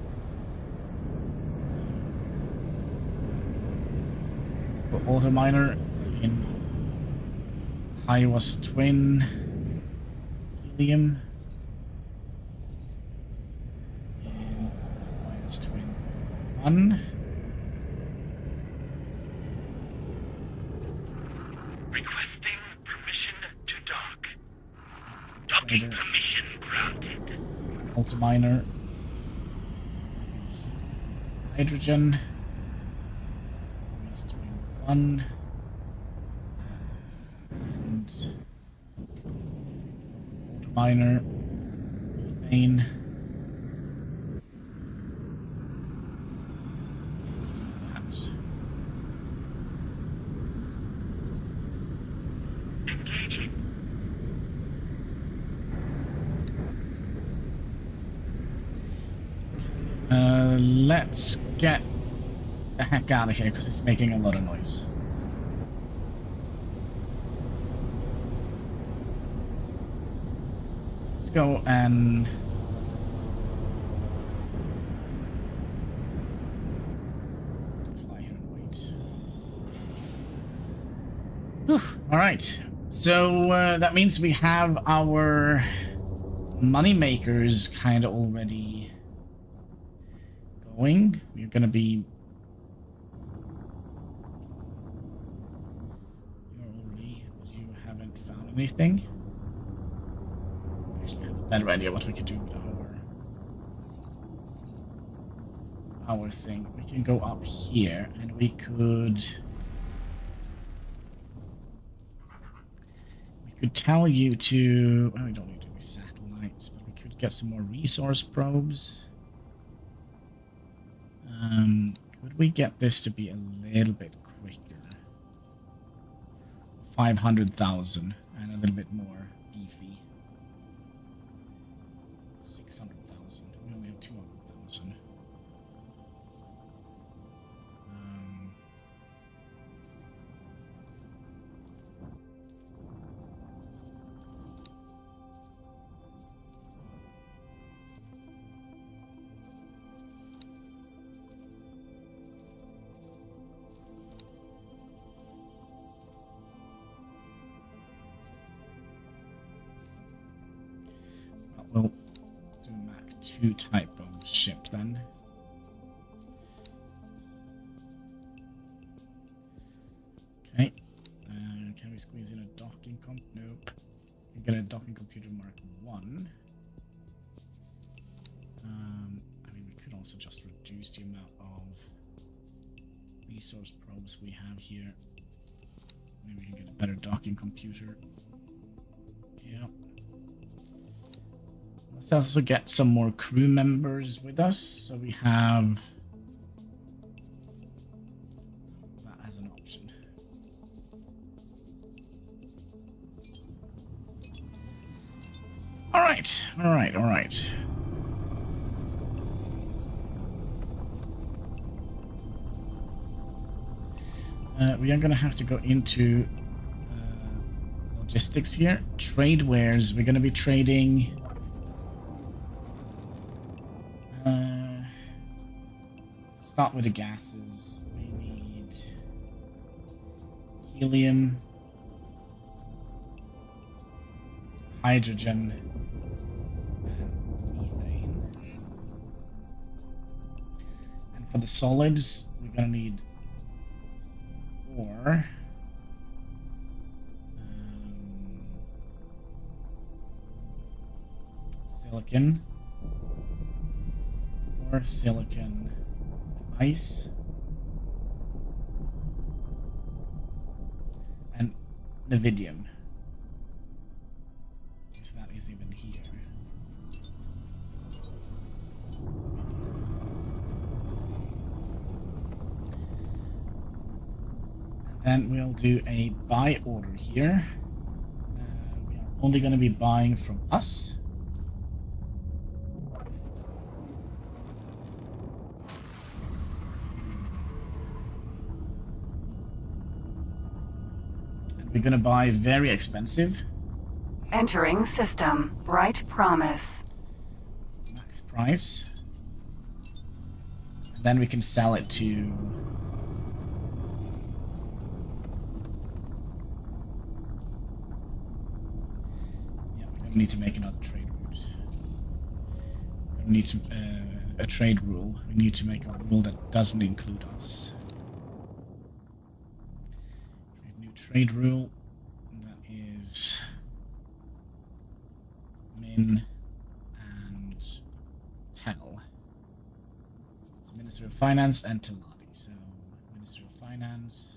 Put auto miner in Iowa's twin. Helium in minus twin 1. Requesting permission to dock. Docking permission granted. Multiminer. Hydrogen. Minus twin 1. And miner, methane. Let's do that. Engaging. Let's get the heck out of here because it's making a lot of noise. Go and fly here and wait. Whew. All right, so that means we have our money makers kind of already going. We're gonna be you're already, but you haven't found anything. Actually, I have a better idea what we could do with our thing. We can go up here and we could tell you to, well, we don't need to be satellites, but we could get some more resource probes. Could we get this to be a little bit quicker? 500,000 and a little bit more beefy. 600,000. We only have 200,000. we'll do Mach 2 type of ship then. Okay. Can we squeeze in a docking Nope. We can get a docking computer Mark 1. I mean, we could also just reduce the amount of resource probes we have here. Maybe we can get a better docking computer. Yeah. Let's also get some more crew members with us, so we have that as an option. Alright, alright. We are gonna have to go into logistics here. Trade wares. We're gonna be trading. Start with the gases. We need helium, hydrogen, and methane. And for the solids, we're gonna need ore, silicon, or silicon, ice, and nevidium, if that is even here. And then we'll do a buy order here. We are only going to be buying from us. And we're going to buy very expensive. Entering system. Bright promise. Max price. And then we can sell it to... We need to make another trade route. We need to, a trade rule. We need to make a rule that doesn't include us. Create a new trade rule. And that is Min and Tel. So Ministry of Finance and Teladi. So Ministry of Finance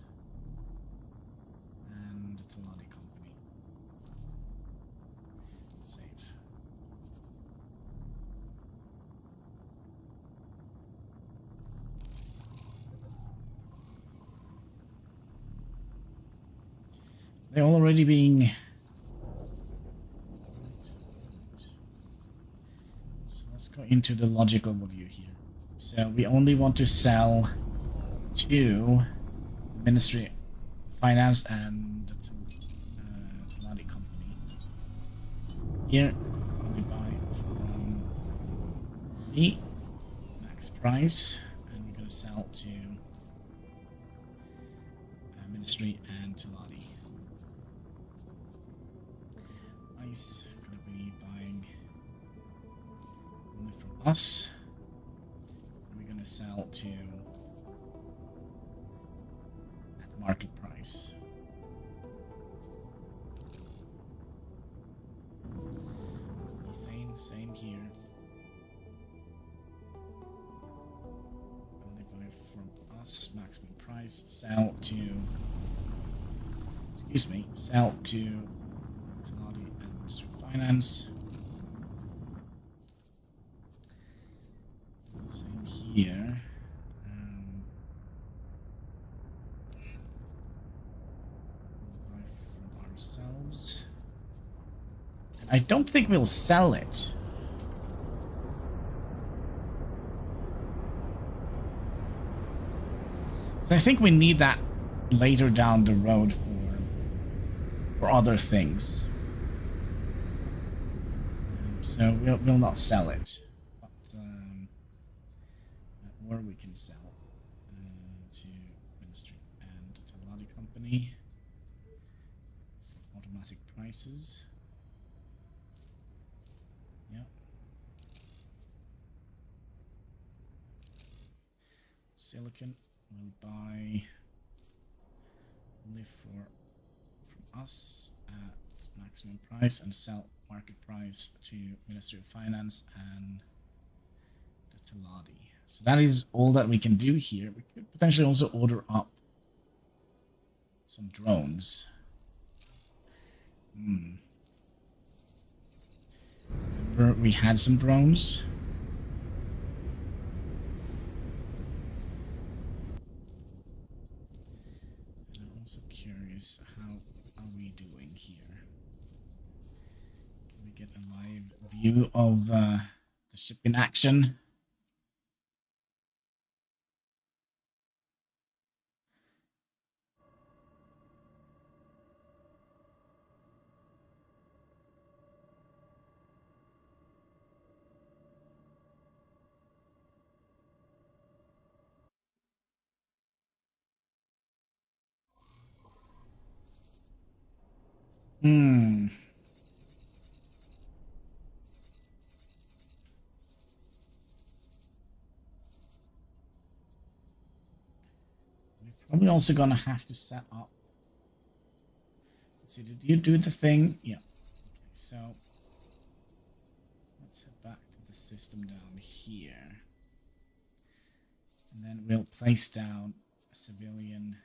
and Teladi Company. Save. They're already being... So let's go into the logic overview here. So we only want to sell to Ministry of Finance and Teladi Company. Here we buy from me, max price, and we're going to sell to Ministry and Teladi. Ice, going to be buying only from us. And we're going to sell to at the market price. Methane, same here. Only buy from us, maximum price. Sell to, excuse me, sell to Teladi and Ministry of Finance. Same here. Buy from ourselves. And I don't think we'll sell it. So I think we need that later down the road for other things. So we'll not sell it, but or we can sell to Ministry and Teladi Company for automatic prices. Yeah, silicon. We'll buy only from us at maximum price and sell market price to Ministry of Finance and the Teladi. So that is all that we can do here. We could potentially also order up some drones. Remember we had some drones? And I'm also curious, how are we doing here? Can we get a live view of the ship in action? We probably also gonna have to set up. Let's see, did you do the thing? Yeah. Okay, so let's head back to the system down here. And then we'll place down a civilian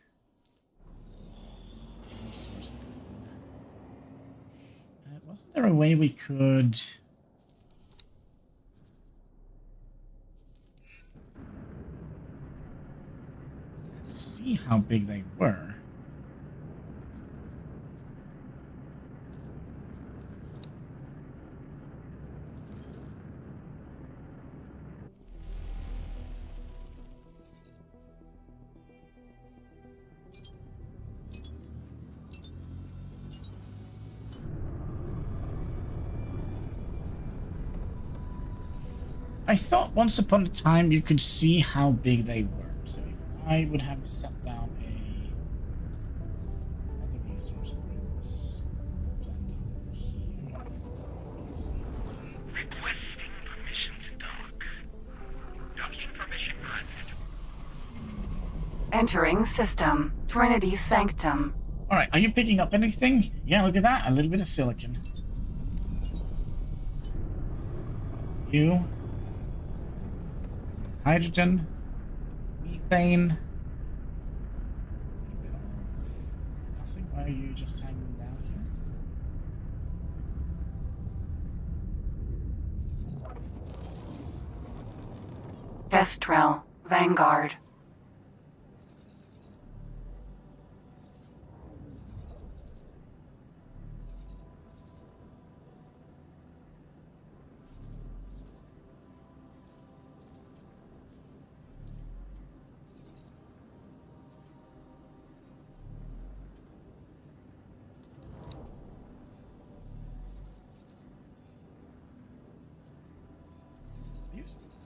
resource probe. Wasn't there a way we could see how big they were? I thought once upon a time you could see how big they were. So if I would have set down another resource brings down here. Requesting permission to dock. Docking permission granted. Entering system. Trinity Sanctum. Alright, are you picking up anything? Yeah, look at that. A little bit of silicon. You. Hydrogen. Methane. A bit of nothing. Why are you just hanging down here? Kestrel. Vanguard.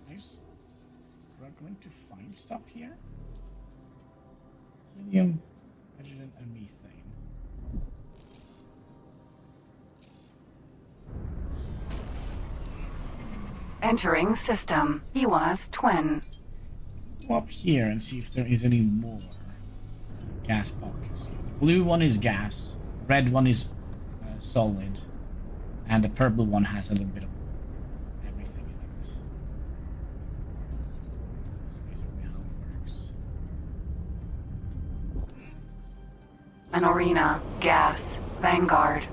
Are you struggling to find stuff here? Helium, hydrogen, and methane. Entering system. Iwa's twin. Go up here and see if there is any more gas pockets here. The blue one is gas, red one is solid, and the purple one has a little bit of everything in it. That's basically how it works. An arena. Gas. Vanguard.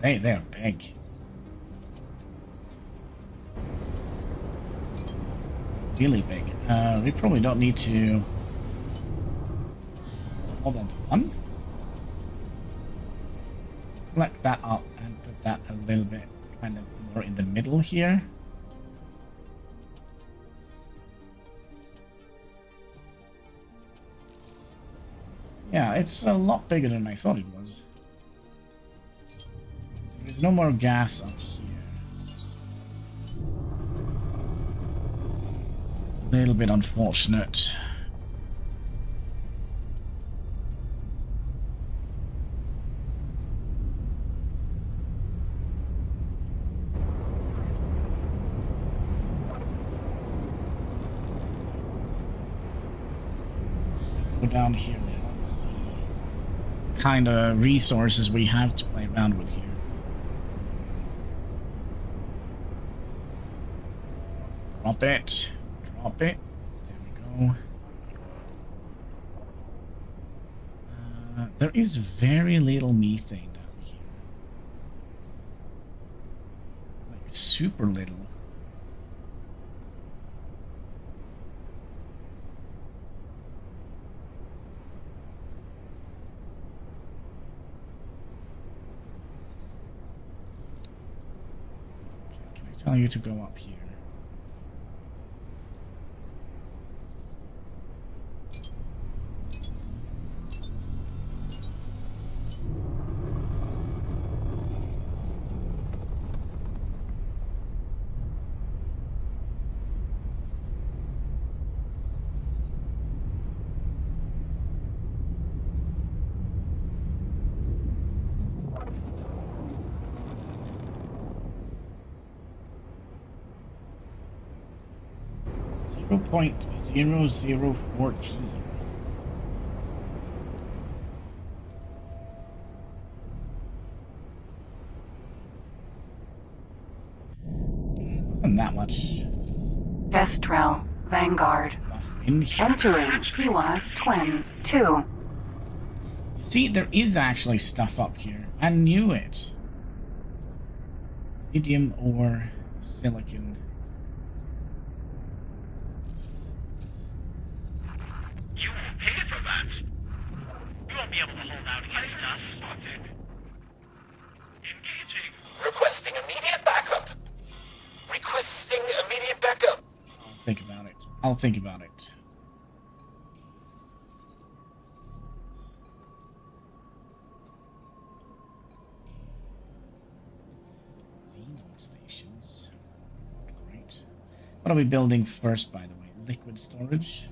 They're big. Really big. We probably don't need to. So hold on to one. Collect that up and put that a little bit kind of more in the middle here. Yeah, it's a lot bigger than I thought it was. So there's no more gas up here. It's a little bit unfortunate. Go down here now. See kind of resources we have to play around with here. Drop it. Drop it. There we go. There is very little methane down here. Like super little. Tell you to go up here. .0014. Wasn't that much. Kestrel, Vanguard. Entering PWAS Twin 2. See, there is actually stuff up here. I knew it. Lithium or silicon. Be able to hold out against us. Spotted. Engaging. Requesting immediate backup. Requesting immediate backup. I'll think about it. I'll think about it. Xenon stations. Great. What are we building first, by the way? Liquid storage?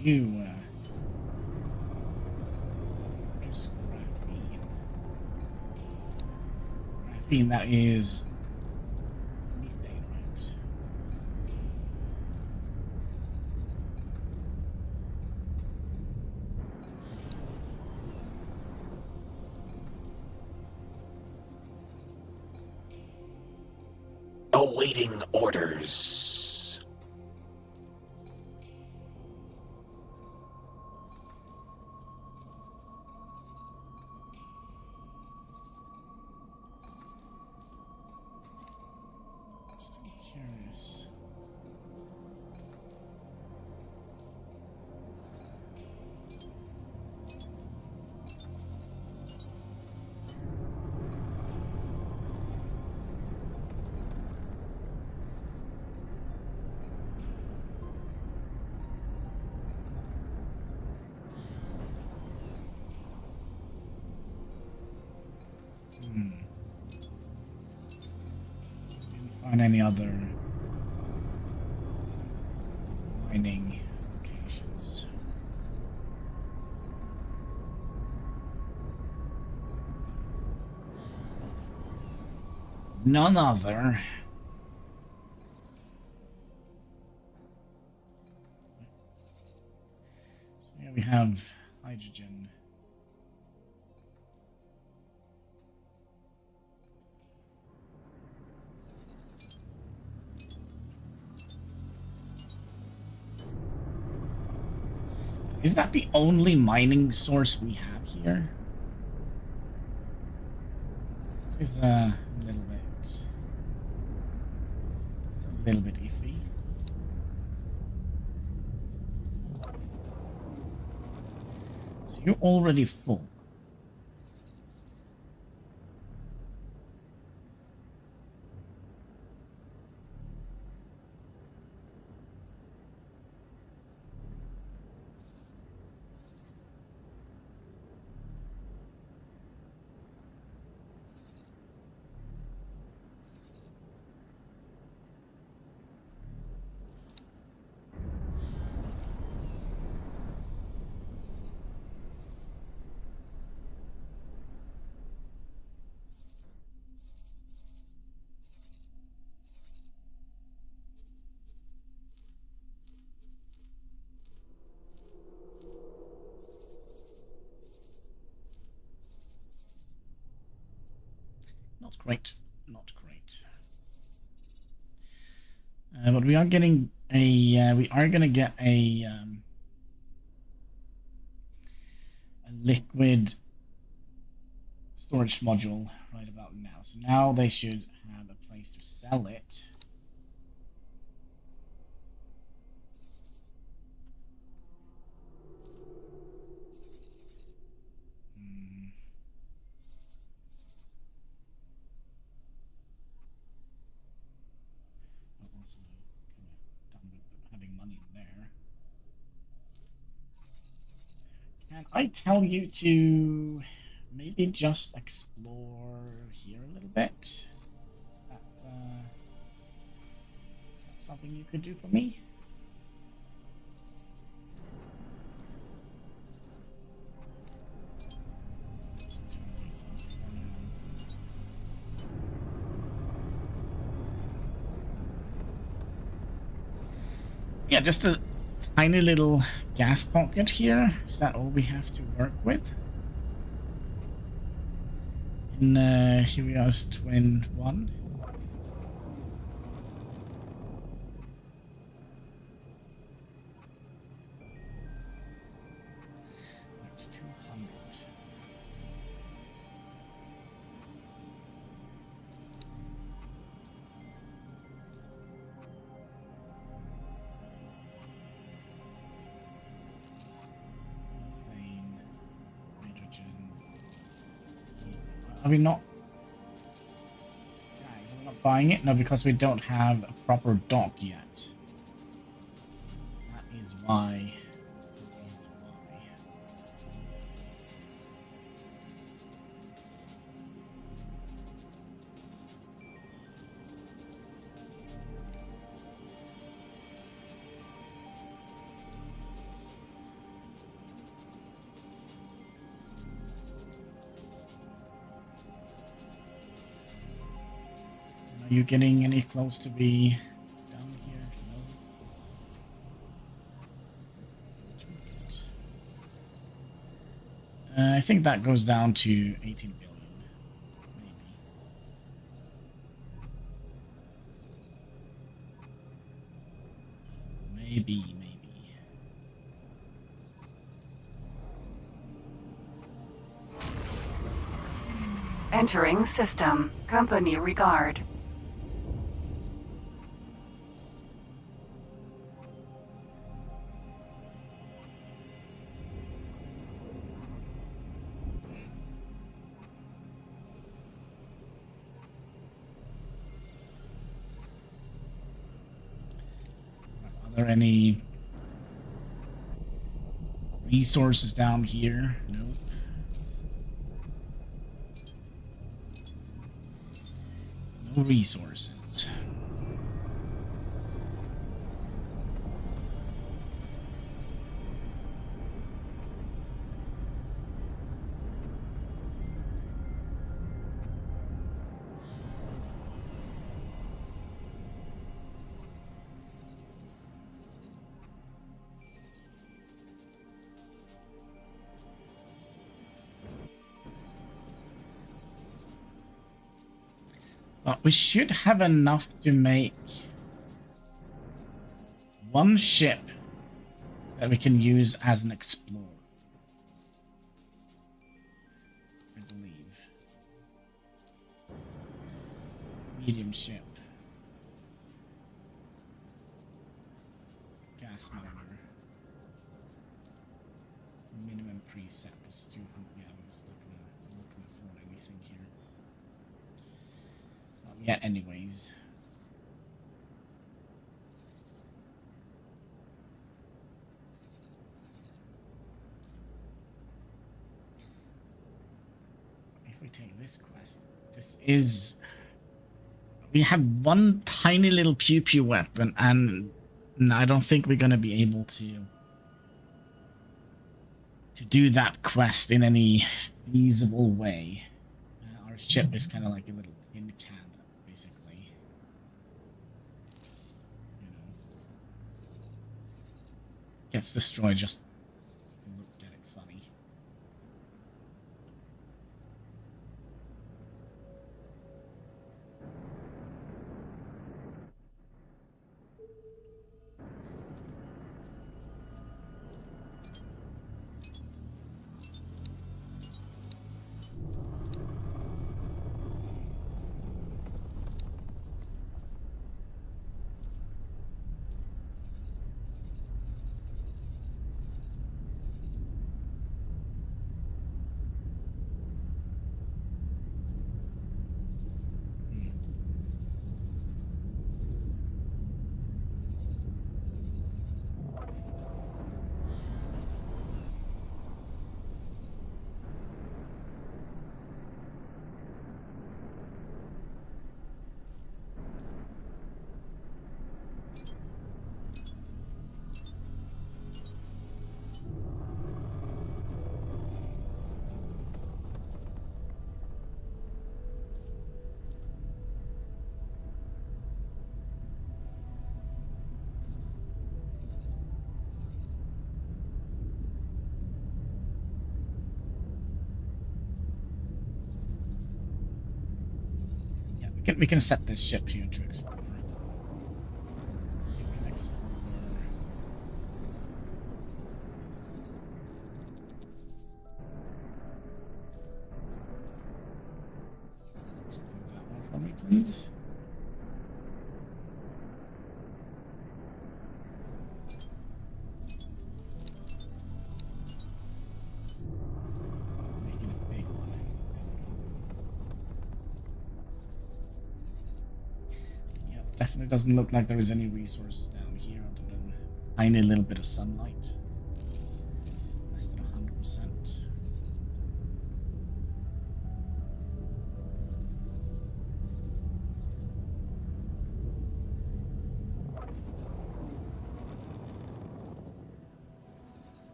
You produce graphene. Graphene, that is methane, right? Awaiting orders. Curious. find any other mining locations. None other. So here we have hydrogen. Is that the only mining source we have here? It's a little bit. It's a little bit iffy. So you're already full. Not great. Not great. But we are getting a. We are gonna get a liquid storage module right about now. So now they should have a place to sell it. Also, done with having money in there. Can I tell you to maybe just explore here a little bit? Is that something you could do for me? Yeah, just a tiny little gas pocket here. Is that all we have to work with? In here we are, Twin 1. Are we not? Guys, are we not buying it? No, because we don't have a proper dock yet. That is why. That is why. Are you getting any close to be down here? No. I think that goes down to 18 billion. Maybe. Entering system. Company regard. Are there any resources down here? Nope. No resources. But we should have enough to make one ship that we can use as an explorer. I believe. Medium ship. Gas miner. Minimum preset is 200. Yeah, I'm just not gonna afford anything here. Yeah, anyways. If we take this quest, this is... We have one tiny little pew-pew weapon, and I don't think we're going to be able to do that quest in any feasible way. Our ship is kind of like a little tin can, basically. You know, gets destroyed just if you look at it funny. We can set this ship here to explore. We can explore. Explore that one for me, please. Definitely doesn't look like there is any resources down here other than a tiny little bit of sunlight. Less than 100%.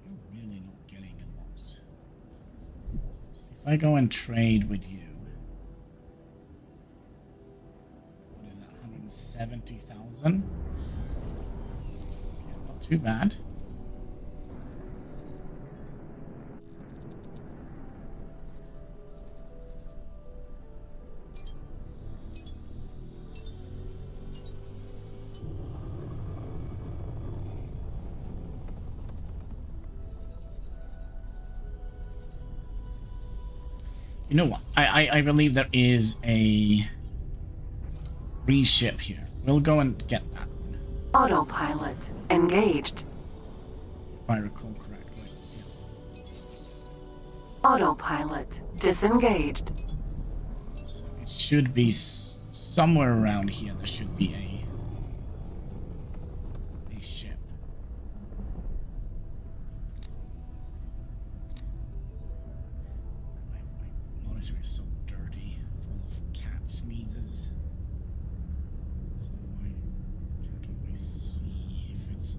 You're really not getting a lot. So if I go and trade with you, 70,000. Yeah, not too bad. You know what? I believe there is a free ship here. We'll go and get that one. Autopilot engaged. If I recall correctly. Yeah. Autopilot disengaged. So it should be somewhere around here. There should be a ship. My monitor is so dirty, full of cat sneezes.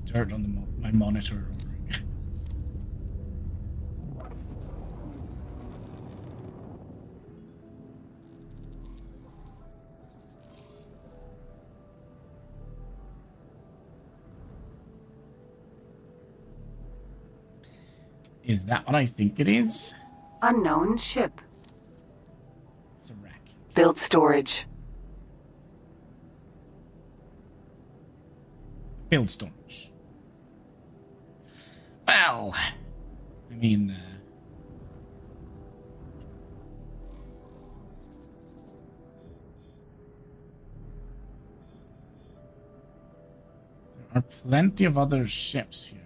Dirt on my monitor. Is that what I think it is? Unknown ship. Build storage. Build storage. Well, I mean, there are plenty of other ships here.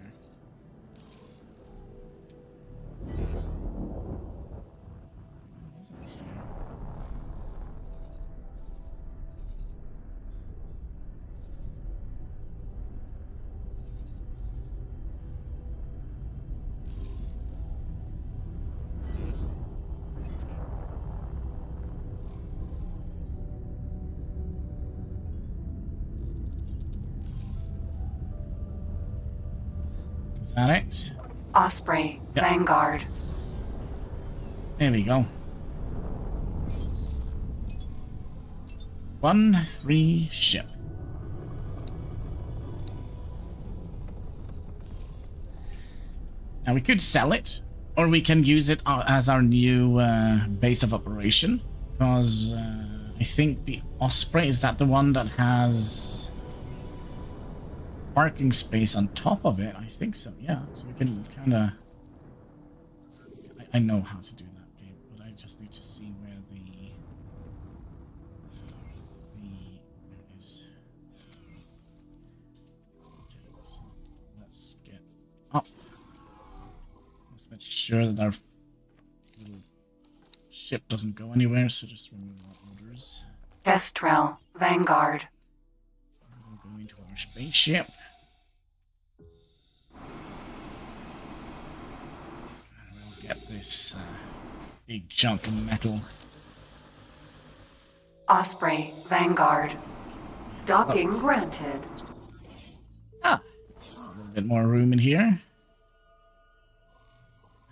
Is that it? Osprey, Yep. Vanguard. There we go. One free ship. Now we could sell it, or we can use it as our new base of operation. Because I think the Osprey, is that the one that has parking space on top of it? I think so, yeah. So we can kind of... I know how to do that game, but I just need to see where the... Where is... Okay, so let's get up. Let's make sure that our little ship doesn't go anywhere, so just remove our orders. Kestrel, Vanguard. We'll go into our spaceship. And we'll get this big chunk of metal. Osprey, Vanguard. Docking granted. Ah, a little bit more room in here.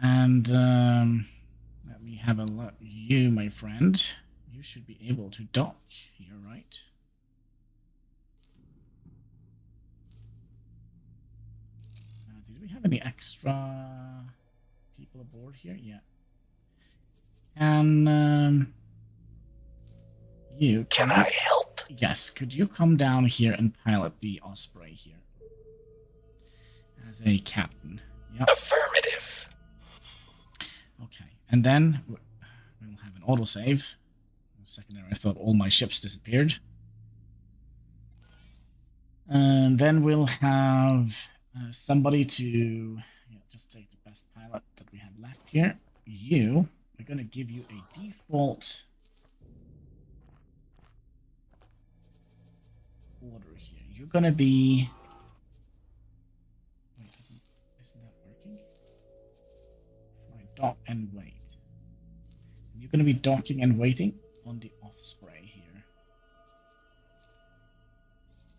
And let me have a look. You, my friend, you should be able to dock here, right? Did we have any extra people aboard here? Yeah. And you Can I help? Yes, could you come down here and pilot the Osprey here as a captain? Yep. Affirmative. Okay, and then we'll have an autosave. For a second there, I thought all my ships disappeared. And then we'll have somebody to just take the best pilot that we have left here. You, we're going to give you a default order here. You're going to be... Wait, isn't that working? Dock and wait. You're going to be docking and waiting on the Osprey here.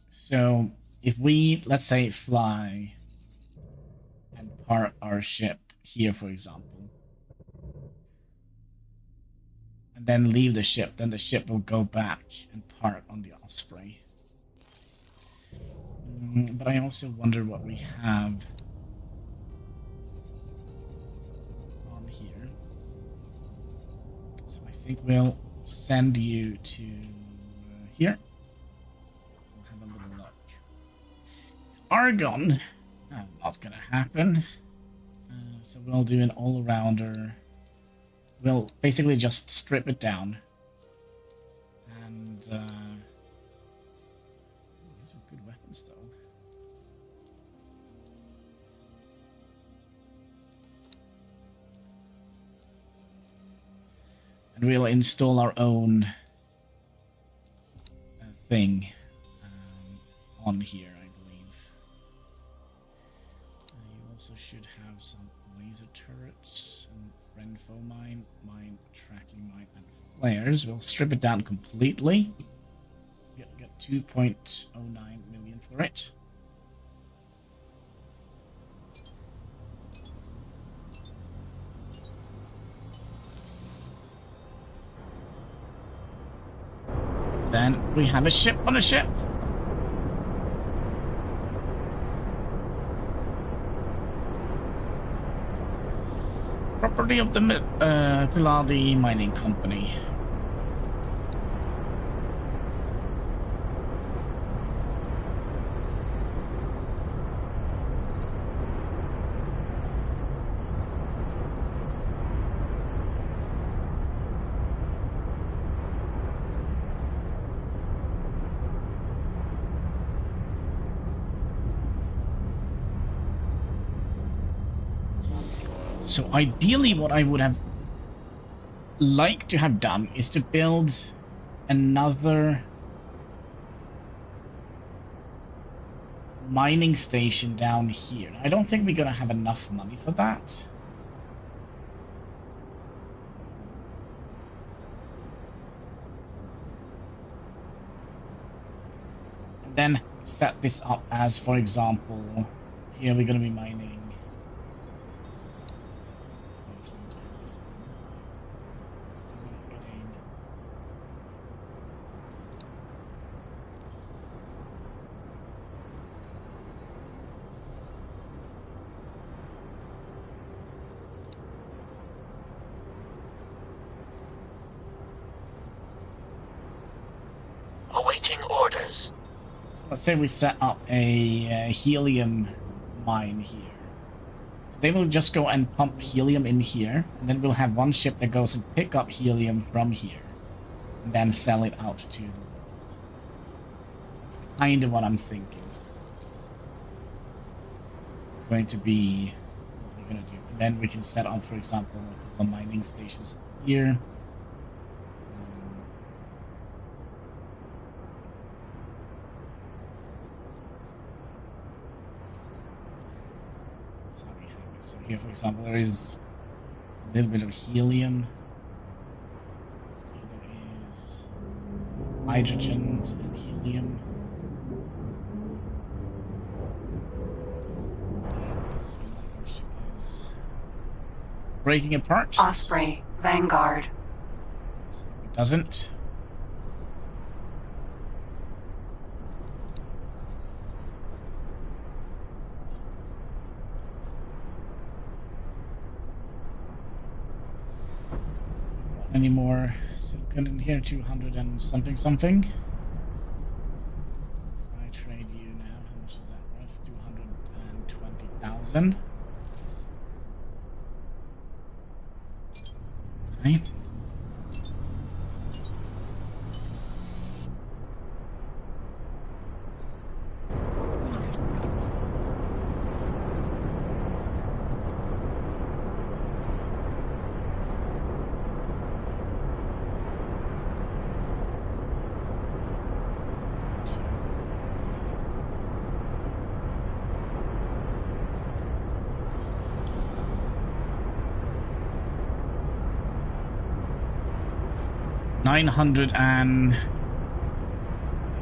So if we, let's say, fly and park our ship here, for example, and then leave the ship, then the ship will go back and park on the Osprey. But I also wonder what we have here. So I think we'll send you to here. We'll have a little look. Argon, that's not gonna happen. So we'll do an all-rounder. We'll basically just strip it down. And these are good weapons though. And we'll install our own thing on here, I believe. You also should have some laser turrets and friend foe mine, tracking mine, and flares. We'll strip it down completely. Get 2.09 million for it. Then we have a ship on a ship. Property of the Teladi mining company. So ideally what I would have liked to have done is to build another mining station down here. I don't think we're gonna have enough money for that. And then set this up as, for example, here we're gonna be mining. Awaiting orders. So let's say we set up a helium mine here. So they will just go and pump helium in here, and then we'll have one ship that goes and pick up helium from here, and then sell it out to the world. That's kind of what I'm thinking. It's going to be what we're going to do. And then we can set up, for example, a couple of mining stations here. So here, for example, there is a little bit of helium. Here there is hydrogen and helium. Let's see what our ship is. Breaking apart. Osprey, Vanguard. So it doesn't. Any more silicon in here? 200 and something. If I trade you now, how much is that worth? 220,000. Okay.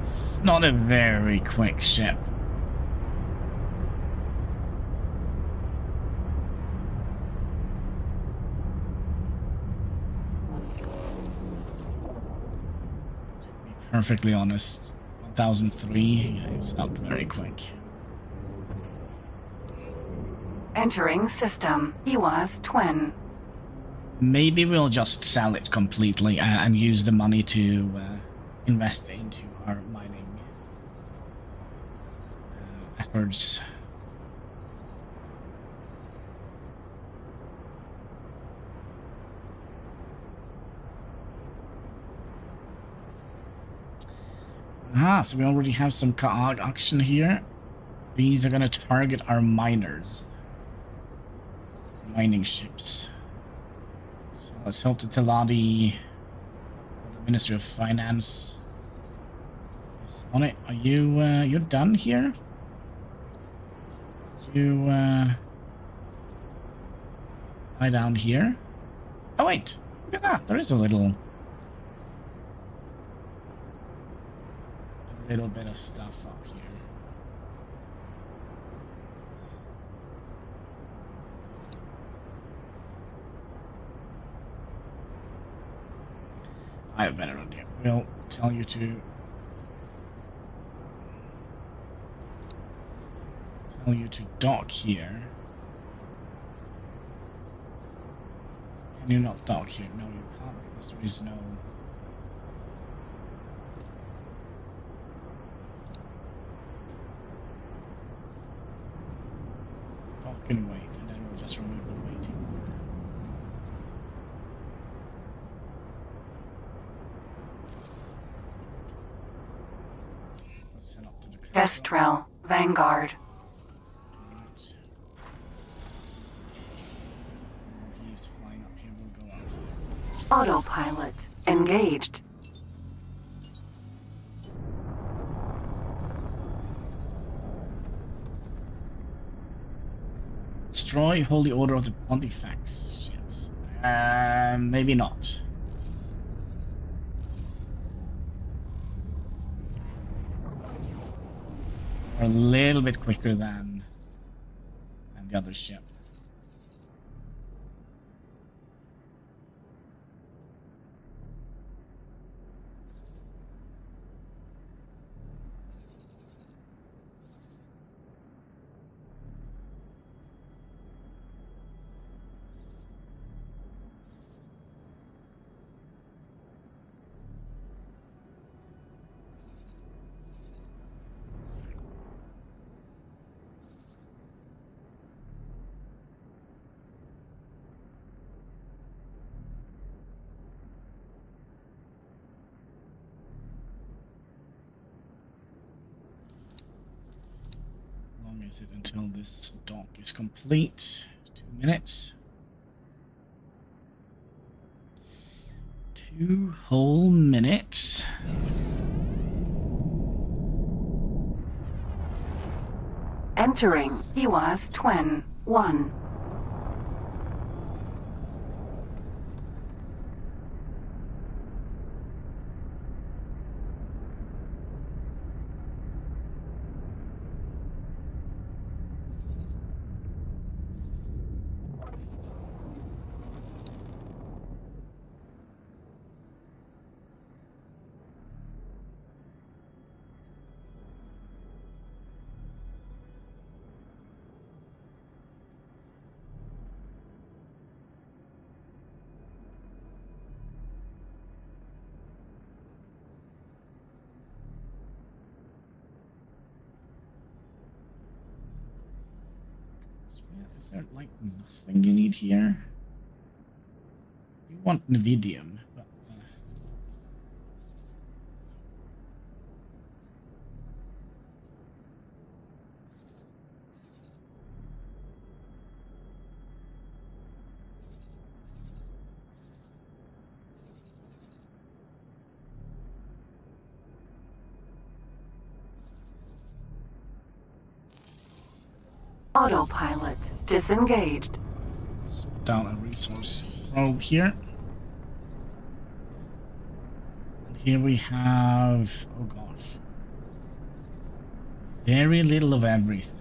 It's not a very quick ship. To be perfectly honest, 1003, it's not very quick. Entering system. Iwa's twin. Maybe we'll just sell it completely and use the money to invest into our mining efforts. So we already have some COG action here. These are going to target our miners. Mining ships. So let's hope the Teladi, the Ministry of Finance, is on it. Are you you're done here? You lie down here. Oh wait, look at that. There is a little bit of stuff up here. I have a better idea. We'll tell you to dock here. Can you not dock here? No, you can't because there is no. Dock and wait, and then we'll just remove the waiting. Kestrel, Vanguard. here, we'll go out here. Autopilot engaged. Destroy Holy Order of the Pontifex ships. Maybe not. We're a little bit quicker than the other ship. Is it until this dock is complete? 2 minutes. 2 whole minutes. Entering EWAS Twin 1. Is there like nothing you need here? You want Nvidium, but Autopilot disengaged. let's put down a resource probe here. And here we have, oh gosh, very little of everything.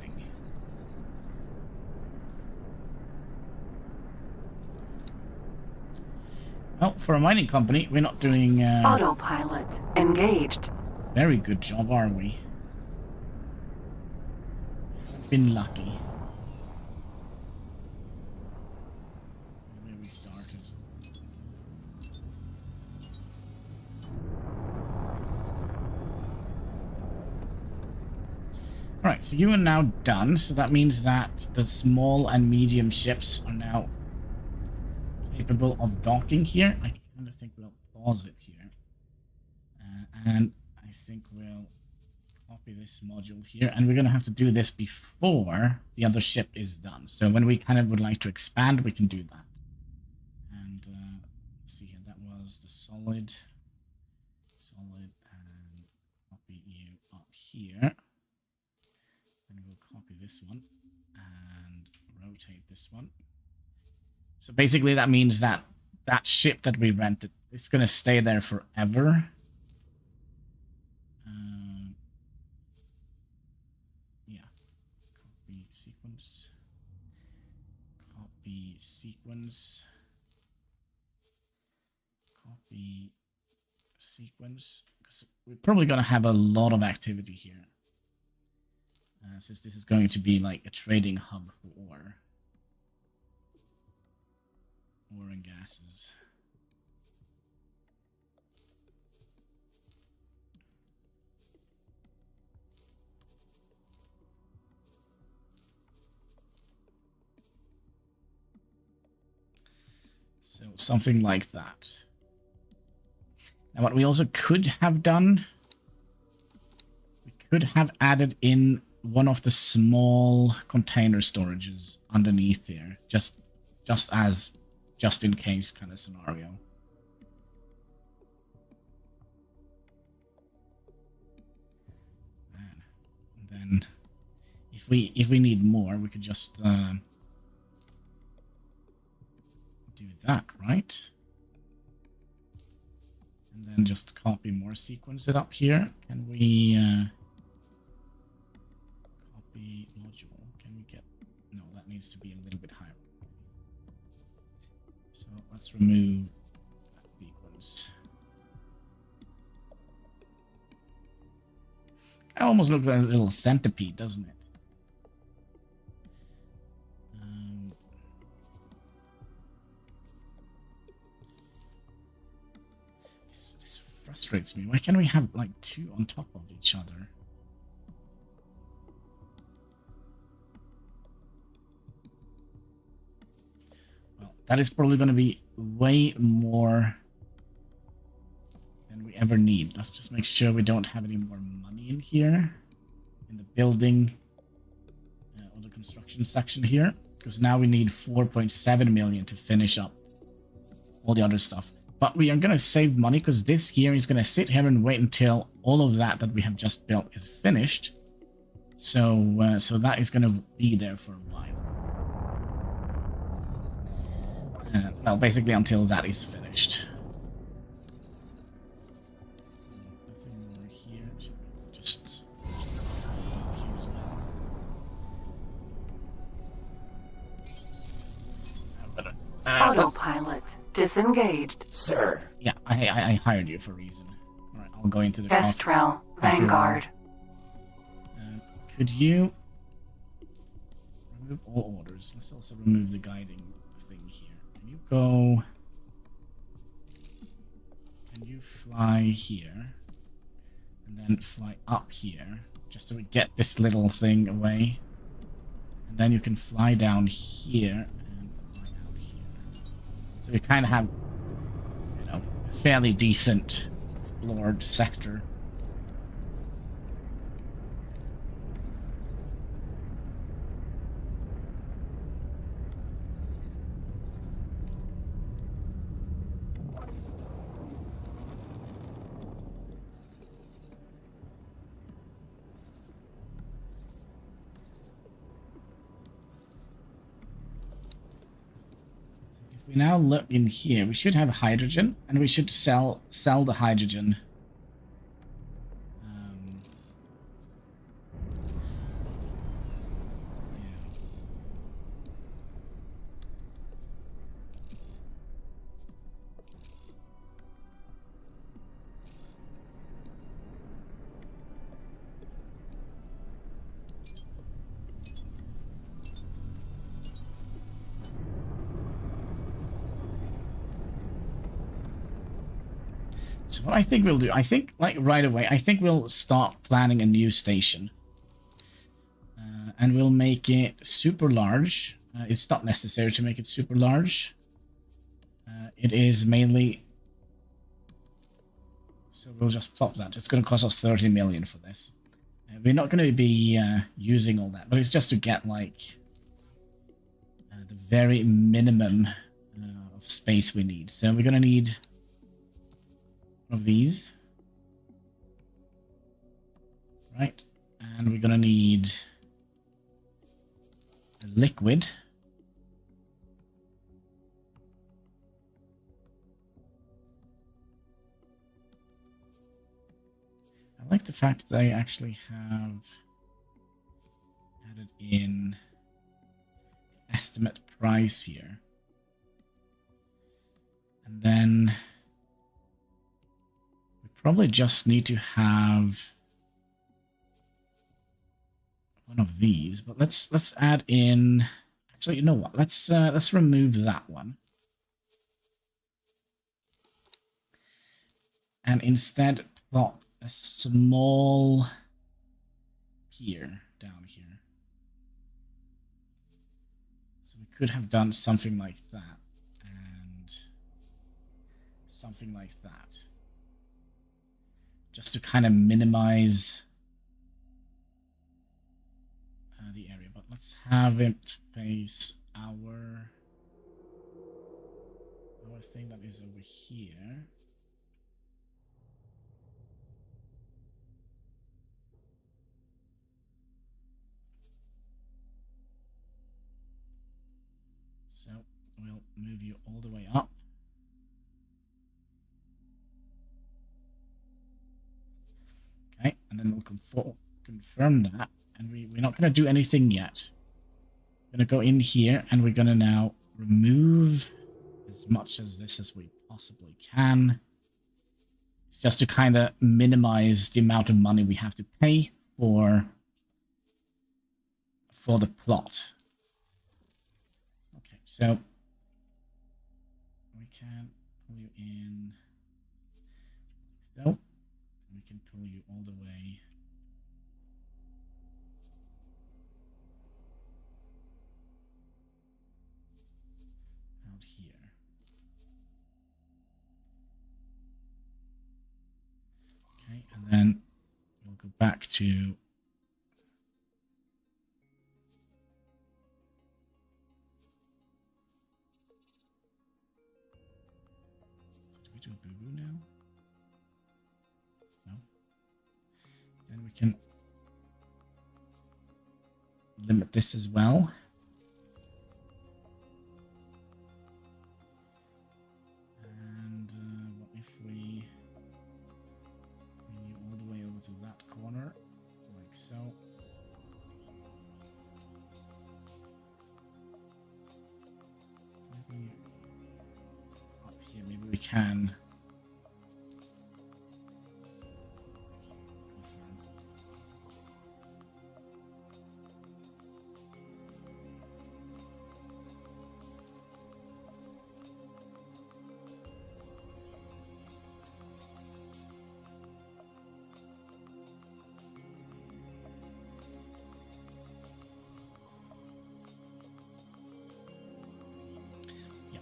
Well, for a mining company, we're not doing Autopilot engaged. very good job, are we? Been lucky. Where we started. Alright, so you are now done, so that means that the small and medium ships are now capable of docking here. I kind of think we'll pause it here. And I think we'll copy this module here, and we're going to have to do this before the other ship is done. So when we kind of would like to expand, we can do that. And let's see here, that was the solid, and copy you up here. And we'll copy this one and rotate this one. So basically that means that that ship that we rented is going to stay there forever. Sequence, copy sequence, copy sequence, because we're probably going to have a lot of activity here, since this is going to be like a trading hub for ore and gases. So something like that. Now what we also could have done, we could have added in one of the small container storages underneath here, just just in case kind of scenario. And then if we need more, we could just do that, right? And then just copy more sequences up here. Can we copy module? Can we get... No, that needs to be a little bit higher. So let's remove that sequence. It almost looks like a little centipede, doesn't it? This frustrates me. Why can't we have like two on top of each other? Well, that is probably going to be way more than we ever need. Let's just make sure we don't have any more money in here, in the building or the construction section here, because now we need 4.7 million to finish up all the other stuff. But we are going to save money because this here is going to sit here and wait until all of that we have just built is finished. So so that is going to be there for a while. Well, basically until that is finished. Nothing more here. Just here as well. Autopilot disengaged. Sir. Yeah, I hired you for a reason. Alright, I'll go into the Kestrel, Vanguard. Could you remove all orders? Let's also remove the guiding thing here. Can you go... Can you fly here? And then fly up here, just so we get this little thing away. And then you can fly down here and fly out here. So we kind of have, you know, a fairly decent explored sector. We now look in here. We should have hydrogen, and we should sell the hydrogen. So what I think we'll do, I think like right away, I think we'll start planning a new station. And we'll make it super large. It's not necessary to make it super large. It is mainly... So we'll just plop that. It's going to cost us 30 million for this. We're not going to be using all that, but it's just to get like the very minimum of space we need. So we're going to need of these, right? And we're gonna need a liquid. I like the fact that they actually have added in estimate price here, and then probably just need to have one of these, but let's add in. Actually, you know what? Let's remove that one, and instead plop a small pier down here. So we could have done something like that, and something like that. Just to kind of minimize the area. But let's have it face our thing that is over here. So we'll move you all the way up. Okay, and then we'll confirm that. And we're not going to do anything yet. We're going to go in here and we're going to now remove as much as this as we possibly can. It's just to kind of minimize the amount of money we have to pay for the plot. Okay, so we can pull you in like so. We can pull you all the way out here. Okay, and then we'll go back to do we do a boo-boo now? No. Then we can limit this as well. And what if we bring you all the way over to that corner, like so. Maybe up here, maybe we can.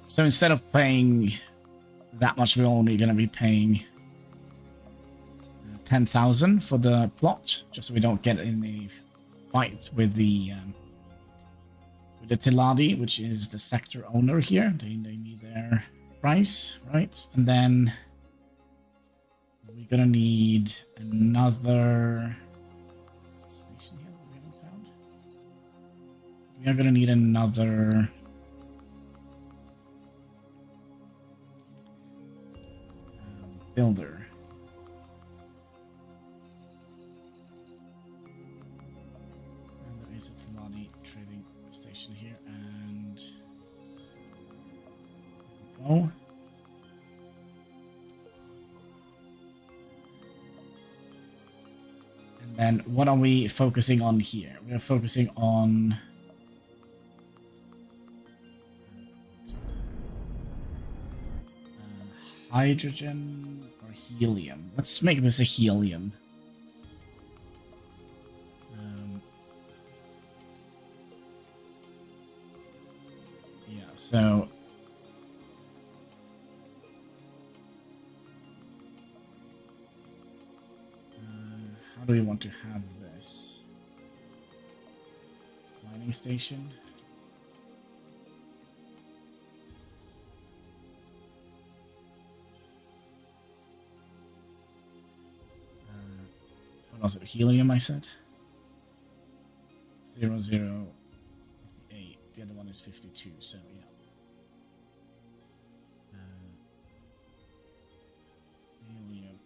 So instead of paying that much, we're only going to be paying 10,000 for the plot, just so we don't get in a fight with the Teladi, which is the sector owner here. They need their price, right? And then we're going to need another station here that we haven't found. We are going to need another builder. And there is a Teladi trading station here, and there we go. And then what are we focusing on here? We're focusing on hydrogen or helium. Let's make this a helium. Yeah, so how do we want to have this? Mining station. What was it? Helium, I said? 00, 58. The other one is 52, so yeah. Helium.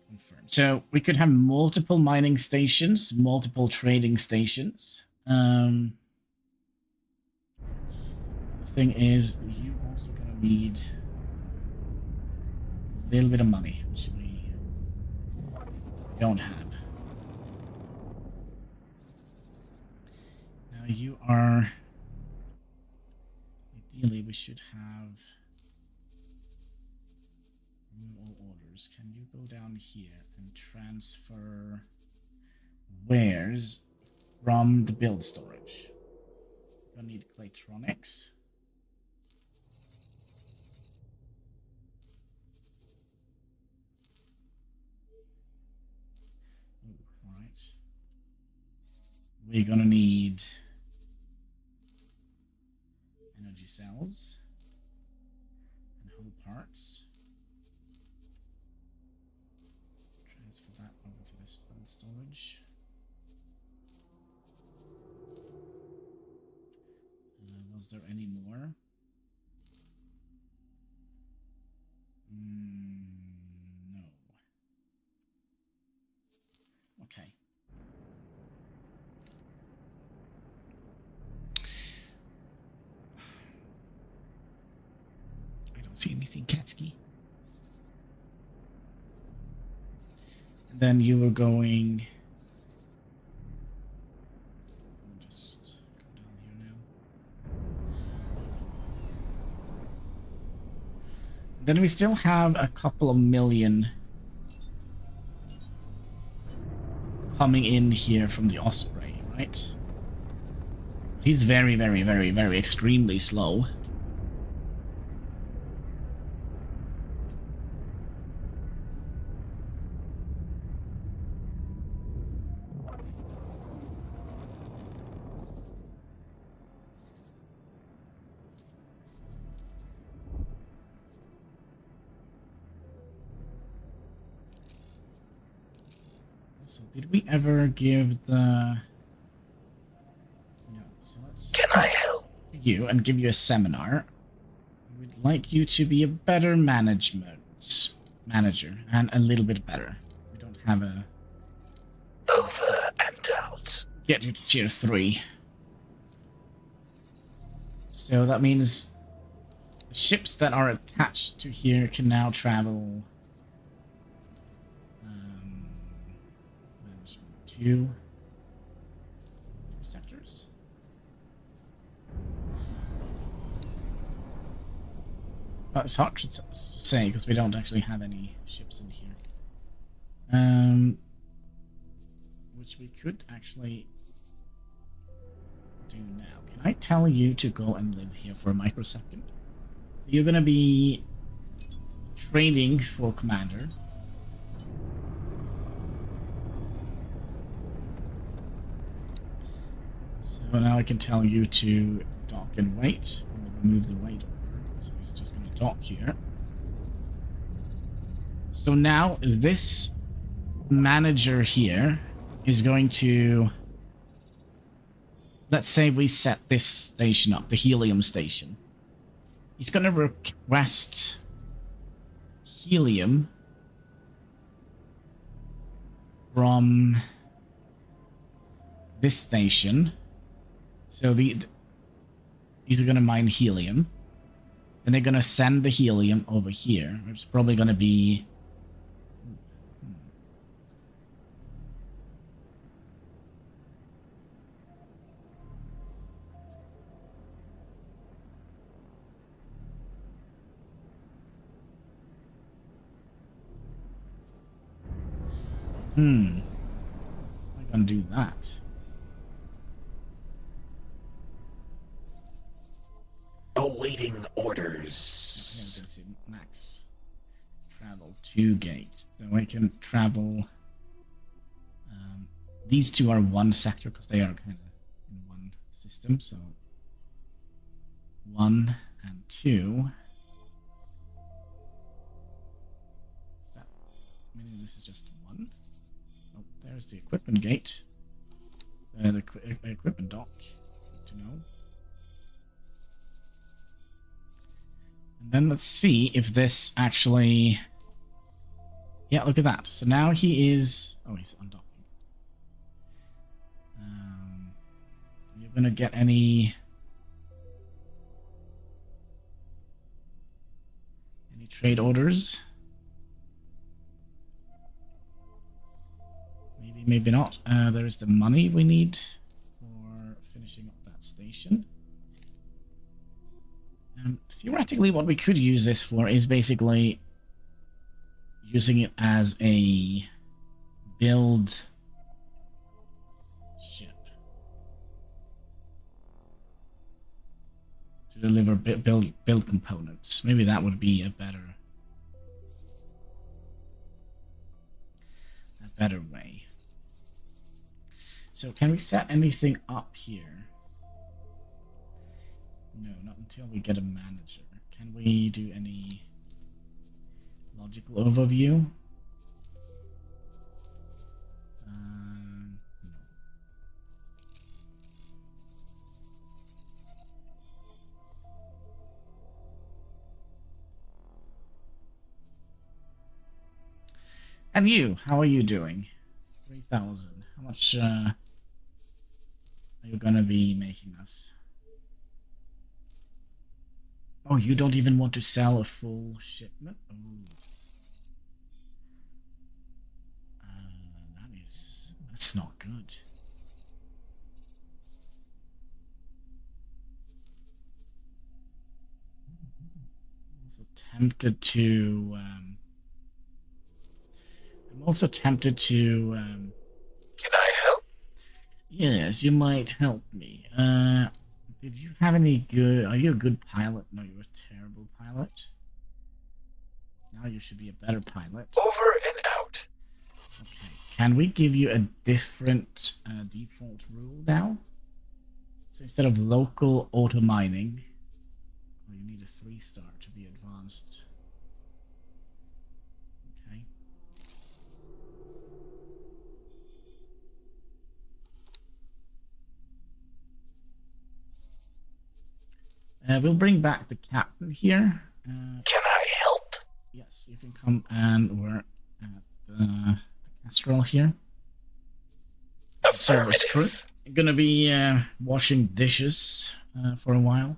Confirm. So we could have multiple mining stations, multiple trading stations. The thing is, you also gonna need a little bit of money, which we don't have. Now you are... Ideally, we should have... Remove all orders. Can you go down here and transfer wares from the build storage? We're gonna need Claytronics. Alright. We're gonna need cells and hull parts. Transfer that over to this build storage. Was there any more? No. Okay. I don't see anything, Katsky. And then you were going... Just go down here now. Then we still have a couple of million coming in here from the Osprey, right? He's very, very, very, very extremely slow. So did we ever give the... No, so let's... Can I help? You and give you a seminar. We'd like you to be a better manager and a little bit better. We don't have a... Over and out. Get you to tier 3. So that means the ships that are attached to here can now travel... Two sectors. It's hard to say because we don't actually have any ships in here. Which we could actually do now. Can I tell you to go and live here for a microsecond? So you're gonna be trading for commander. So now I can tell you to dock and wait. We'll remove the wait order. So he's just going to dock here. So now this manager here is going to... Let's say we set this station up, the helium station. He's going to request helium from this station. So these are going to mine helium. And they're going to send the helium over here. It's probably going to be... I'm going to do that. Awaiting orders. I'm going to see max travel 2 gates. So I can travel... these two are one sector because they are kind of in one system. So 1 and 2. Is that... Maybe this is just 1? Oh, there's the equipment gate. The equipment dock. Good to know. And then let's see if this actually... Yeah, look at that. So now he is... Oh, he's undocking. You're gonna get any trade orders? Maybe, maybe not. There is the money we need for finishing up that station. Theoretically, what we could use this for is basically using it as a build ship to deliver build components. Maybe that would be a better way. So can we set anything up here? No, not until we get a manager. Can we do any logical overview? No. And you, how are you doing? 3,000. How much are you gonna be making us? Oh, you don't even want to sell a full shipment? Oh. That's not good. I'm also tempted to Can I help? Yes, you might help me. Did you have any good... Are you a good pilot? No, you're a terrible pilot. Now you should be a better pilot. Over and out. Okay. Can we give you a different default rule now? So instead of local auto mining, you need a 3-star to be advanced. Okay. We'll bring back the captain here. Can I help? Yes, you can come, and we're at the Castrol here. Service crew. Gonna be washing dishes for a while.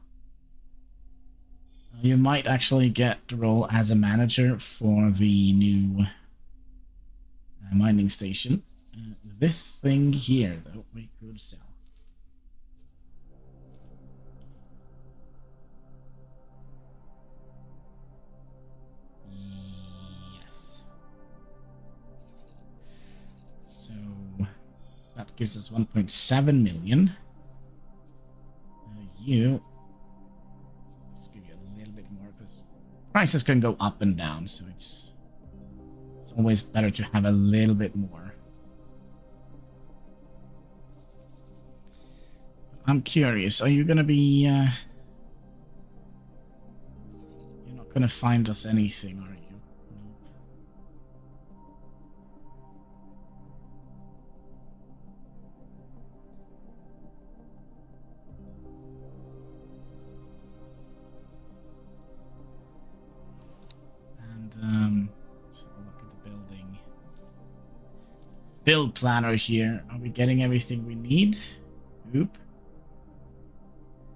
You might actually get the role as a manager for the new mining station. This thing here, though, we could sell. Yes. So that gives us 1.7 million. You. Let's give you a little bit more because prices can go up and down, so it's always better to have a little bit more. I'm curious, are you gonna be you're not gonna find us anything, are you? So look at the building. Build planner here. Are we getting everything we need? Oop.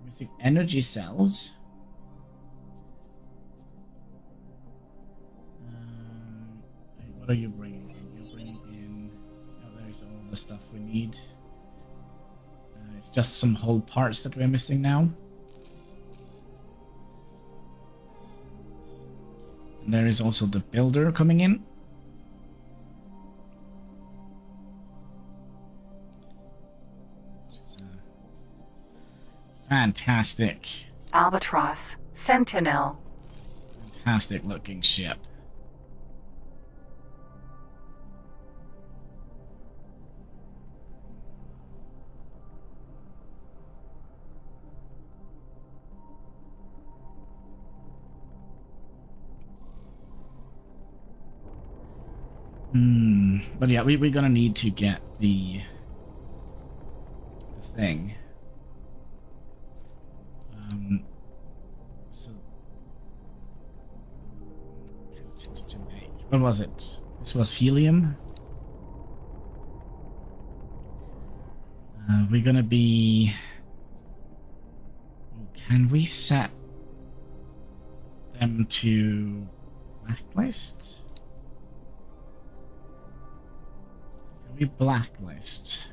Missing energy cells. What are you bringing in? You're bringing in... Oh, there's all the stuff we need. It's just some whole parts that we're missing now. There is also the builder coming in. Which is a fantastic. Albatross. Sentinel. Fantastic looking ship. But yeah, we're gonna need to get the thing. So what was it? This was helium. We're gonna be... Can we set them to blacklist? Can we blacklist?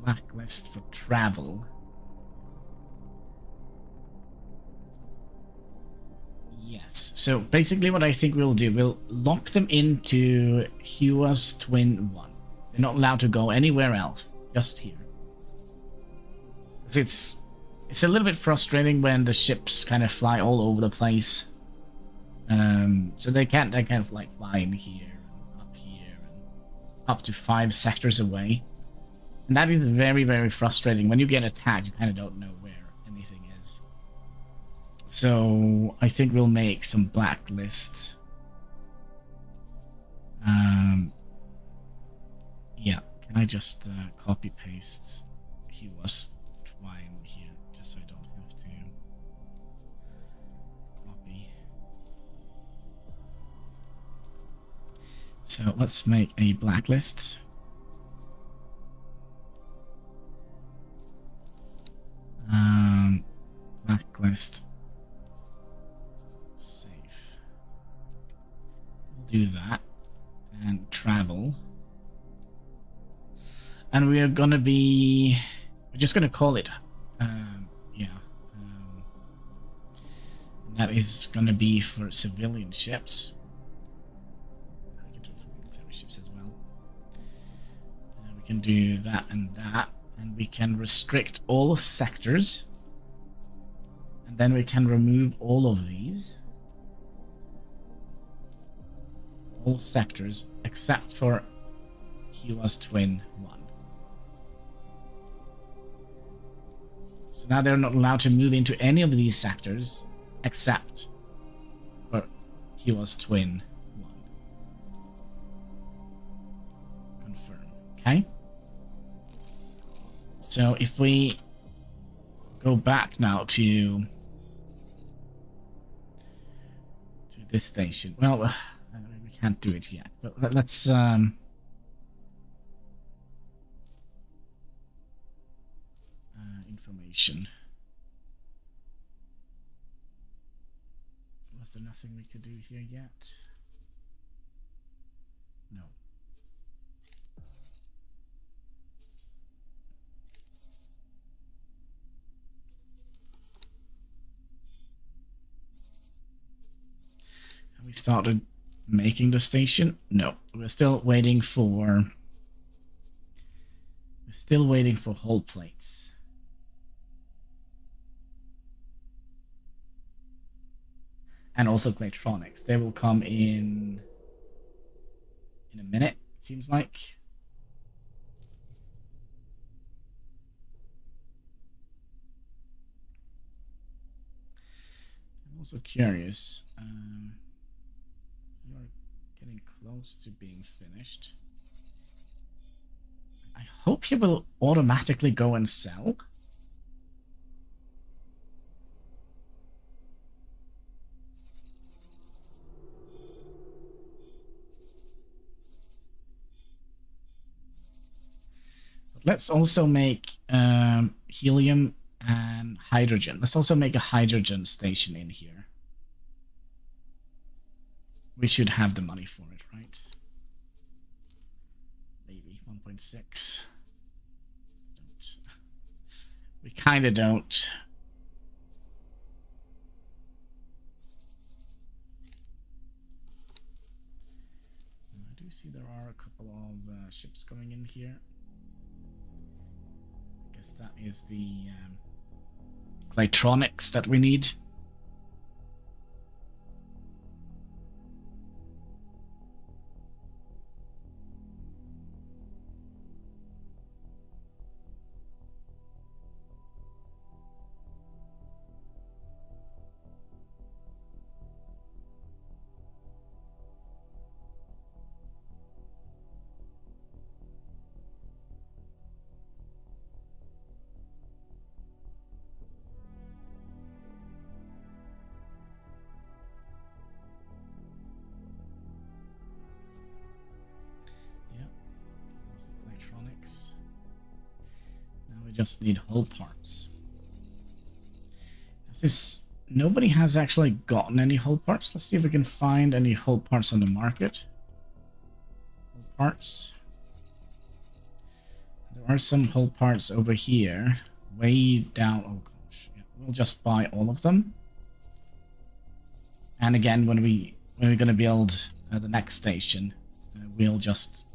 Blacklist for travel. Yes. So basically what I think we'll do, we'll lock them into Hua's Twin 1. They're not allowed to go anywhere else, just here. Because it's a little bit frustrating when the ships kind of fly all over the place. So they can't like fly in here, up here, and up to 5 sectors away. And that is very, very frustrating. When you get attacked, you kind of don't know where anything is. So I think we'll make some blacklists. Yeah, can I just copy paste he was twine here, just so I don't have to copy. So let's make a blacklist. Blacklist. Save. We'll do that. And travel. And we are gonna be... We're just gonna call it... that is gonna be for civilian ships. We can do it for military ships as well. We can do that and that. And we can restrict all sectors. And then we can remove all of these. All sectors except for he was twin 1. So now they're not allowed to move into any of these sectors except for he was twin 1. Confirm. Okay. So if we go back now to this station, well, we can't do it yet, but let's information. Was there nothing we could do here yet? No. Have we started making the station? No, we're still waiting for... We're still waiting for hull plates. And also Claytronics. They will come in a minute, it seems like. I'm also curious. You're getting close to being finished. I hope he will automatically go and sell. But let's also make helium and hydrogen. Let's also make a hydrogen station in here. We should have the money for it, right? Maybe 1.6. Don't. We kind of don't. I do see there are a couple of ships going in here. I guess that is the Claytronics that we need. Just need hull parts. Nobody has actually gotten any hull parts. Let's see if we can find any hull parts on the market. Hull parts. There are some hull parts over here, way down. Oh gosh, yeah, we'll just buy all of them. And again, when we're gonna build the next station, we'll just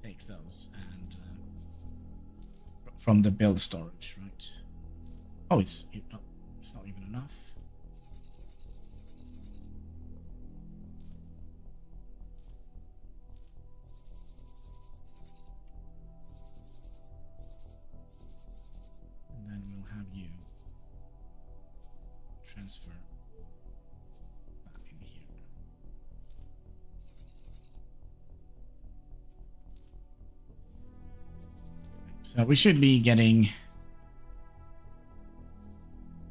take those and from the build storage, right? Oh, it's not even enough. transfer that in here. So we should be getting,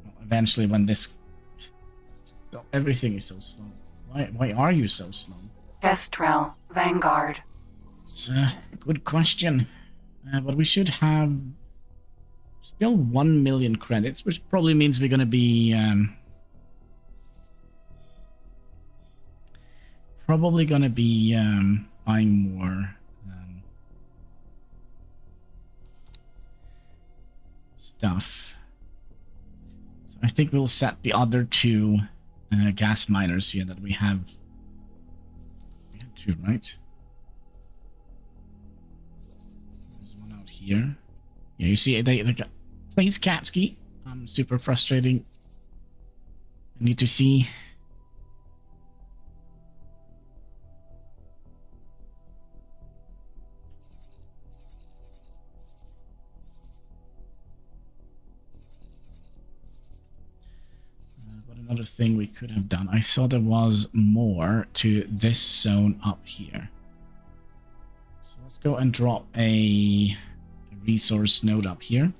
well, eventually when this. So everything is so slow. Why are you so slow? Kestrel, Vanguard. It's a good question. But we should have still 1 million credits, which probably means we're going to be buying more stuff. So I think we'll set the other two gas miners here that we have. We had two, right? There's one out here. Yeah, you see, they got. Please, Katsky. Super frustrating. I need to see. But another thing we could have done. I saw there was more to this zone up here. So let's go and drop a resource node up here.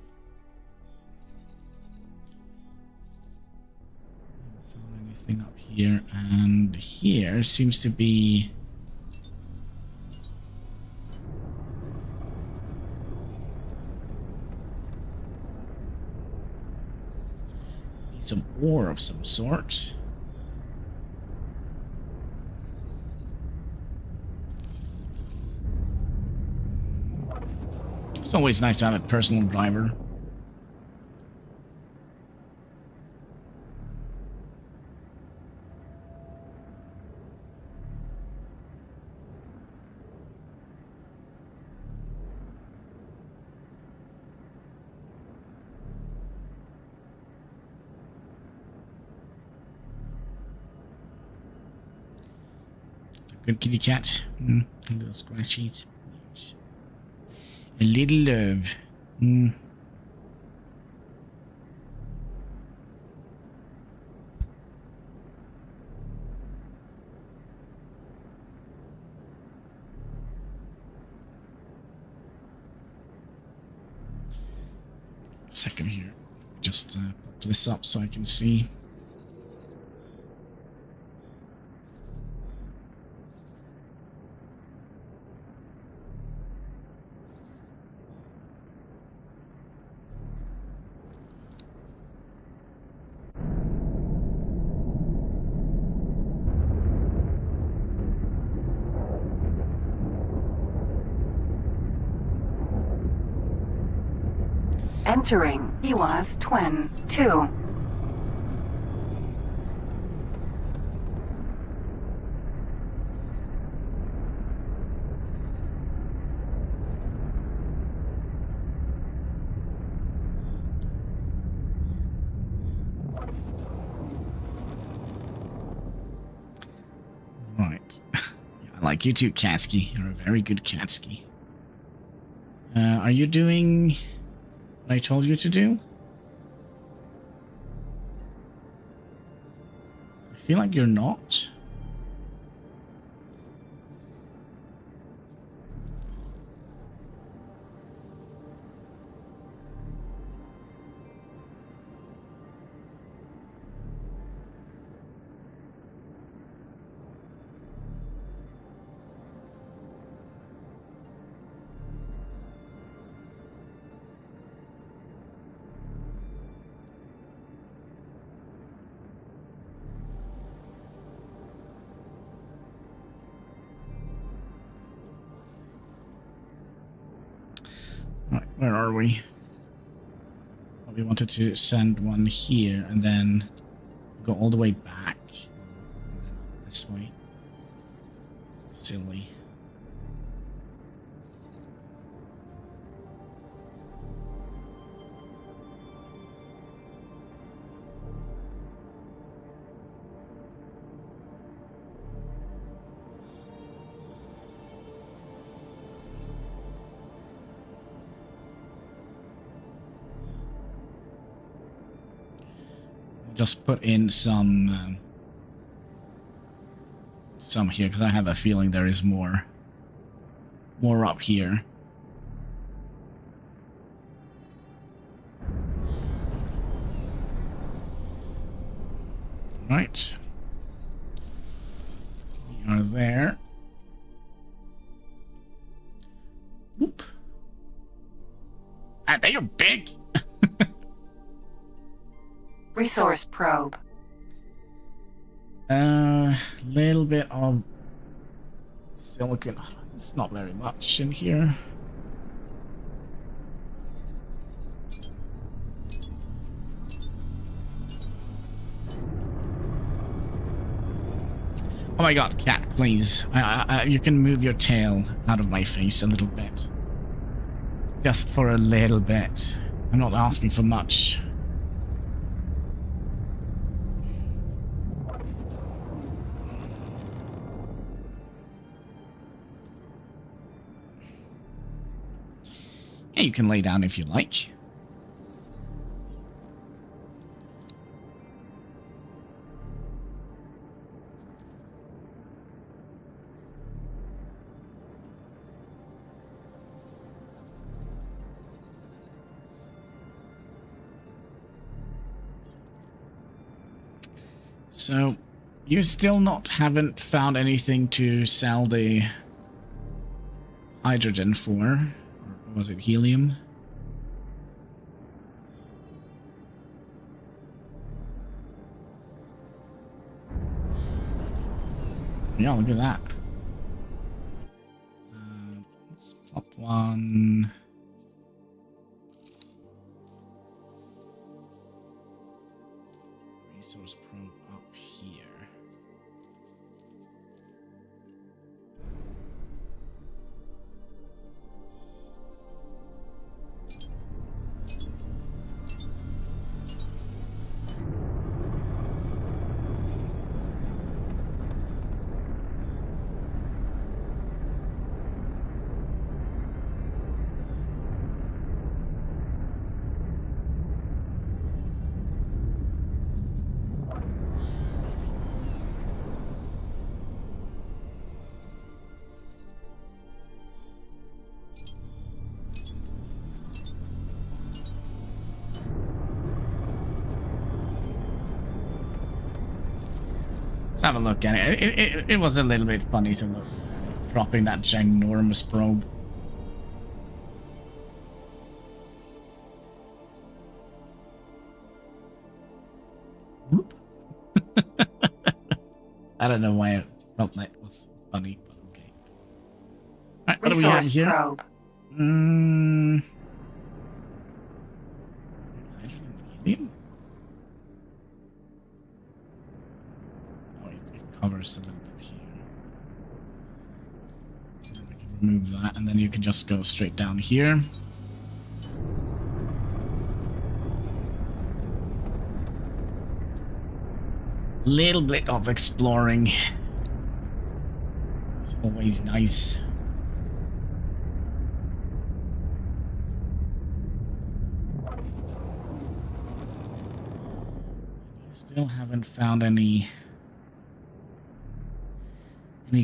Found anything up here, and here seems to be some ore of some sort. It's always nice to have a personal driver. Good kitty cat. A little scratchies. A little love. Second here. Just pop this up so I can see. Entering EWAS Twin 2. Right. Yeah, I like you too, Katsky. You're a very good Katsky. Are you doing what I told you to do? I feel like you're not. Right, where are we? Well, we wanted to send one here and then go all the way back. And then this way. Silly. just put in some here because I have a feeling there is more up here. Right. We are there. Whoop. Ah, they are big. Resource probe. Little bit of silicon. It's not very much in here. Oh my god, cat, please. You can move your tail out of my face a little bit. Just for a little bit. I'm not asking for much. Yeah, you can lay down if you like. So, you still haven't found anything to sell the hydrogen for? Or was it helium? Yeah, look at that. Let's plop one. Resource probe up here. Let's have a look at it. It was a little bit funny to look at, dropping that ginormous probe. Whoop. I don't know why I felt that was funny, but okay. Alright, what do we have here? Probe. Hydrogen helium? Covers a little bit here. We can remove that, and then you can just go straight down here. Little bit of exploring. It's always nice. Still haven't found any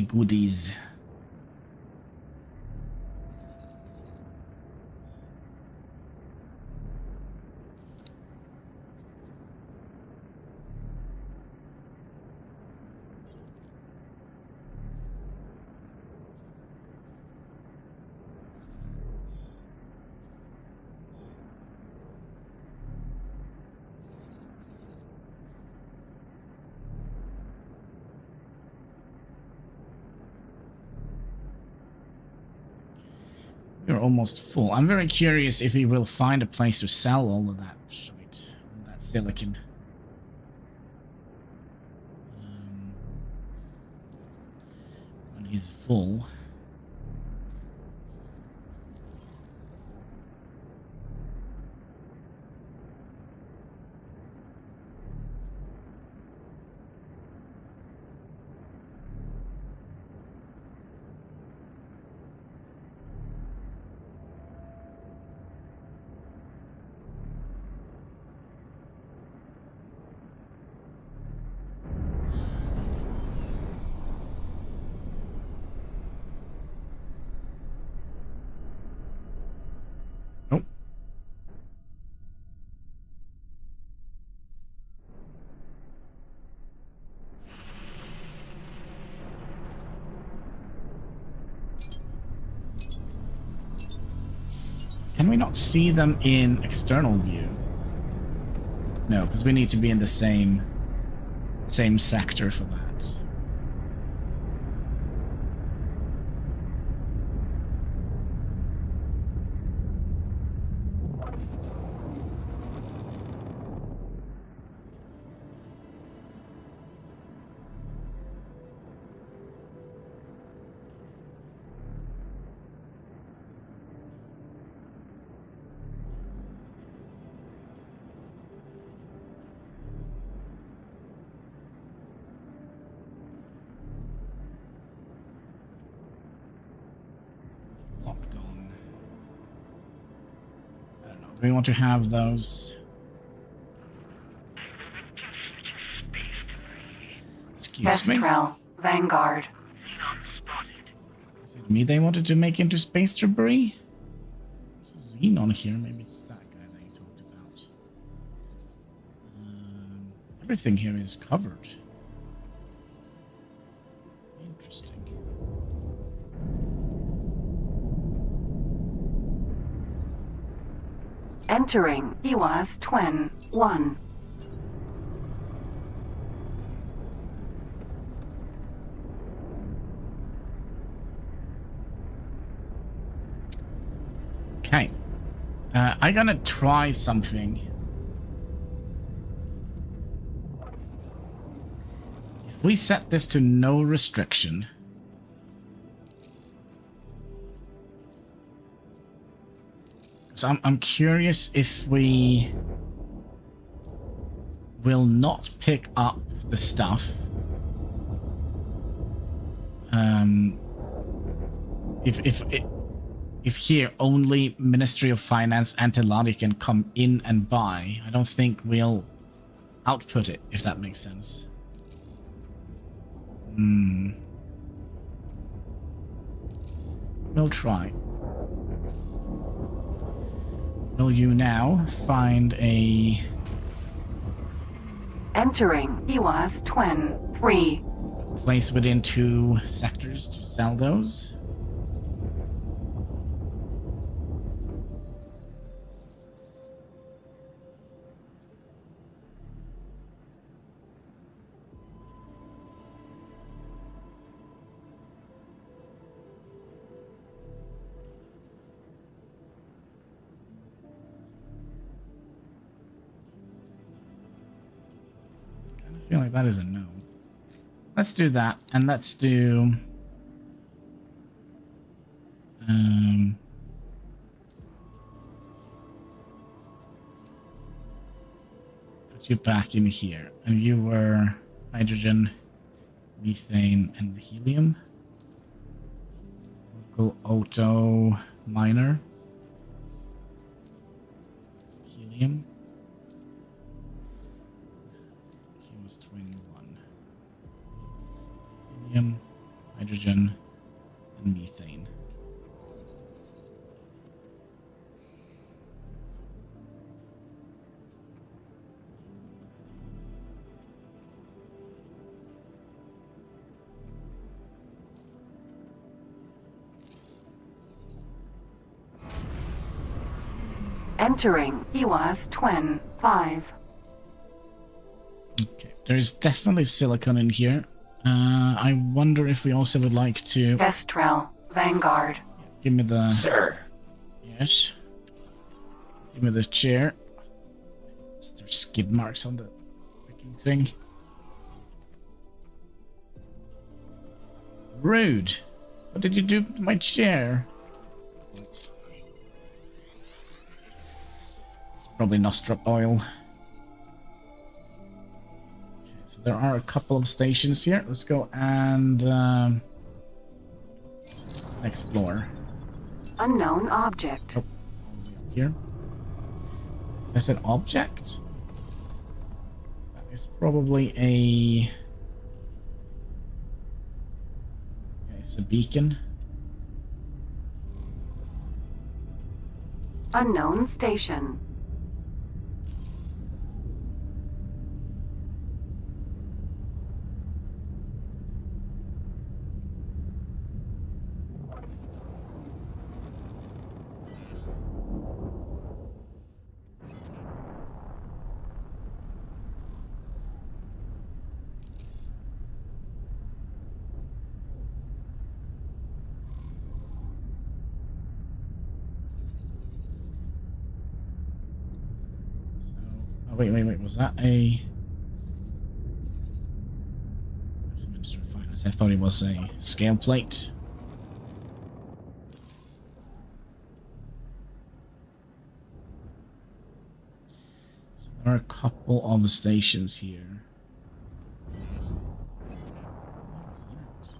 goodies. We're almost full. I'm very curious if we will find a place to sell all of that shite, all that silicon. When he's full. Can we not see them in external view? No, because we need to be in the same sector for that. Locked on. I don't know. Do we want to have those? Excuse me? Kestrel, Vanguard. Is it me they wanted to make into space debris? There's a Xenon here. Maybe it's that guy that you talked about. Everything here is covered. Interesting. Entering EWAS Twin 1. Okay. I'm gonna try something. If we set this to no restriction. So I'm curious if we will not pick up the stuff. If here only Ministry of Finance and Teladi can come in and buy, I don't think we'll output it, if that makes sense. We'll try. Will you now find a... Entering EWAS Twin 3. place within 2 sectors to sell those? I feel like that is a no. Let's do that, and let's do... put you back in here. And you were hydrogen, methane, and helium. Local auto miner. Helium. Twin 1. Helium, hydrogen, and methane. Entering EWAS Twin 5. Okay, there is definitely silicon in here. I wonder if we also would like to... Kestrel, Vanguard. Give me the... Sir. Yes. Give me this chair. There's skid marks on the freaking thing. Rude. What did you do to my chair? It's probably Nostra oil. There are a couple of stations here. Let's go and explore. Unknown object. Oh, here. There's an object. That is probably a... Yeah, it's a beacon. Unknown station. Wait. Was that a... I thought it was a scale plate. So there are a couple of stations here. What is that?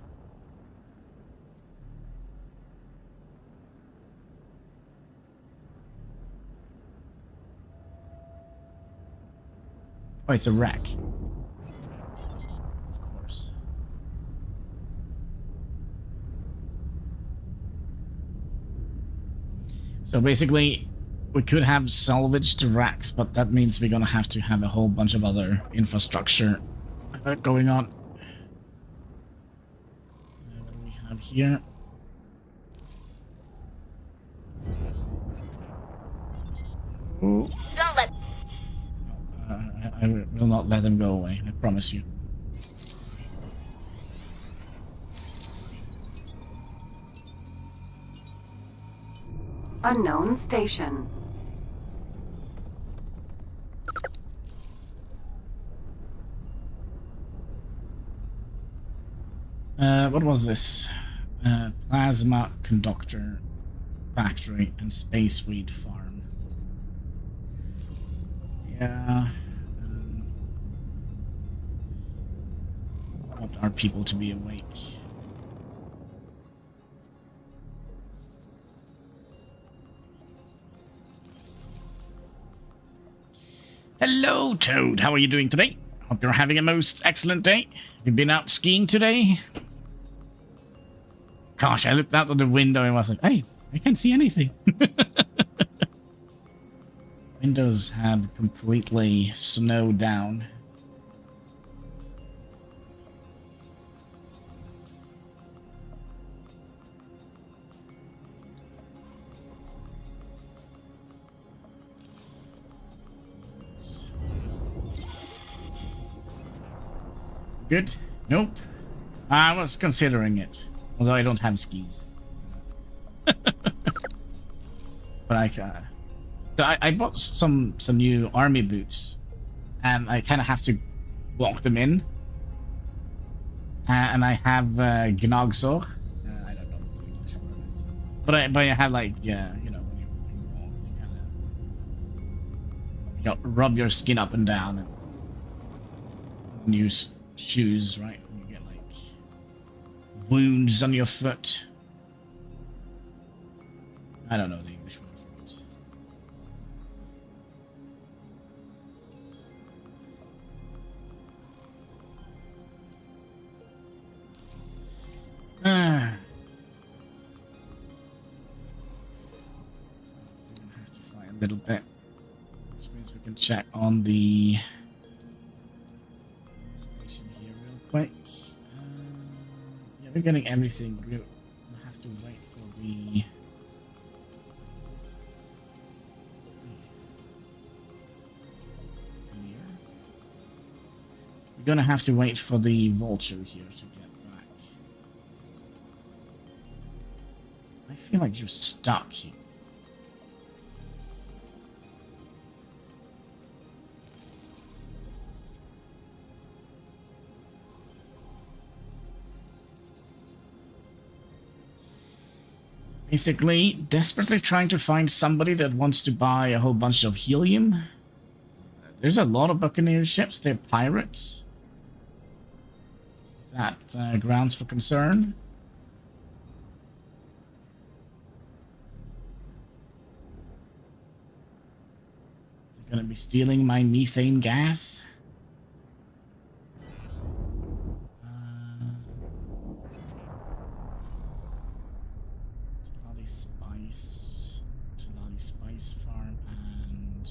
Oh, it's a rack. So basically, we could have salvaged racks, but that means we're gonna have to have a whole bunch of other infrastructure going on. What do we have here? Ooh. Don't let... I will not let them go away, I promise you. Unknown station. What was this? Plasma conductor factory and space weed farm. Yeah. Want our people to be awake. Hello, Toad. How are you doing today? Hope you're having a most excellent day. Have you been out skiing today? Gosh, I looked out of the window and was like, hey, I can't see anything. Windows had completely snowed down. Good? Nope. I was considering it. Although I don't have skis. But so I bought some new army boots. And I kind of have to walk them in. And I have Gnagsor. I don't know what the English word is. But I have like, you know, when you walk, you kind of rub your skin up and down and use shoes, right? You get like wounds on your foot. I don't know the English word for it. We're gonna have to fly a little bit, which means we can check on the quick. Yeah, we're getting everything. We'll have to wait for the... We're gonna have to wait for the vulture here to get back. I feel like you're stuck here. Basically, desperately trying to find somebody that wants to buy a whole bunch of helium. There's a lot of Buccaneer ships. They're pirates. Is that grounds for concern? They're gonna be stealing my methane gas. Teladi Spice Farm and...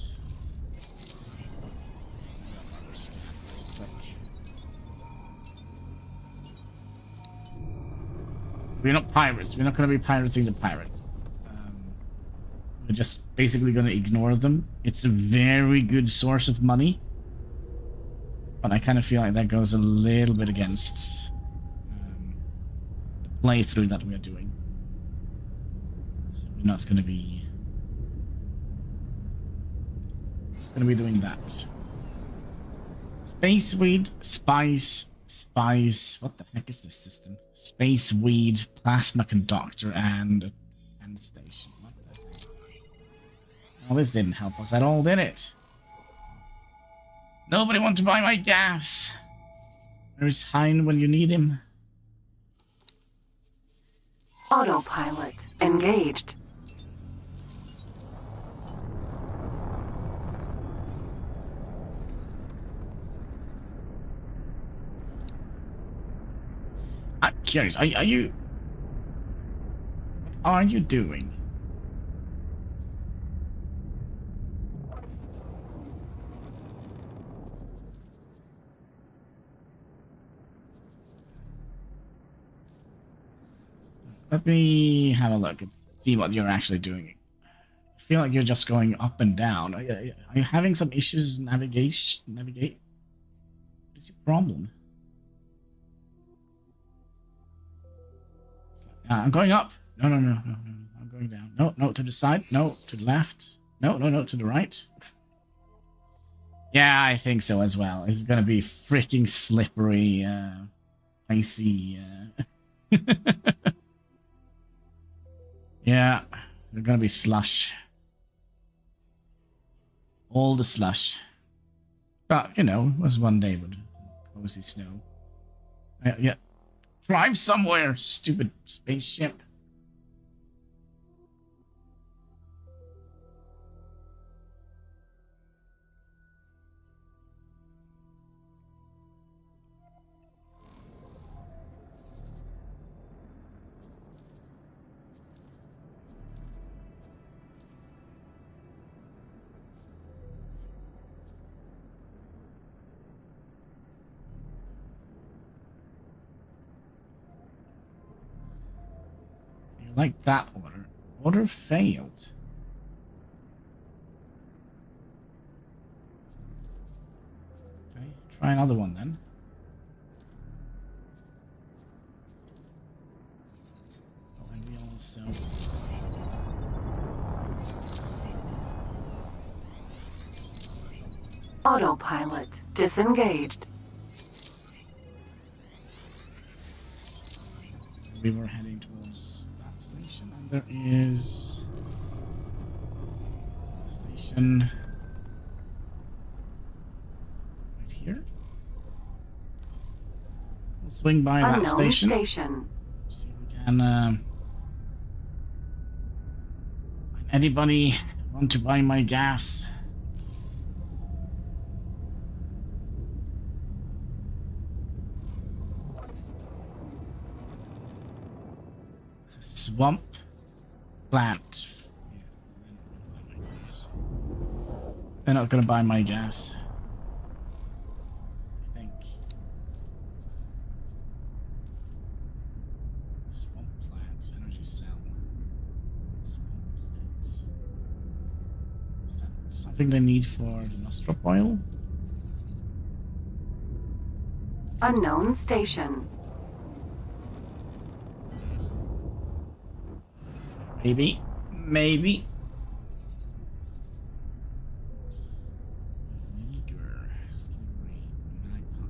We're not pirates. We're not going to be pirating the pirates. We're just basically going to ignore them. It's a very good source of money. But I kind of feel like that goes a little bit against the playthrough that we're doing. So we're not going to be doing that. Space weed, spice. What the heck is this system? Space weed, plasma conductor, and station. What the heck? Well, this didn't help us at all, did it? Nobody wants to buy my gas. Where's Hein when you need him? Autopilot engaged. I'm curious, are you... What are you doing? Let me have a look and see what you're actually doing. I feel like you're just going up and down. Are you having some issues navigate? What is your problem? I'm going up. No. I'm going down. No, to the side. No, to the left. No, to the right. Yeah, I think so as well. It's gonna be freaking slippery, icy. Yeah, they're gonna be slush. All the slush. But, you know, it was one day with cozy snow. Yeah. Drive somewhere, stupid spaceship. Like that order. Order failed. Okay, try another one then. Oh, and we also... Autopilot disengaged. We were heading towards that station, and there is a station right here. We'll swing by that station. See if we can find anybody want to buy my gas. Swamp plant. They're not gonna buy my gas, I think. Swamp plants, energy cell. Swamp plants. Is that something they need for the nostril oil? Unknown station. Maybe. Vigor. Magpie.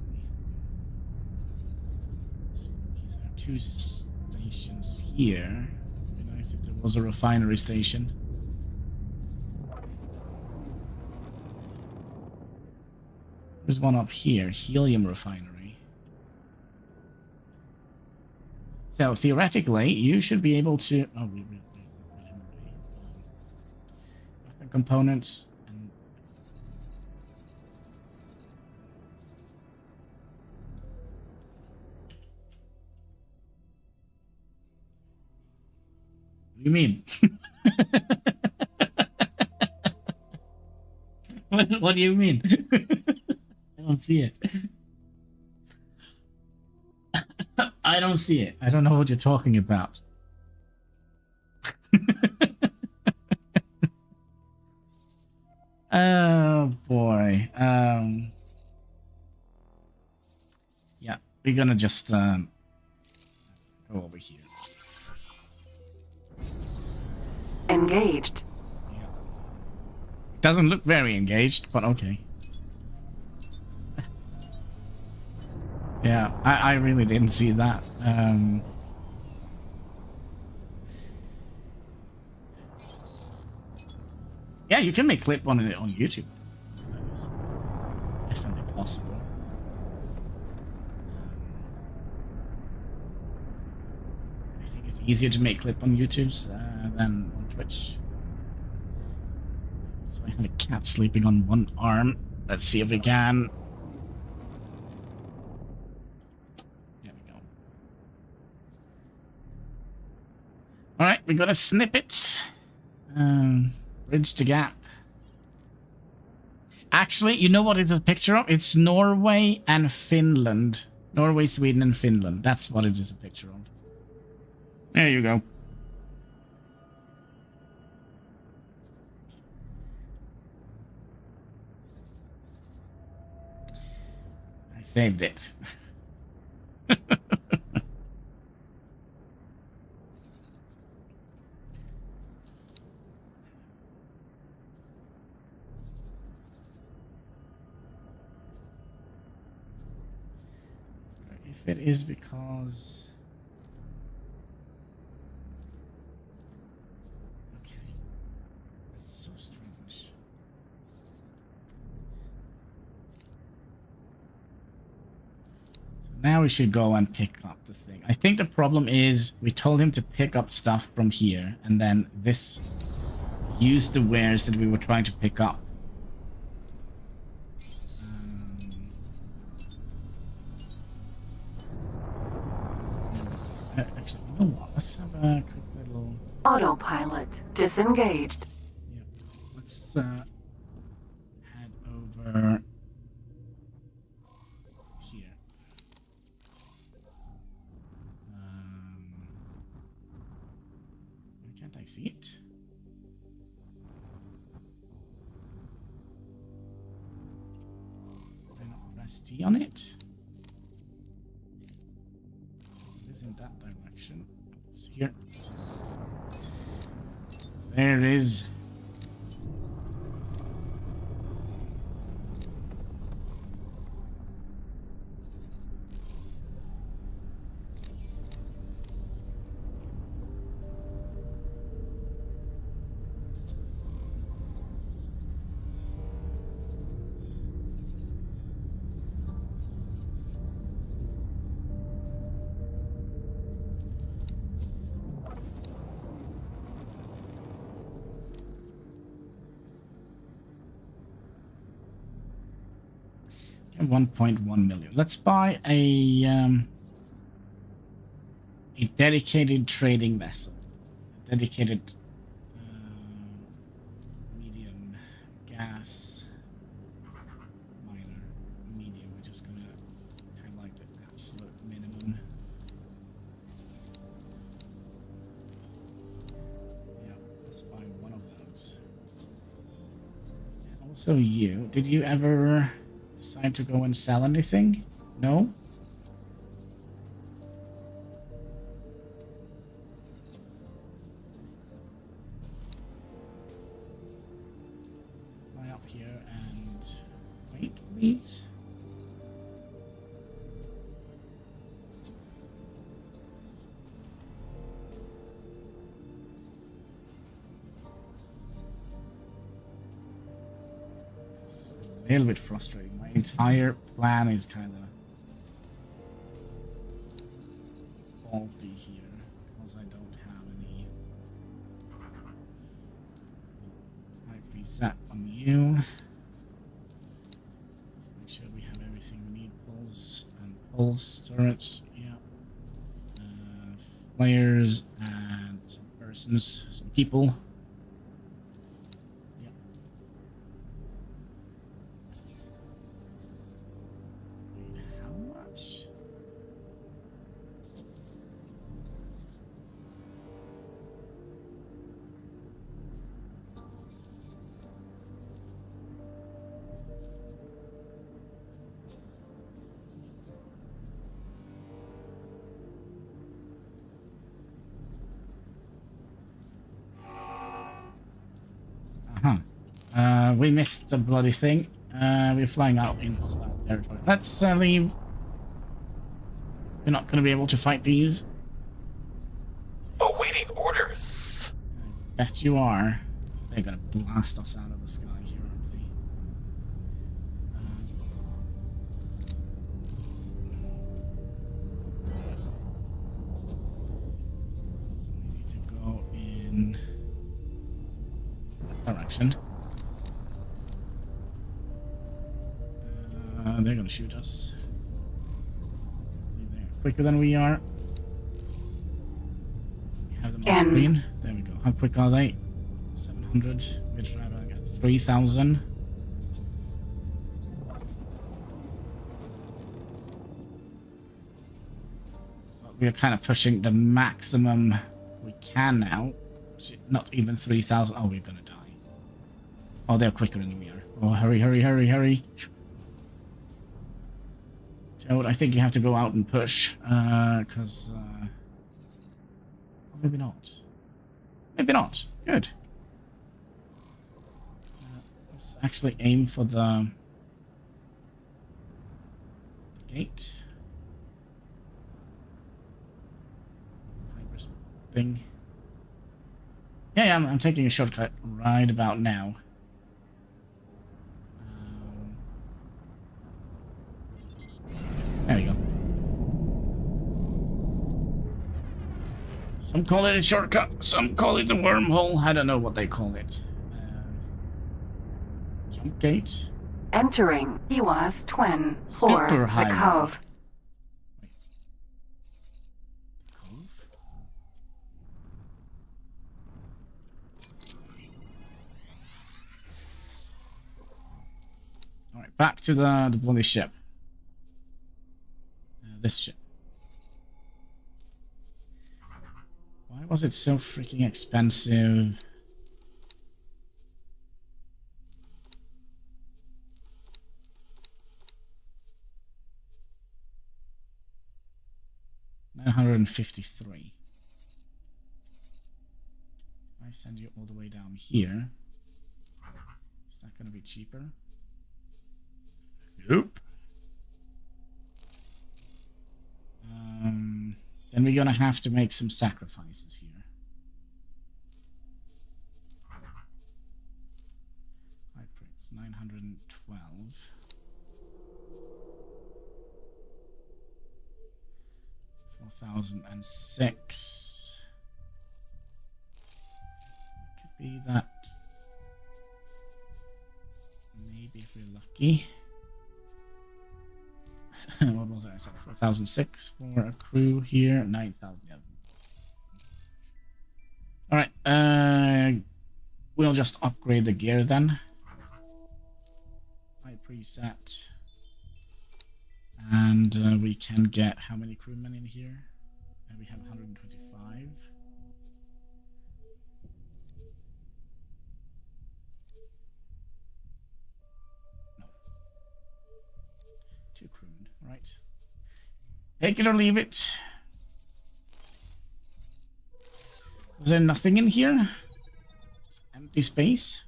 So these are two stations here. It'd be nice if there was a refinery station. There's one up here, helium refinery. So theoretically, you should be able to. Oh, we weapon components. And what do you mean? What do you mean? I don't see it. I don't see it. I don't know what you're talking about. Oh boy. Yeah, we're gonna just go over here. Engaged. Yeah. Doesn't look very engaged, but okay. Yeah, I really didn't see that. Yeah, you can make clip on it on YouTube. That is definitely possible. I think it's easier to make clip on YouTube than on Twitch. So I have a cat sleeping on one arm. Let's see if we can. There we go. Alright, we got a snippet. Bridge the gap. Actually, you know what it's a picture of? It's Norway and Finland. Norway, Sweden, and Finland. That's what it is a picture of. There you go. I saved it. If it is because... Okay. That's so strange. So now we should go and pick up the thing. I think the problem is we told him to pick up stuff from here, and then this used the wares that we were trying to pick up. Actually, you know what? Let's have a quick little... Autopilot disengaged. Yep. Let's head over here. Why can't I see it? Did I not press T on it? In that direction. It's here. There it is. $1.1 million. Let's buy a dedicated trading vessel, a dedicated medium gas miner. Medium. We're just gonna have like the absolute minimum. Yeah, let's buy one of those. And also, did you ever decide to go and sell anything? No? Fly up here and wait, please. This is a little bit frustrating. My entire plan is kind of faulty here because I don't have any pipe reset on you. Let's make sure we have everything we need. Pulse turrets, yeah. Flares and some persons, some people. We missed the bloody thing. We're flying out in hostile territory. Let's leave. You're not going to be able to fight these. Awaiting orders. I bet you are. They're going to blast us out of the sky here, aren't they? We need to go in that direction. They're going to shoot us. They're quicker than we are. We have them on screen. There we go. How quick are they? 700. We're trying to get 3,000. We're kind of pushing the maximum we can now. Not even 3,000. Oh, we're gonna die. Oh, they're quicker than we are. Oh, hurry, hurry, hurry, hurry. Toad, I think you have to go out and push. Because... maybe not. Maybe not. Good. Let's actually aim for the gate. Thing. Yeah, I'm taking a shortcut right about now. There we go. Some call it a shortcut, some call it a wormhole. I don't know what they call it. Jump gate. Entering EWAS Twin for Super the high. Cove. Alright, back to the bloody ship. This ship. Why was it so freaking expensive? $953. If I send you all the way down here, is that going to be cheaper? Nope. Then we're gonna have to make some sacrifices here. High Prince, 912. 4,006. Could be that. Maybe if we're lucky. What was that? I said 4,006 for a crew here. 9,000. Yeah. All right. We'll just upgrade the gear then. High preset, and we can get how many crewmen in here? We have 125. Two crewmen, right? Take it or leave it. Is there nothing in here? It's empty space.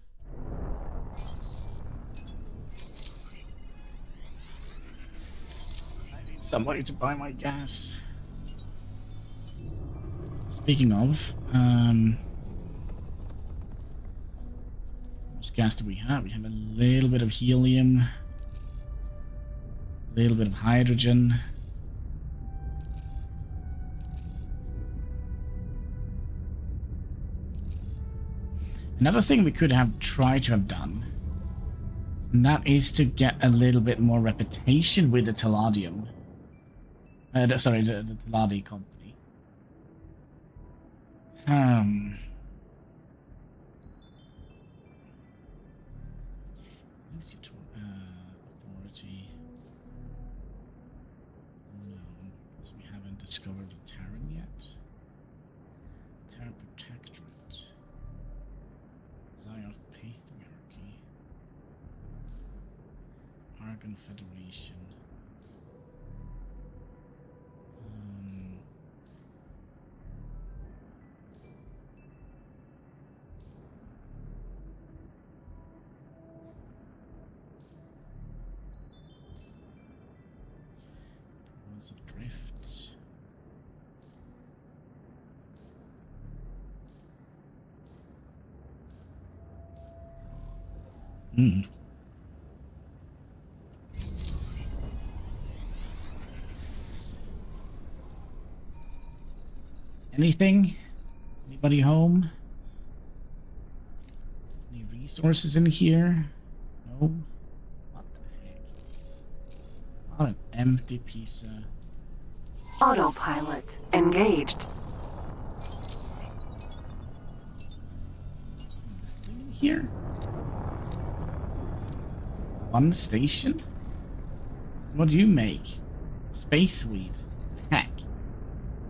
I need somebody to buy my gas. Speaking of, how much gas do we have? We have a little bit of helium. A little bit of hydrogen. Another thing we could have tried to have done, and that is to get a little bit more reputation with the Teladium. Sorry, the Teladi company. Authority. No, because we haven't discovered the Terran yet. Terra Protectorate. Zioth Patriarchy. Argon Federation. drift. Hmm. Anything? Anybody home? Any resources in here? No. What the heck? Not an empty piece of... Autopilot engaged. Nothing here? One station? What do you make? Space weed. Heck.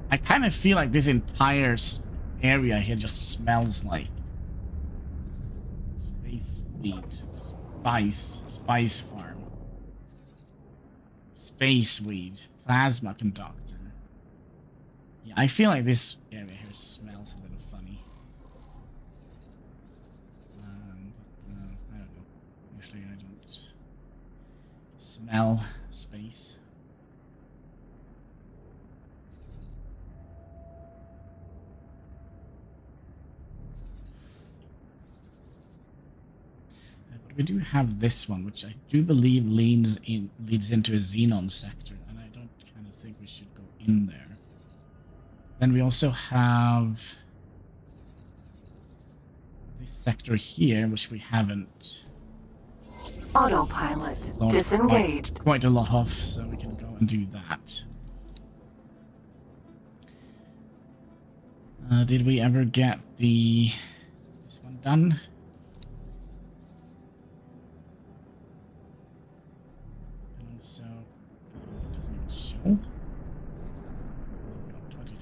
I kind of feel like this entire area here just smells like space weed. Spice farm. Space weed. Plasma conductor. Yeah, I feel like this area here smells a little funny. But, I don't know. Usually I don't smell space. But we do have this one, which I do believe leads into a Xenon sector, and I don't kind of think we should go in there. Then we also have this sector here, which we haven't Autopilot disengaged. Quite a lot of, so we can go and do that. Did we ever get this one done? And also, it doesn't show.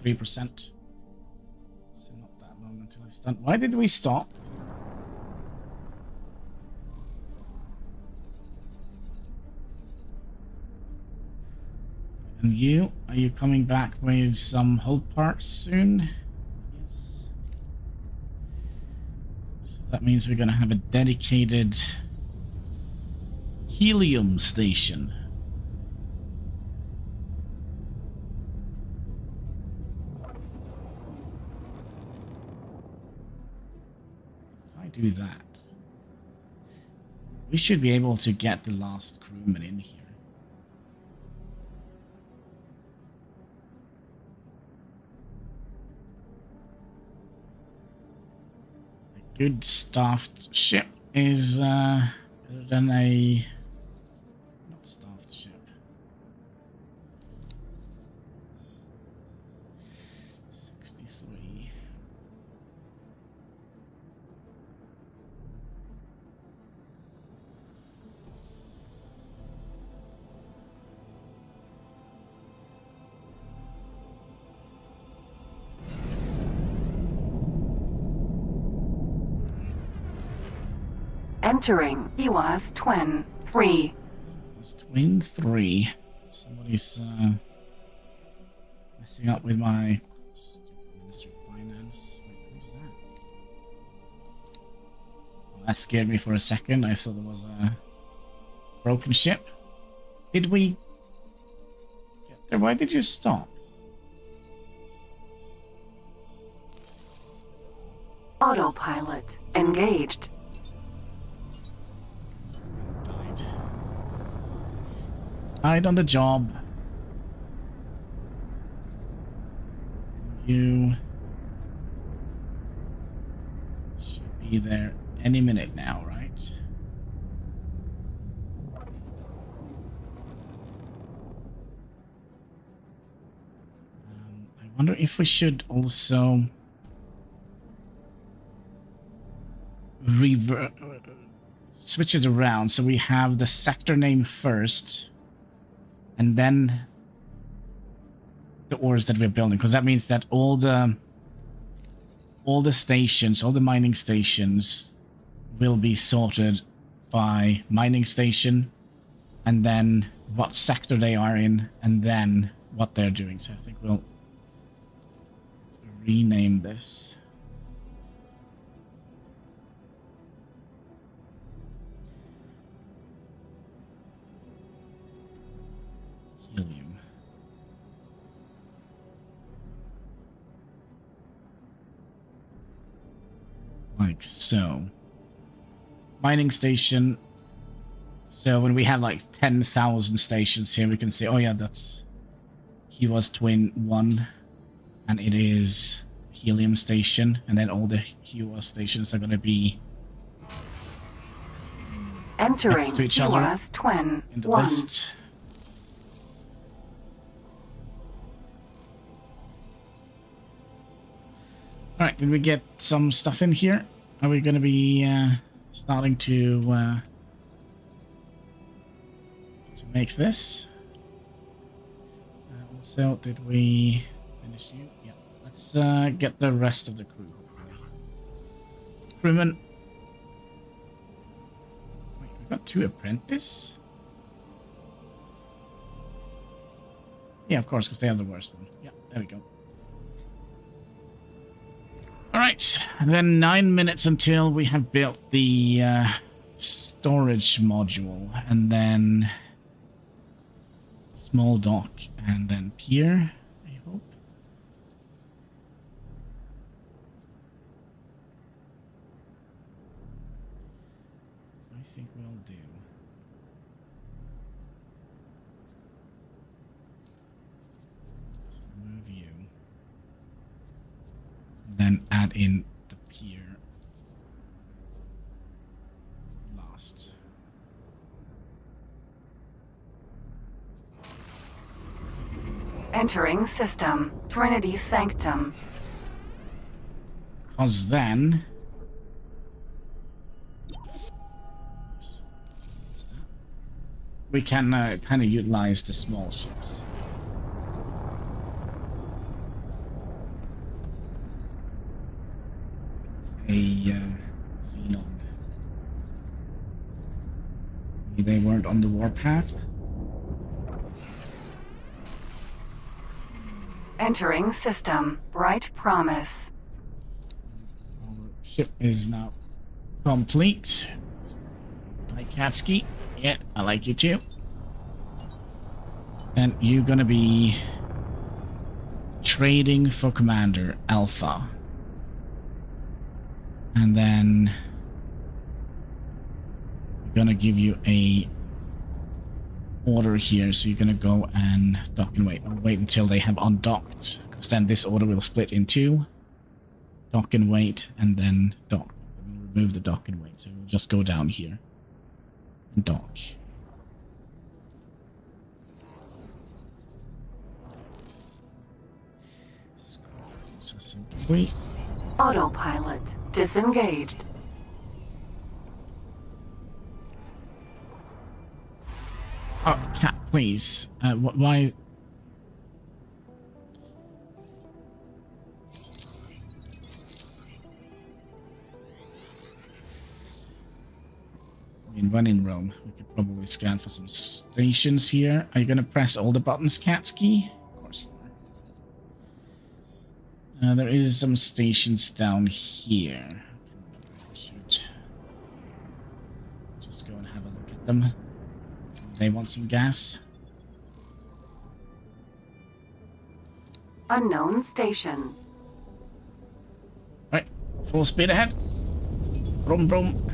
23%. So not that long until I stun. Why did we stop? And you? Are you coming back with some hull parts soon? Yes. So that means we're gonna have a dedicated helium station. If I do that, we should be able to get the last crewman in here. Good staffed ship is better than a not staffed ship. 63. Entering EWAS Twin 3. It's Twin 3. Somebody's messing up with my stupid Minister of Finance. Wait, who's that? Well, that scared me for a second. I thought there was a broken ship. Did we get there? Why did you stop? Autopilot engaged. Died on the job. You should be there any minute now, right? I wonder if we should also switch it around so we have the sector name first. And then the ores that we're building, because that means that all the stations, all the mining stations will be sorted by mining station, and then what sector they are in, and then what they're doing. So I think we'll rename this. Helium. like so. Mining station. So when we have like 10,000 stations here, we can say, oh yeah, that's Hewas Twin 1, and it is Helium Station, and then all the Hewas stations are going to be Entering next to each other Hewas Twin in the 1. list. Alright, did we get some stuff in here? Are we going to be starting to make this? Also, did we finish you? Yeah. Let's get the rest of the crew. Crewman. Wait, we got 2 apprentices? Yeah, of course, because they are the worst one. Yeah, there we go. Alright, and then 9 minutes until we have built the storage module, and then small dock, and then pier, I hope. I think we'll do. So remove you. Then add in the pier last. Entering system. Trinity Sanctum. Because then... we can kind of utilize the small ships. A Xenon. Maybe they weren't on the warpath. Entering system. Bright Promise. Our ship is now complete. Hi, Katsuki. Yeah, I like you too. And you're gonna be trading for Commander Alpha. And then we're gonna give you a order here, so you're gonna go and dock and wait. I'll wait until they have undocked, because then this order will split in 2. Dock and wait, and then dock. We'll remove the dock and wait, so we'll just go down here and dock. Processing. Wait. Autopilot disengaged. Oh, cat, please. Why? I mean, when in Rome, we could probably scan for some stations here. Are you gonna press all the buttons, Katsuki? Of course you are. There is some stations down here. I should just go and have a look at them. They want some gas. Unknown station. Right, full speed ahead. Brum brum.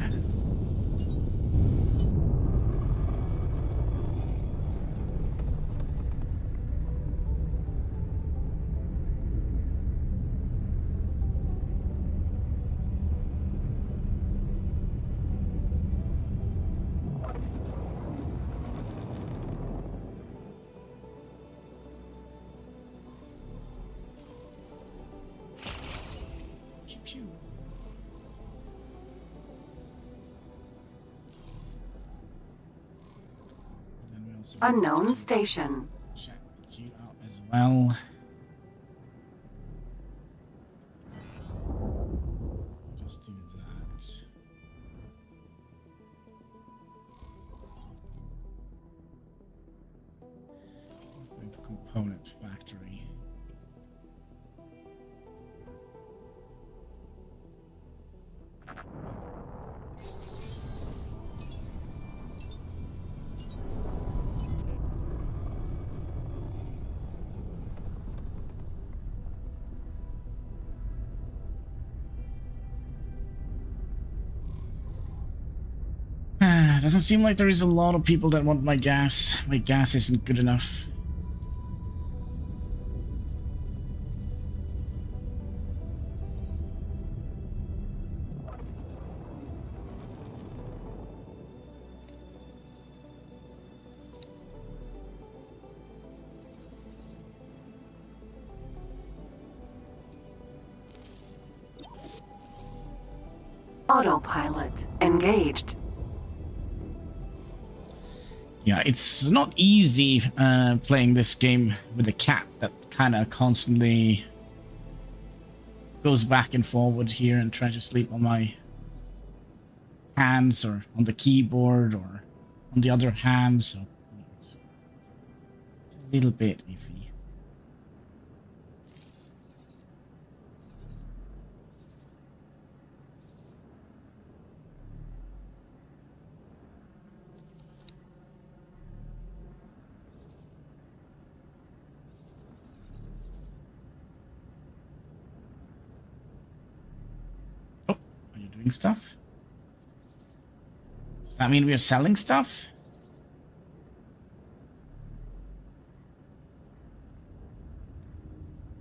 Unknown station. Check you out as well. Just do that. Going to component factory. Doesn't seem like there is a lot of people that want my gas. My gas isn't good enough. Autopilot engaged. Yeah, it's not easy playing this game with a cat that kind of constantly goes back and forward here and tries to sleep on my hands or on the keyboard or on the other hand, so it's a little bit iffy. Doing stuff? Does that mean we are selling stuff?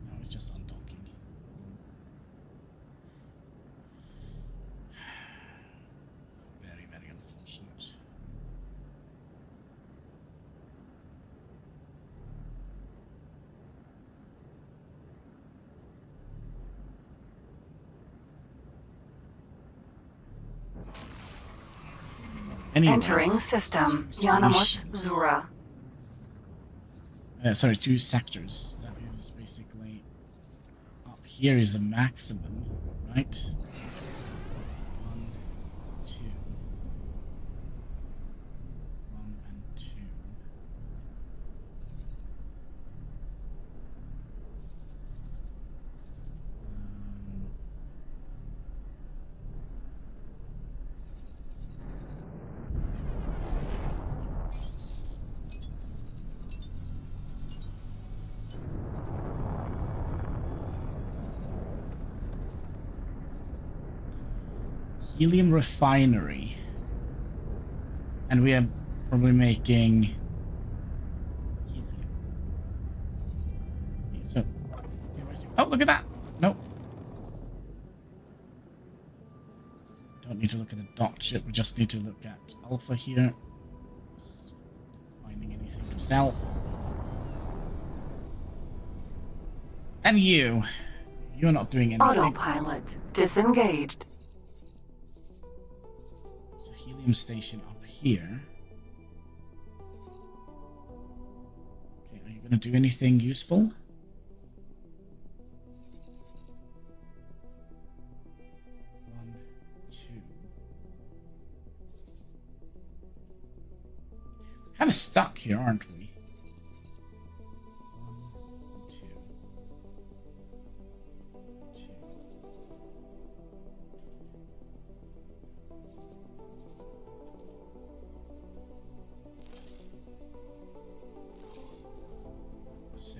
No, it's just undocking. Very, very unfortunate. Entering system. Yanamos Zura. Sorry, 2 sectors. That is basically... Up here is the maximum, right? 1, 2. 1 and 2. Helium refinery, and we are probably making helium. So, oh, look at that! Nope. Don't need to look at the docked ship. We just need to look at Alpha here. Finding anything to sell. And you're not doing anything. Autopilot disengaged. Helium station up here. Okay, are you gonna do anything useful? One, two. Kind of stuck here, aren't we? 1, 2. 2. So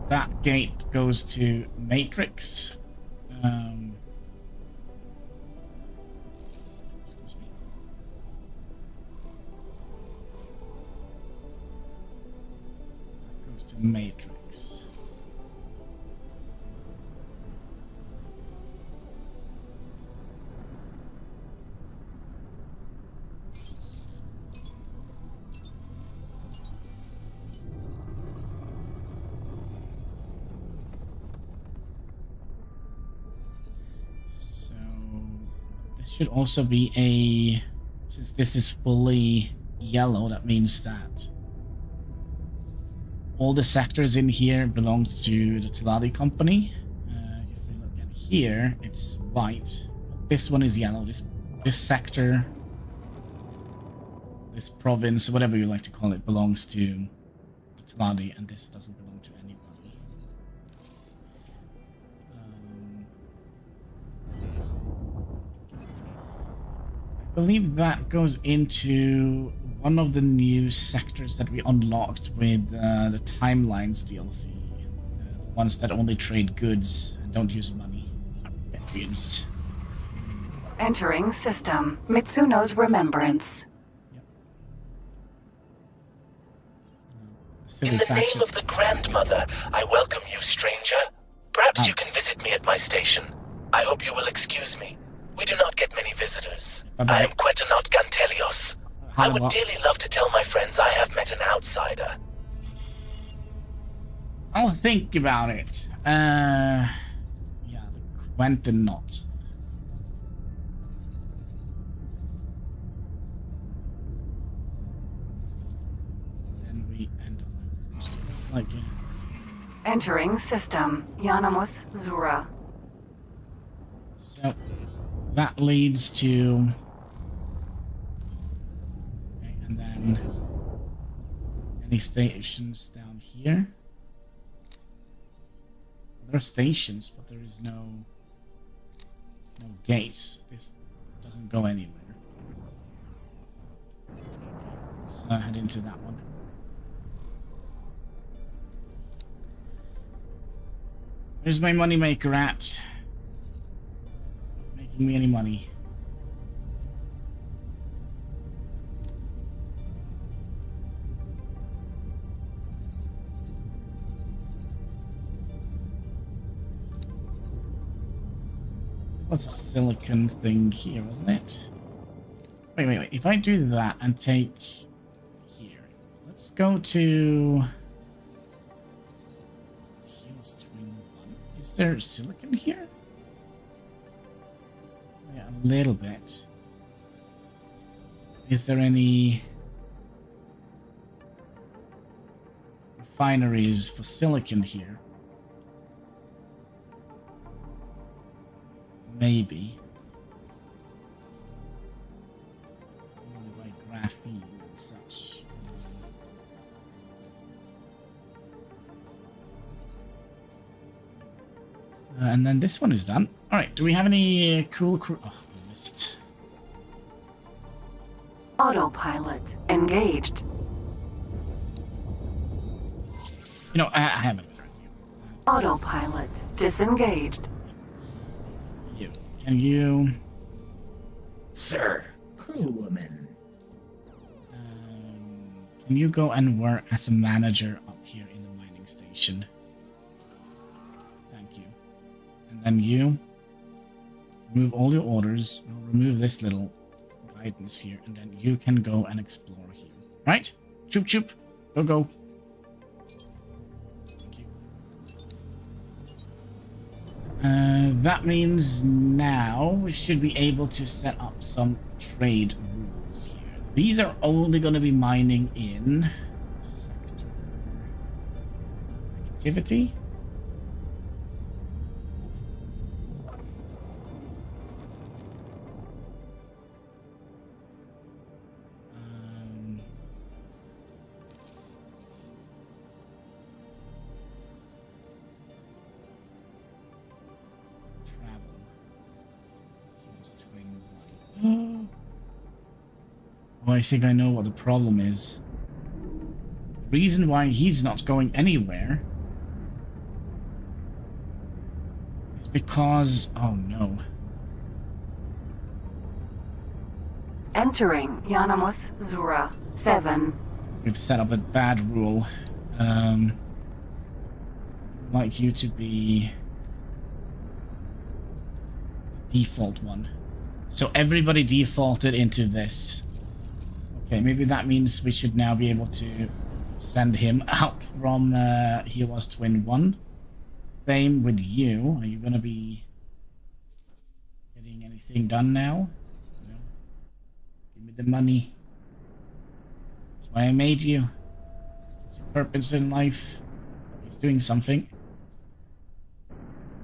that gate goes to Matrix. Excuse me. That goes to Matrix. Should also be a, since this is fully yellow, that means that all the sectors in here belong to the Teladi company. If we look at here, it's white. This one is yellow. This sector, this province, whatever you like to call it, belongs to the Teladi, and this doesn't belong to anybody. I believe that goes into one of the new sectors that we unlocked with the Timelines DLC. The ones that only trade goods and don't use money. Goods. Entering system. Mitsuno's Remembrance. In the name of the Grandmother, I welcome you, stranger. Perhaps you can visit me at my station. I hope you will excuse me. We do not get many visitors. I am Quetanot Gantelios. I would dearly love to tell my friends I have met an outsider. I'll think about it. Yeah, the Quentinots. Then we end up. It's like. Entering system. Yanamus Zura. So that leads to. Okay, and then any stations down here. There are stations, but there is no gates. This doesn't go anywhere. Okay, let's head into that one. Where's my moneymaker at? Making me any money? Was a silicon thing here, wasn't it? Wait. If I do that and take here, let's go to. Here's twin one. Is there silicon here? Yeah, a little bit. Is there any refineries for silicon here? Maybe. Only by graphene and such. And then this one is done. Alright, do we have any cool crew? Oh, I missed. Autopilot engaged. You know, I haven't. Autopilot disengaged. You. Can you... Sir. Crewwoman. Can you go and work as a manager up here in the mining station? Thank you. And then you remove all your orders. We'll remove this little guidance here, and then you can go and explore here. Right? Choop choop. Go. Thank you. That means now we should be able to set up some trade rules here. These are only going to be mining in sector activity. Oh, I think I know what the problem is. The reason why he's not going anywhere is because... oh no. Entering Yanamus Zura 7. We've set up a bad rule. I'd like you to be the default one. So everybody defaulted into this. Okay, maybe that means we should now be able to send him out from he was twin 1. Same with you. Are you gonna be getting anything done now? No. Give me the money. That's why I made you. It's your purpose in life. He's doing something.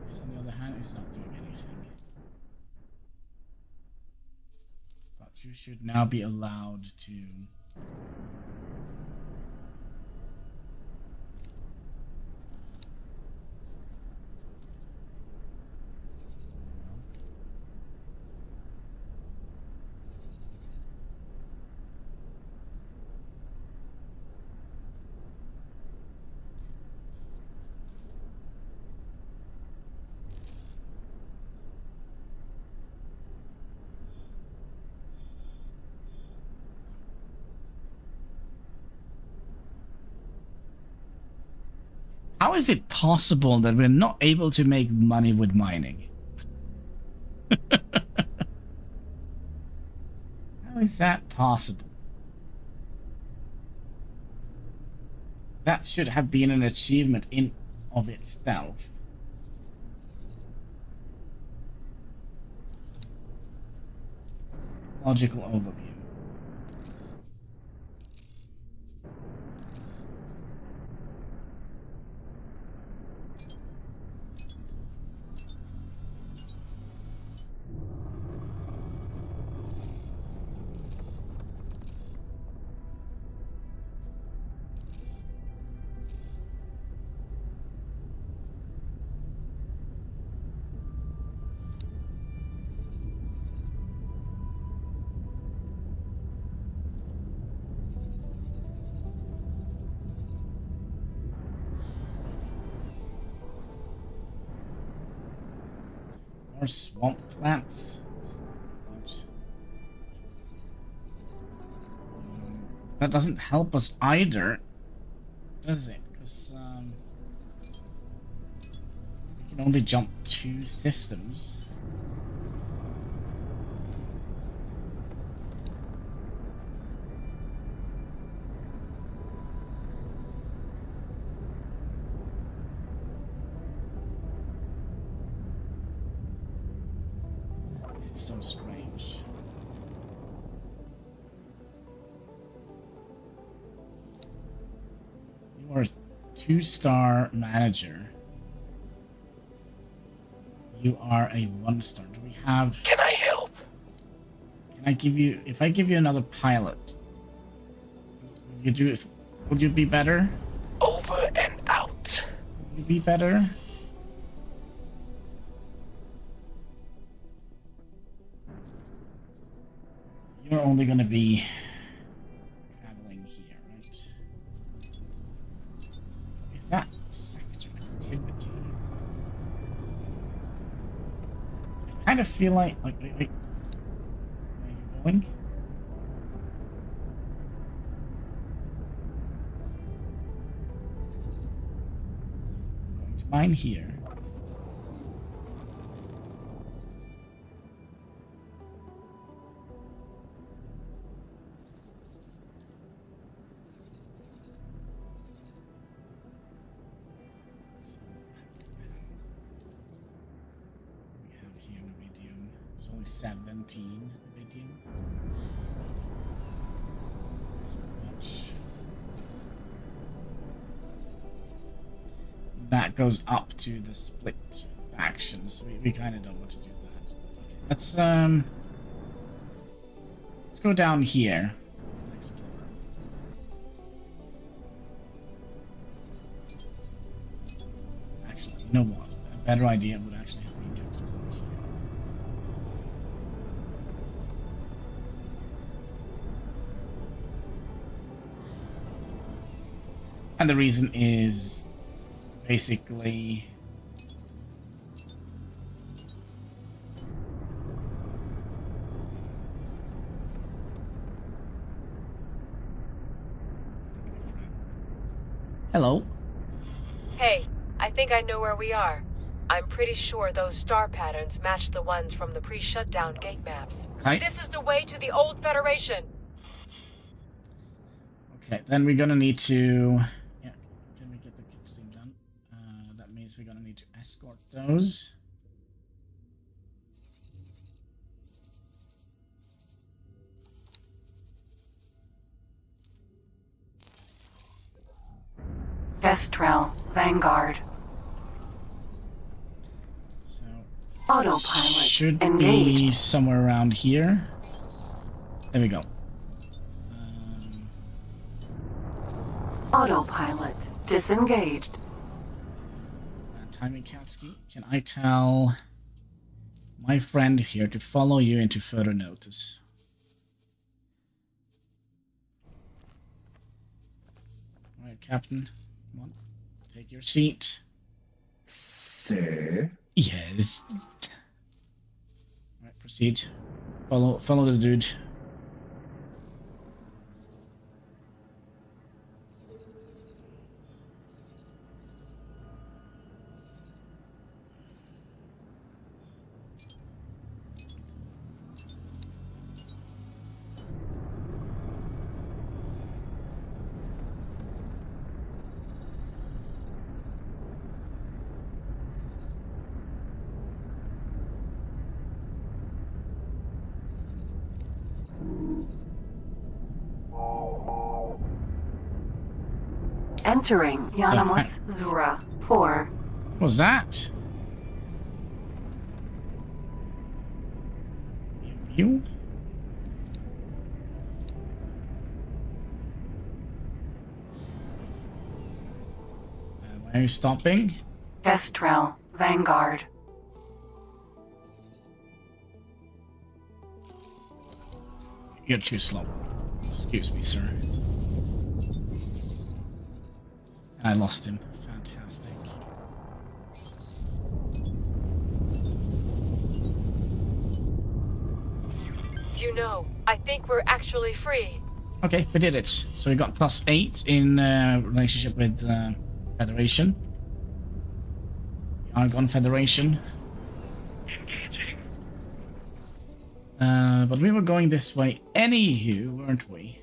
This, on the other hand, is not doing anything. But you should now be allowed to... How is it possible that we're not able to make money with mining? How is that possible? That should have been an achievement in of itself. Logical overview. More swamp plants. That doesn't help us either, does it? Because we can only jump 2 systems. This is so strange. You are a 2-star manager. You are a 1-star. Do we have... Can I help? Can I give you... If I give you another pilot, would you be better? Over and out. Would you be better? You're only going to be traveling here, right? Is that sector activity? I kind of feel like wait. Where are you going? I'm going to mine here. It's only 17 video. So much. That goes up to the split factions. We kind of don't want to do that. Okay, let's go down here and explore. Actually, you know what? A better idea would actually help me to explore here. And the reason is basically hello. Hey, I think I know where we are. I'm pretty sure those star patterns match the ones from the pre-shutdown gate maps. Hi. This is the way to the old Federation. Okay, then we're gonna need to... Yeah, can we get the cutscene done? That means we're gonna need to escort those. Kestrel, Vanguard. So... Autopilot should engaged. be somewhere around here. There we go. Autopilot disengaged. Timing Katsky, can I tell my friend here to follow you into further notice? Alright, Captain. Come on. Take your seat. Sir? Yes. Alright, proceed. Follow the dude. Entering Yanamus Zura 4. What was that? View? Why are you stopping? Kestrel Vanguard. You're too slow. Excuse me, sir. I lost him. Fantastic. You know, I think we're actually free. Okay, we did it. So we got +8 in relationship with Federation. The Argon Federation. But we were going this way anywho, weren't we?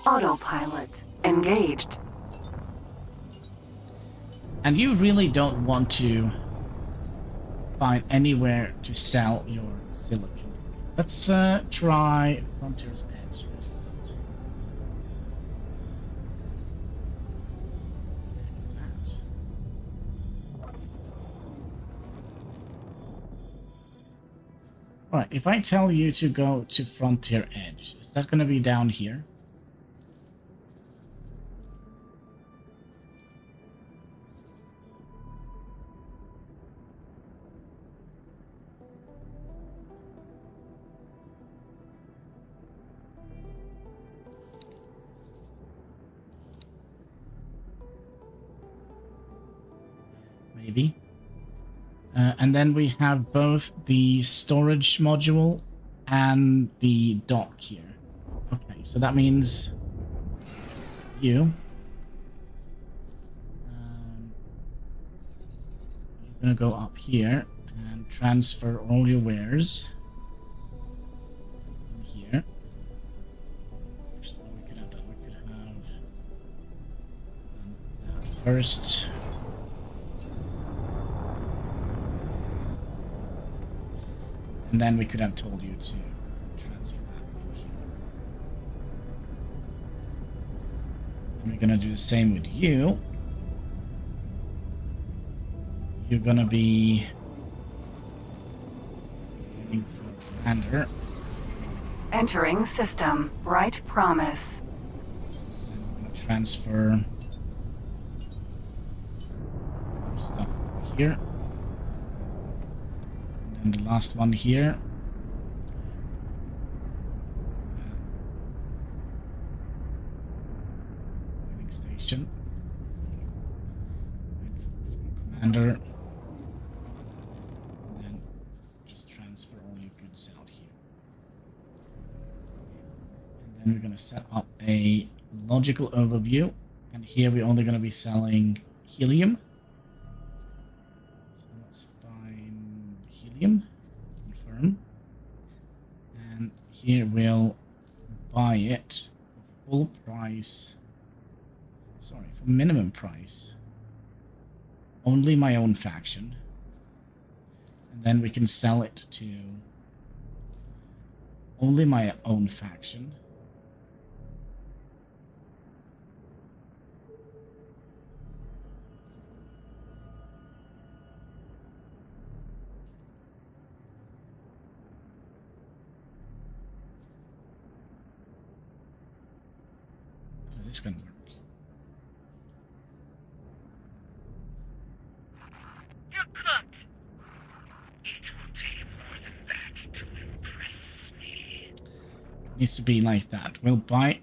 Autopilot engaged. And you really don't want to find anywhere to sell your silicon. Let's try Frontier's Edge. Where's that? Where is that? Alright, if I tell you to go to Frontier Edge, is that going to be down here? Maybe. And then we have both the storage module and the dock here. Okay, so that means you. You're gonna go up here and transfer all your wares in here. Actually, what we could have done, we could have done that first. And then we could have told you to transfer that in here. And we're gonna do the same with you. You're gonna be waiting for Commander. Entering system. Right promise. And we're gonna transfer stuff over here. And the last one here. Waiting station. Wait for Commander. And then just transfer all your goods out here. And then we're going to set up a logical overview. And here we're only going to be selling helium. Confirm. And here we'll buy it for full price. Sorry, for minimum price. Only my own faction. And then we can sell it to only my own faction. This gonna work. You're cooked. It will take more than that to impress me. Needs to be like that. We'll buy.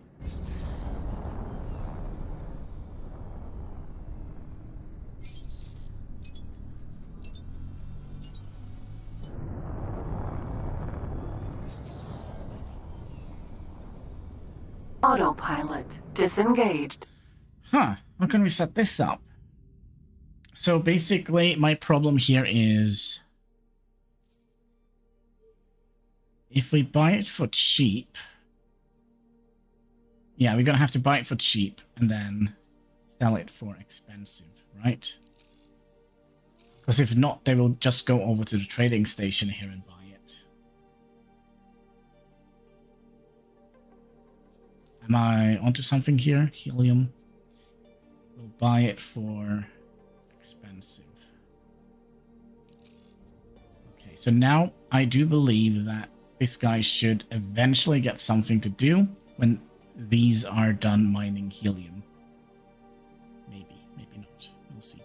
Autopilot disengaged. Huh, how can we set this up? So basically, my problem here is if we buy it for cheap, yeah, we're gonna have to buy it for cheap and then sell it for expensive, right? Because if not, they will just go over to the trading station here and buy it. Am I onto something here? Helium. We'll buy it for expensive. Okay, so now I do believe that this guy should eventually get something to do when these are done mining helium. Maybe, maybe not. We'll see.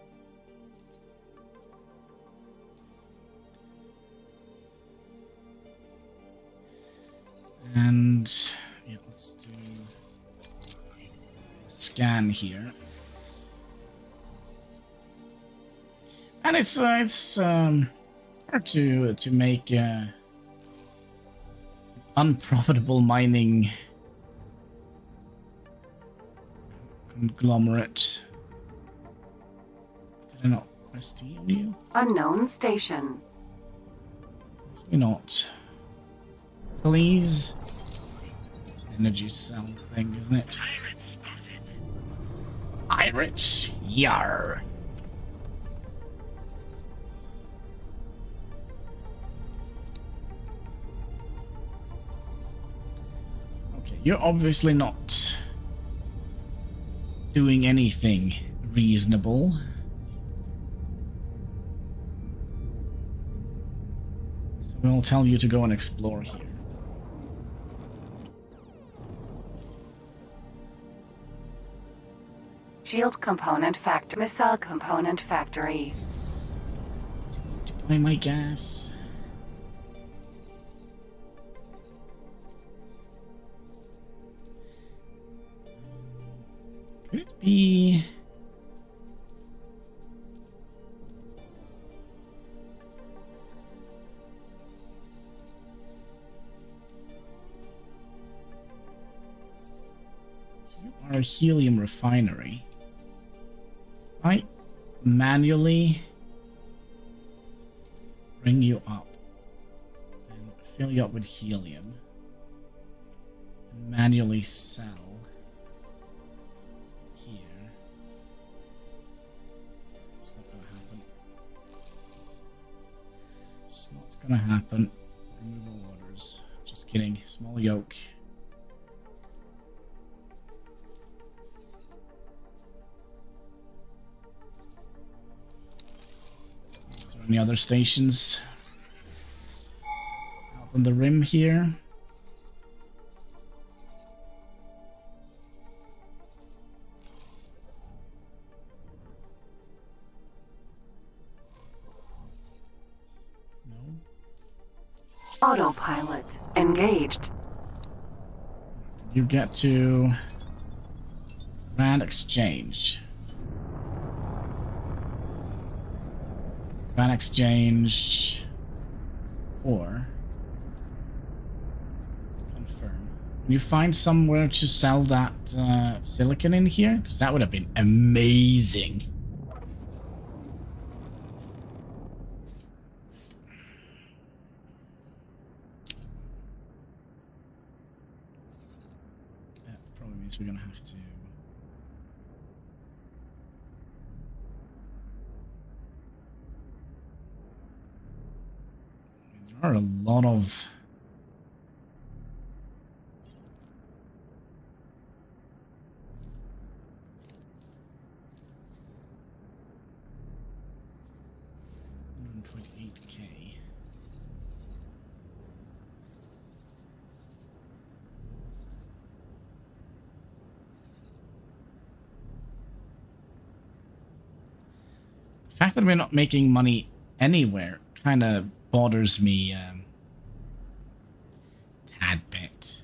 And yeah, let's do a scan here. And it's hard to make unprofitable mining conglomerate. Did I not press T on you? Unknown station. Obviously not. Please. Energy cell thing, isn't it? Pirates, yar. Okay, you're obviously not doing anything reasonable. So we'll tell you to go and explore here. Shield component factory. Missile component factory. To buy my gas. Could it be... So you are a helium refinery. I manually bring you up and fill you up with helium and manually sell here. It's not gonna happen. It's not gonna happen. Removal orders. Just kidding. Small yoke. Any other stations out on the rim here? No. Autopilot engaged. Did you get to Grand Exchange? Grand Exchange 4. Confirm. Can you find somewhere to sell that silicon in here? Because that would have been amazing. That probably means we're going to have to... There are a lot of $128K. The fact that we're not making money anywhere kind of bothers me tad bit.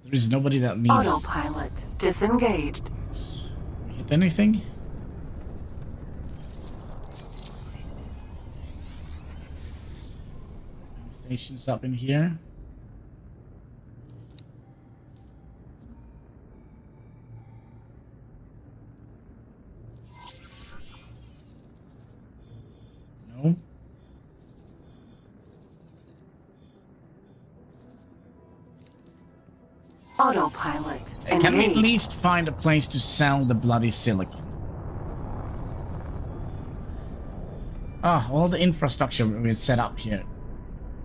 There is nobody that needs... Autopilot disengaged. Oops. We hit anything? Stations up in here. No. Autopilot engaged. Can we at least find a place to sell the bloody silicon? Ah, all the infrastructure we set up here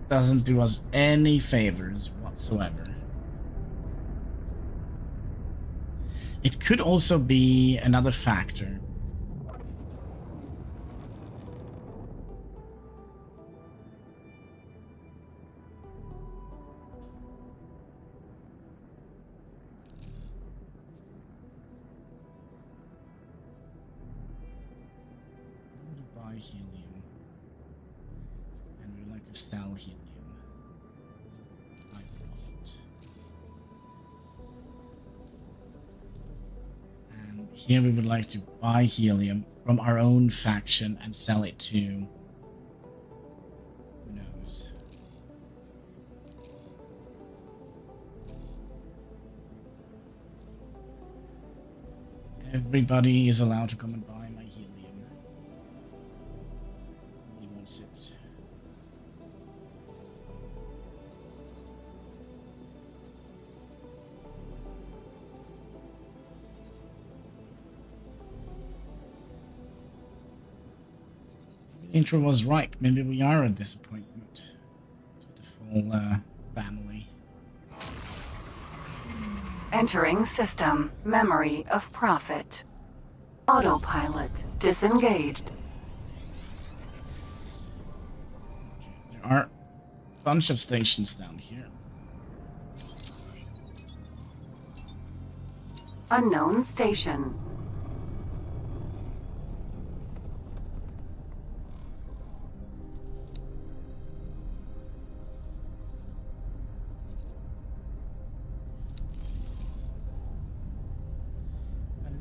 doesn't do us any favors whatsoever. It could also be another factor. Buy helium, and we would like to sell helium. High profit. And here we would like to buy helium from our own faction and sell it to, who knows. Everybody is allowed to come and buy my helium. He wants it. The intro was right. Maybe we are a disappointment to the full family. Entering system. Memory of Profit. Autopilot disengaged. There are a bunch of stations down here. Unknown station.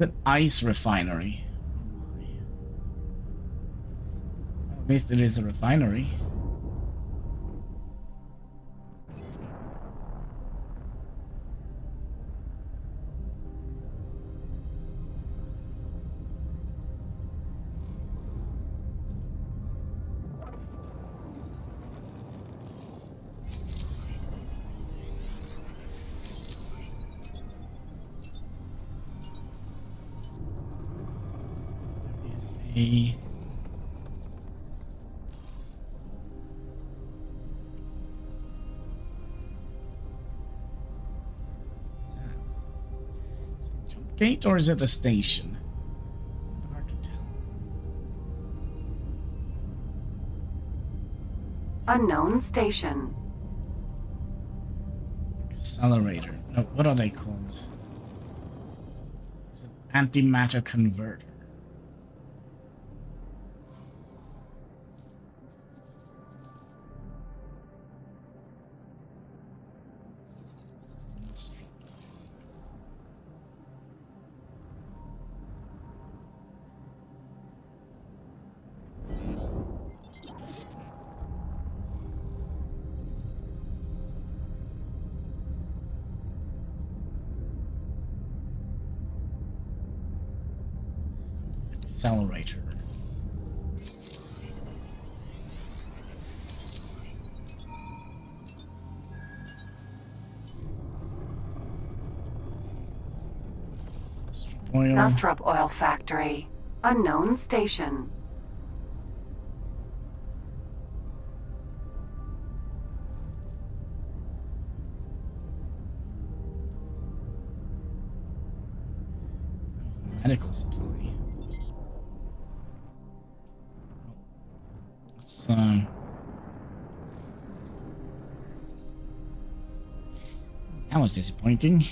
An ice refinery. At least it is a refinery. A jump gate, or is it a station? Hard to tell. Unknown station. Accelerator. No, what are they called? It's an antimatter converter. Accelerator. Oil. Nostrop Oil Factory. Unknown station. Medical supply. Let's, that was disappointing.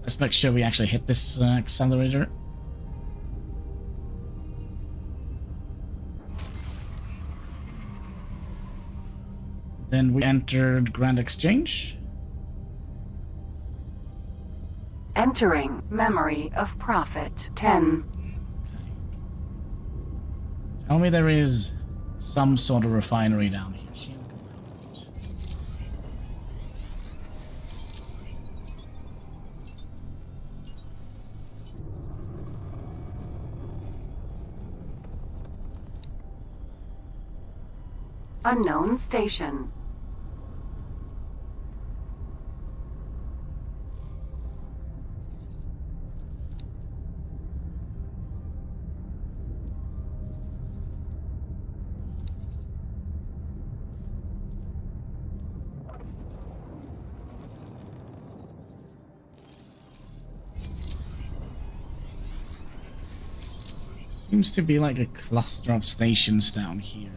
Let's make sure we actually hit this accelerator. Then we entered Grand Exchange. Entering Memory of Profit. 10. Tell me there is some sort of refinery down here. Unknown station. Seems to be like a cluster of stations down here.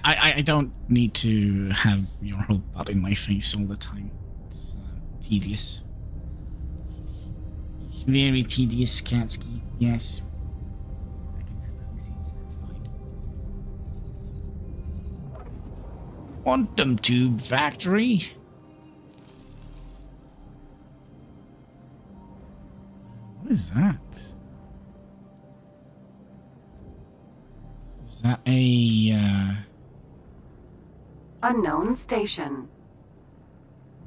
I don't need to have your whole butt in my face all the time. It's tedious. Very tedious, Katsky. Yes. I can have houses, that's fine. Quantum Tube Factory? What is that? Is that a Unknown station.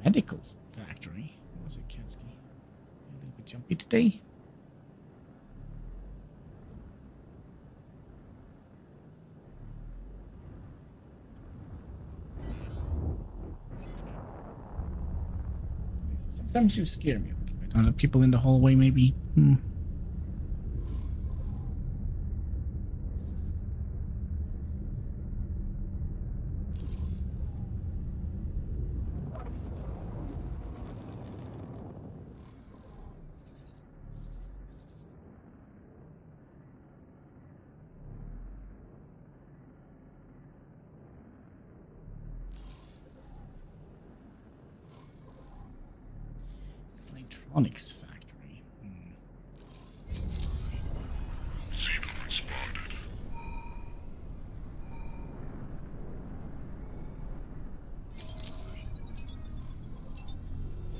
medical factory? What was it, Katsky? A little bit jumpy today. Sometimes you scare me a little bit. Are there people in the hallway, maybe? Electronics factory.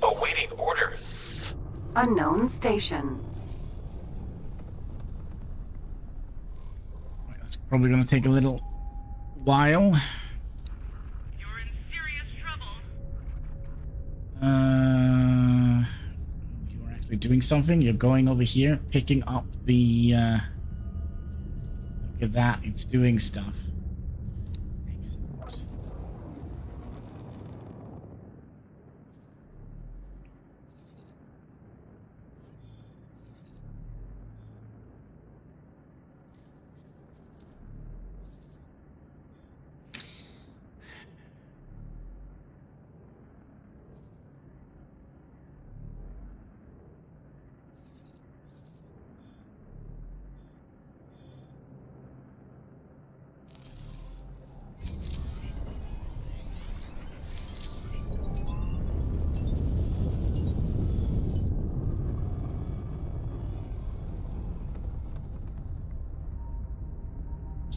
Awaiting orders. Unknown station. Right, that's probably going to take a little while. You're in serious trouble. You're actually doing something. You're going over here, picking up the, look at that. It's doing stuff. Excellent.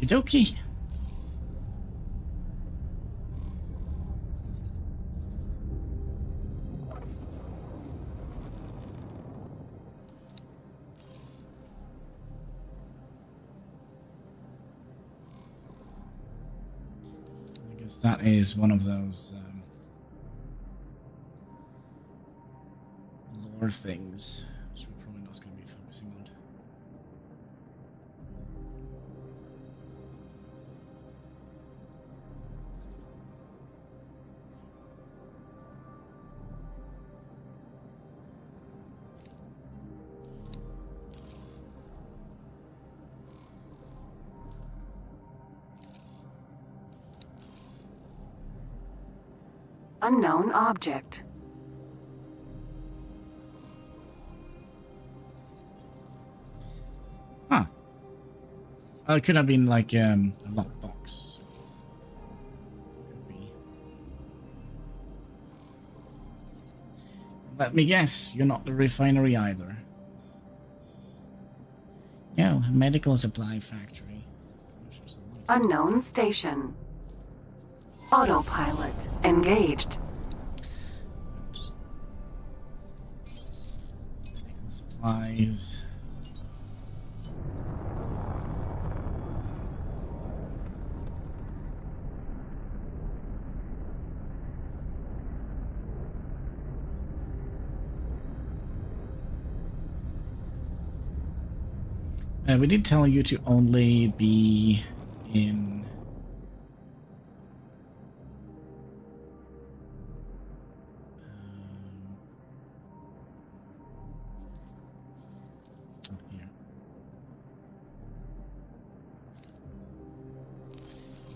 Okie I guess that is one of those lore things, which we're probably not going to be focusing on. Unknown object. Huh. It could have been like a lockbox. Could be. Let me guess, you're not the refinery either. No, medical supply factory. Unknown station. Autopilot engaged. Medical supplies. We did tell you to only be in here.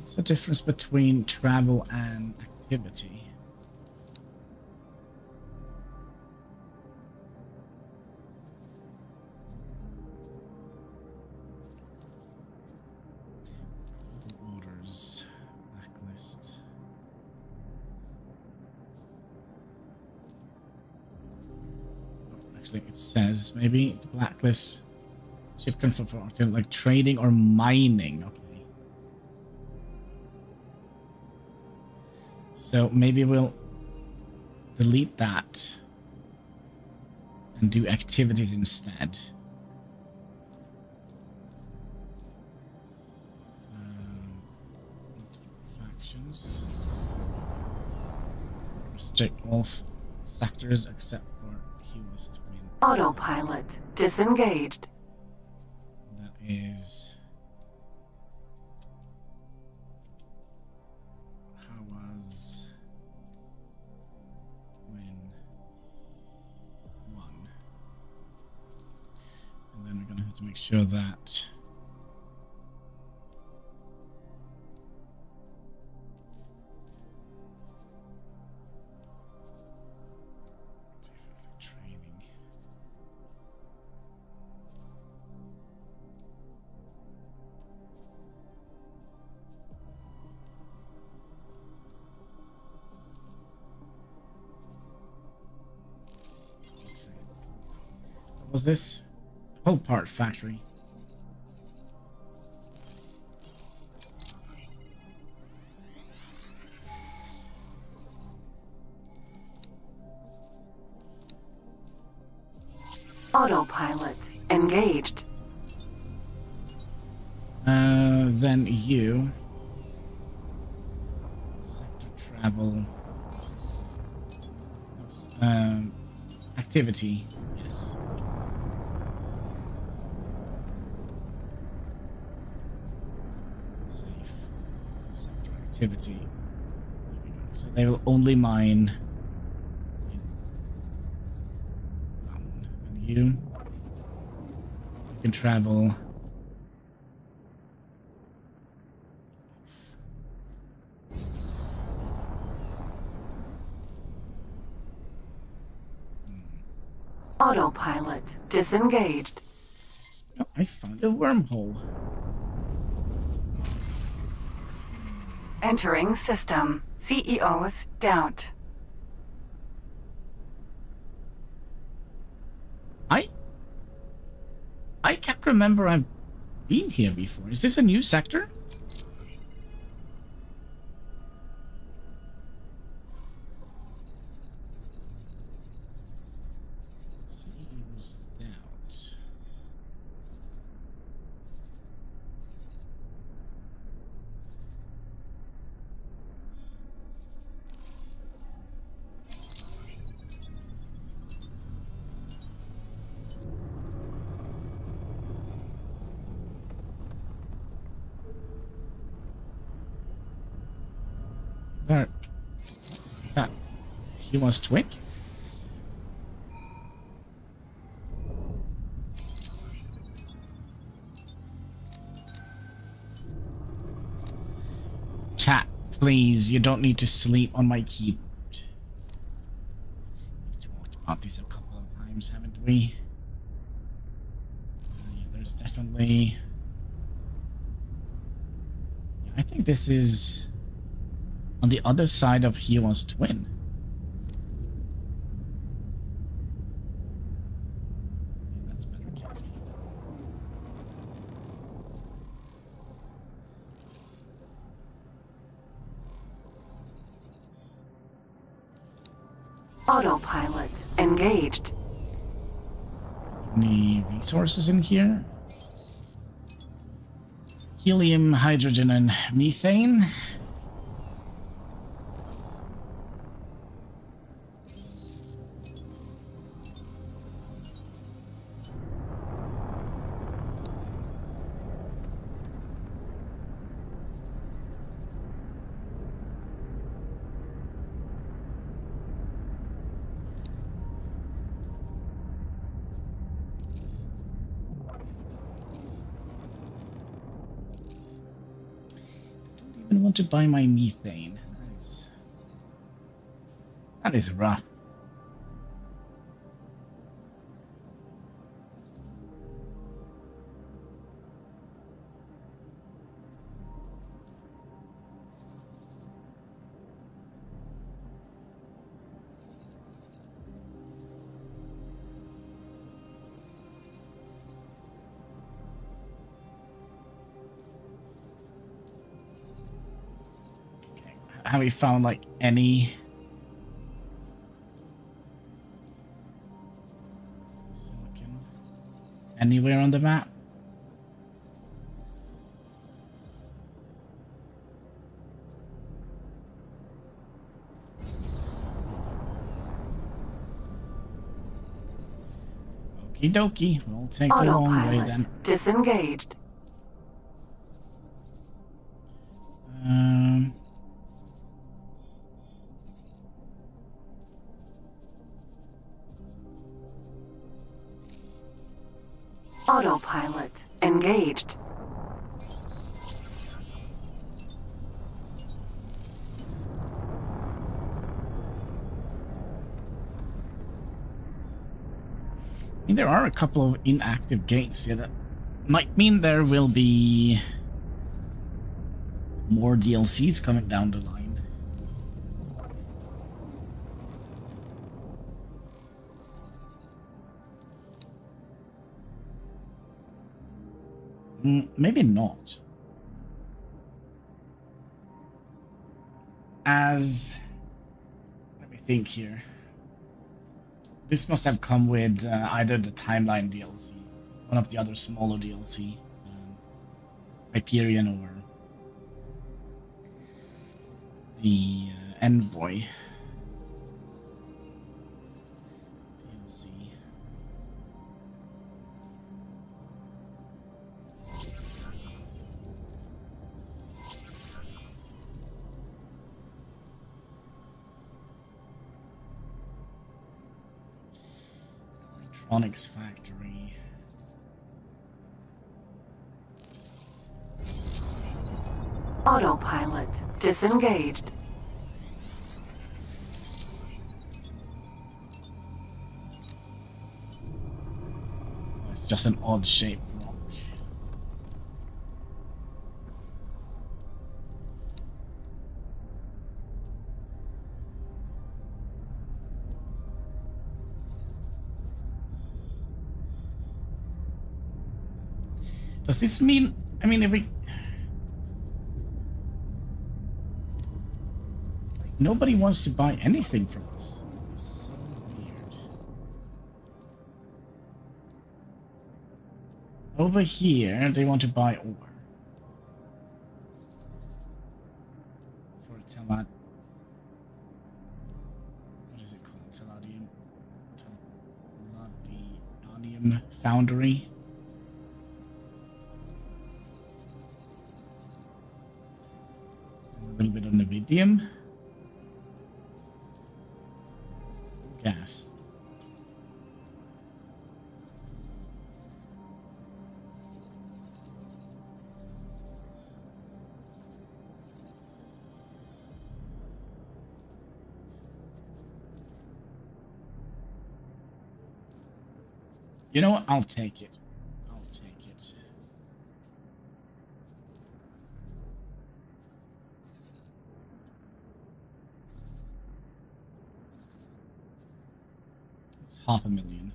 What's the difference between travel and activity. Orders, blacklist. Actually, it says maybe the blacklist. Shift confirm for like trading or mining. Okay. So maybe we'll delete that and do activities instead. Factions. Restrict all sectors except for Hewless Twin. Autopilot disengaged. That is how was when one, and then we're gonna have to make sure that training. What was this? Whole part factory. Autopilot engaged. Then you. Sector travel. Activity. Yes. Safe. Sector activity. There we go. So they will only mine. And you can travel. Autopilot disengaged. Oh, I found a wormhole. Entering system. CEO's doubt. I can't remember I've been here before. Is this a new sector? CEO's doubt. There. Is that he was twin? Chat, please, you don't need to sleep on my keyboard. We've talked about this a couple of times, haven't we? Yeah, there's definitely... Yeah, I think this is on the other side of Hewless Twin. Yeah, that's better, Katsky. Autopilot engaged. Any resources in here? Helium, hydrogen, and methane. I want to buy my methane. Nice. That is rough. Have we found like any silicon anywhere on the map? Okie dokie, we'll take the long way then. Disengaged. Autopilot engaged. I mean, there are a couple of inactive gates here that might mean there will be more DLCs coming down the line. Maybe not. Let me think here. This must have come with either the Timeline DLC, one of the other smaller DLC, Hyperion, or the Envoy DLC. Electronics Factory. Autopilot disengaged. It's just an odd shaped rock. Does this mean, I mean, if we... Nobody wants to buy anything from us. It's so weird. Over here, they want to buy ore. For Teladi... What is it called? Teladium Foundry. A little bit of Nevidium. Gas. You know what? I'll take it. I'll take it. It's 500,000.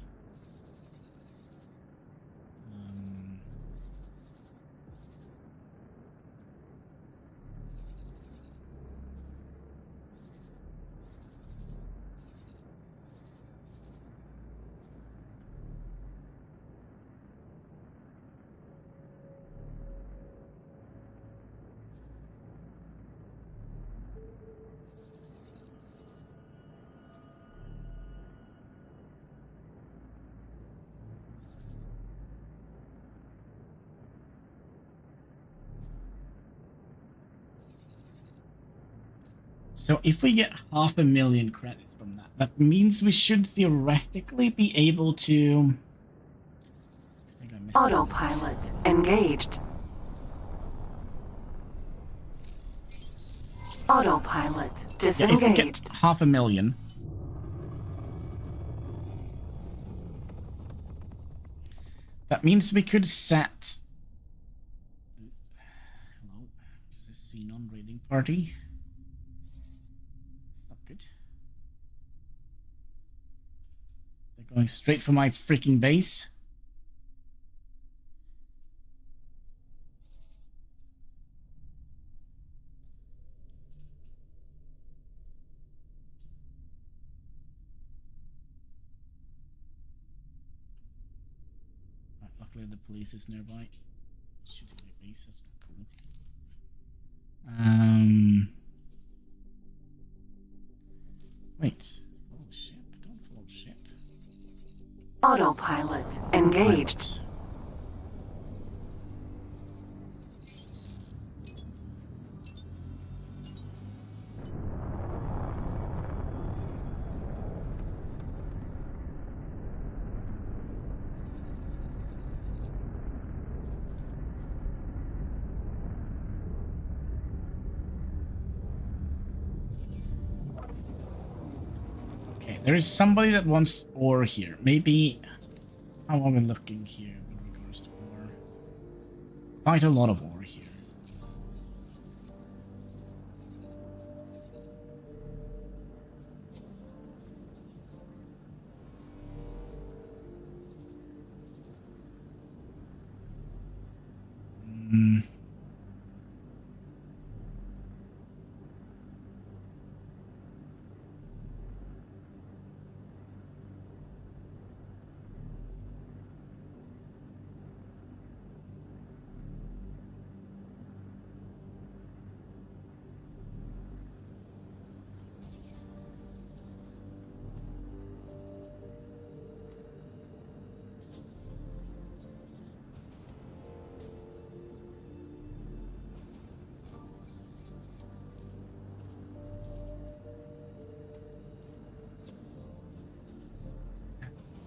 So if we get 500,000 credits from that, that means we should theoretically be able to... Autopilot engaged. Autopilot disengaged. Yeah, if we get 500,000, That means we could set... Hello? Is this Xenon raiding party? That's not good. They're going straight for my freaking base. Luckily the police is nearby. Shooting my base, that's not cool. Wait. Follow ship. Don't follow ship. Autopilot engaged. Pilot. There is somebody that wants ore here. Maybe... How are we looking here with regards to ore? Quite a lot of ore here.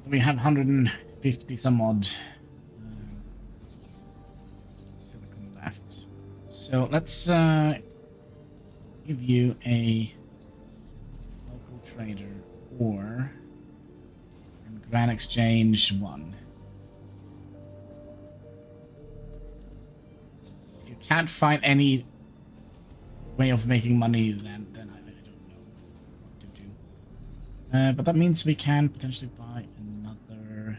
We have 150 some odd silicon left. So let's give you a local trader or and Grand Exchange 1. If you can't find any way of making money, then I don't know what to do. But that means we can potentially buy another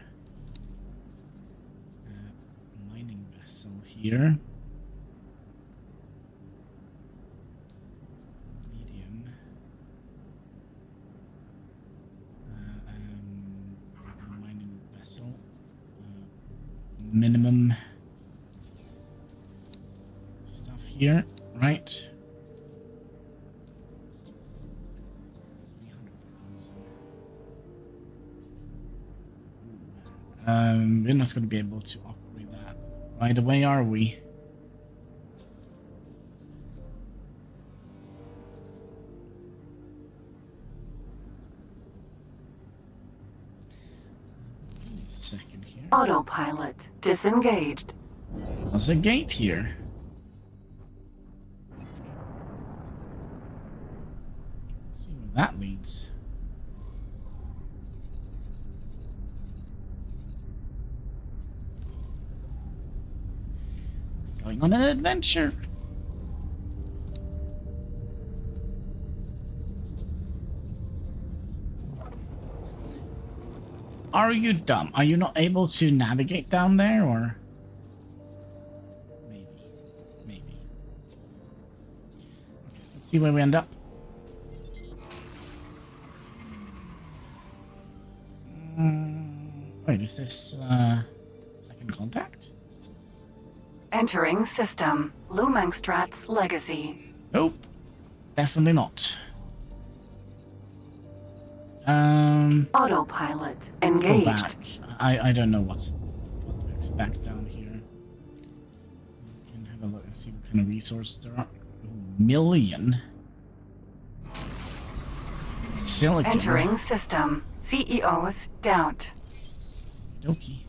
mining vessel here. Medium. Mining vessel. Minimum stuff here, right? We're not going to be able to operate that right away, are we? Give me a second here. Autopilot disengaged. There's a gate here. Let's see where that leads. Going on an adventure. Are you dumb? Are you not able to navigate down there, or maybe? Okay, let's see where we end up. Wait, is this second contact? Entering system. Lumangstrat's legacy. Nope. Definitely not. Autopilot engaged. Go back. I don't know what to expect down here. We can have a look and see what kind of resources there are. Million. Silicon. Entering system. CEO's doubt. Okie.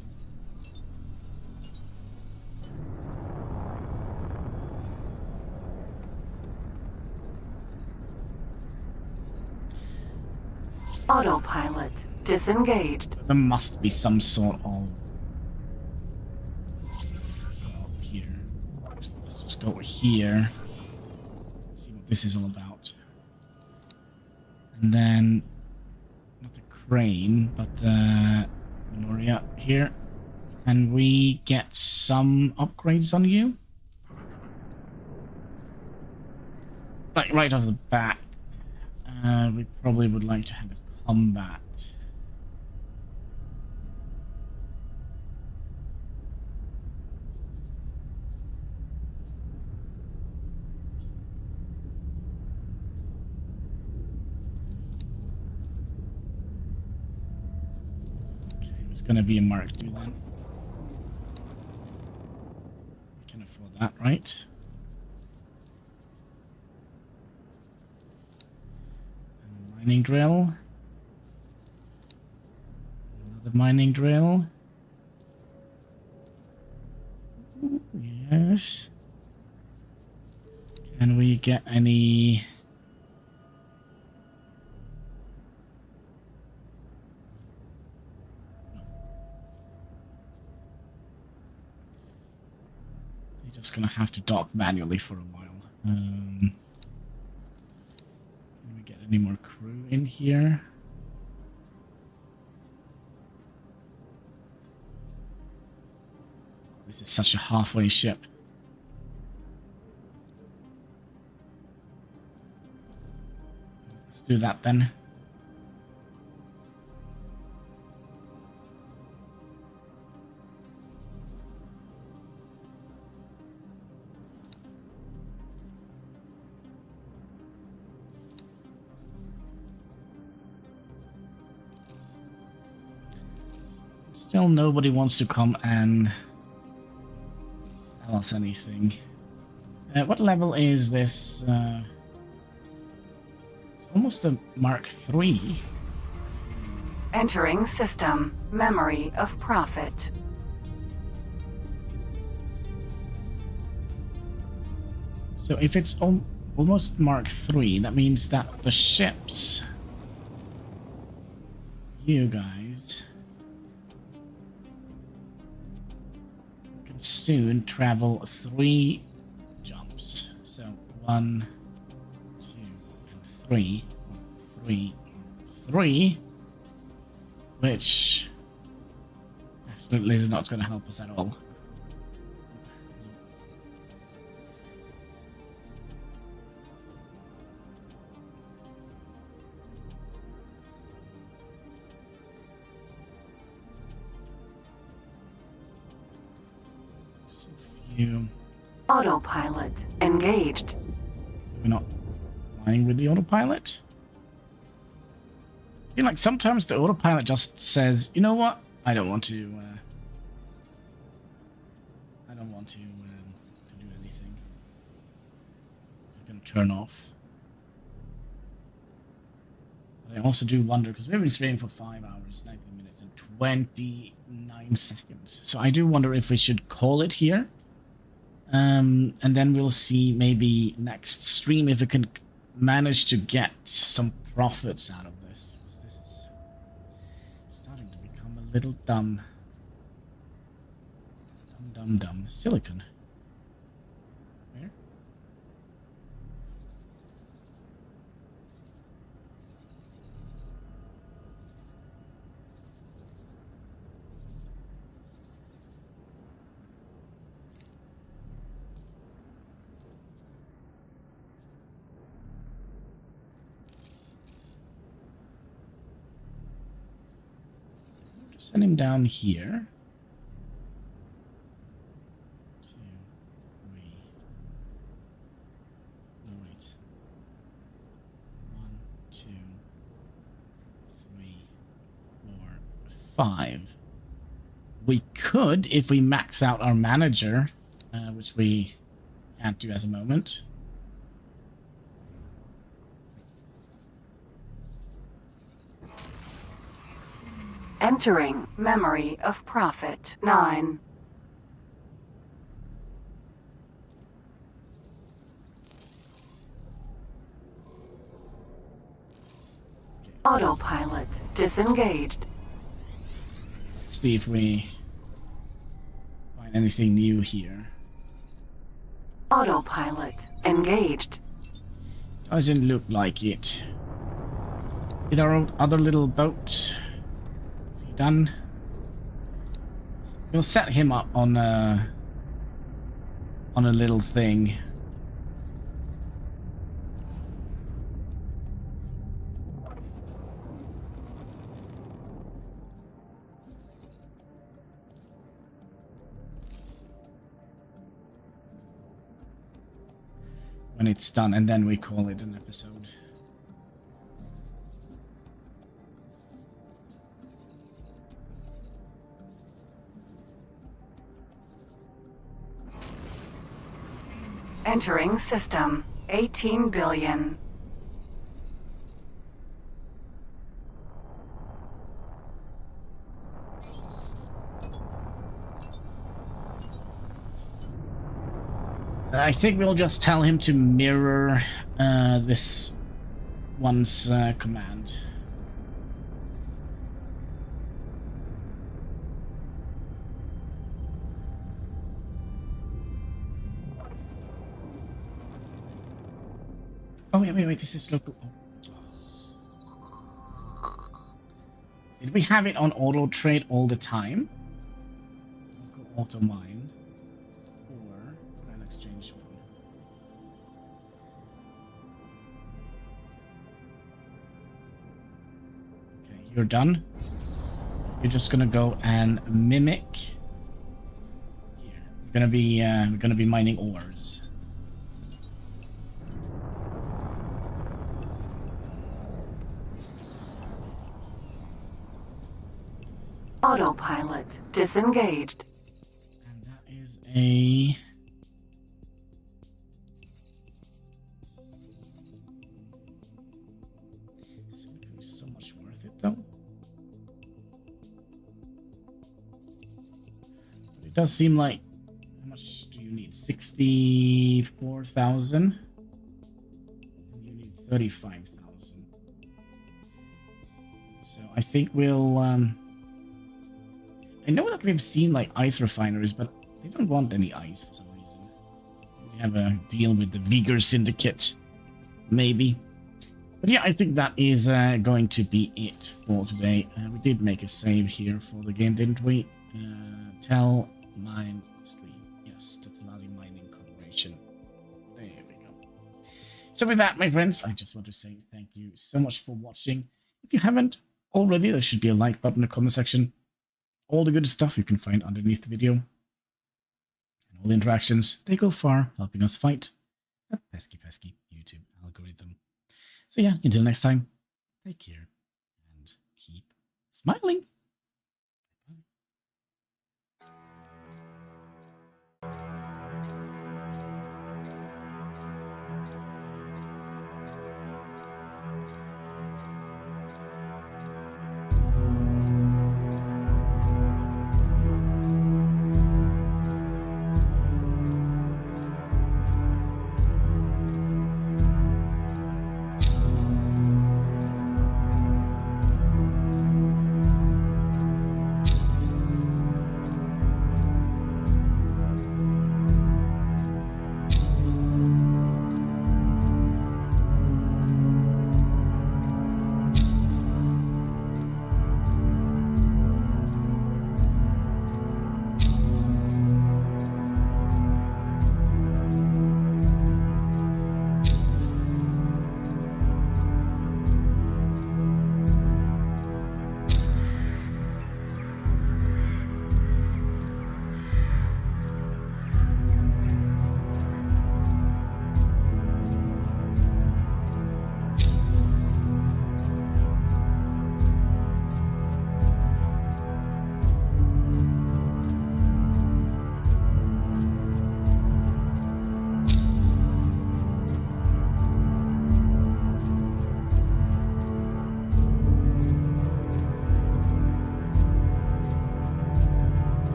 Autopilot disengaged. There must be some sort of let's go here. See what this is all about. And then, not the crane, but Minoria here. Can we get some upgrades on you? Like right off the bat, we probably would like to have a combat. Okay, it's gonna be a Mark II then. We can afford that, right? Mining drill. Another mining drill. Ooh, yes. Can we get any... They're just gonna have to dock manually for a while. Any more crew in here? This is such a halfway ship. Let's do that then. Still nobody wants to come and tell us anything. What level is this? It's almost a Mark III. Entering system. Memory of Profit. So if it's almost Mark III, that means that the ships... You guys... soon travel 3 jumps. So 1, 2, and 3. 3, 3. Which absolutely is not going to help us at all. Autopilot engaged. We're not flying with the autopilot. I feel like sometimes the autopilot just says, you know what? I don't want to do anything. It's going to turn off. But I also do wonder, because we've been streaming for 5 hours, 19 minutes, and 29 seconds. So I do wonder if we should call it here. And then we'll see maybe next stream if we can manage to get some profits out of this. This is starting to become a little dumb. Dumb. Silicon. Where? Send him down here. 2, 3. No, wait. 1, 2, 3, 4, 5. We could, if we max out our manager, which we can't do at the moment. Entering memory of Profit 9. Autopilot disengaged. Let's see if we find anything new here. Autopilot engaged. Doesn't look like it. Is our other little boat? Is he done? We'll set him up on a little thing. When it's done, and then we call it an episode. Entering system. 18 billion. I think we'll just tell him to mirror this one's command. Oh, wait, this is local. Oh. Did we have it on auto trade all the time? Local auto mine. Or an exchange one. Okay, you're done. You're just gonna go and mimic. Here, we're gonna be mining ores. Autopilot disengaged. And that is a... Silico is so much worth it though. But it does seem like... How much do you need? 64,000? And you need 35,000. So I think we'll... I know that we've seen like ice refineries, but they don't want any ice for some reason. We have a deal with the Vigor Syndicate, maybe. But yeah, I think that is going to be it for today. We did make a save here for the game, didn't we? Tell Mine Stream. Yes, the Teladi Mining Corporation. There we go. So with that, my friends, I just want to say thank you so much for watching. If you haven't already, there should be a like button in the comment section. All the good stuff you can find underneath the video. And all the interactions, they go far, helping us fight that pesky YouTube algorithm. So yeah, until next time, take care and keep smiling.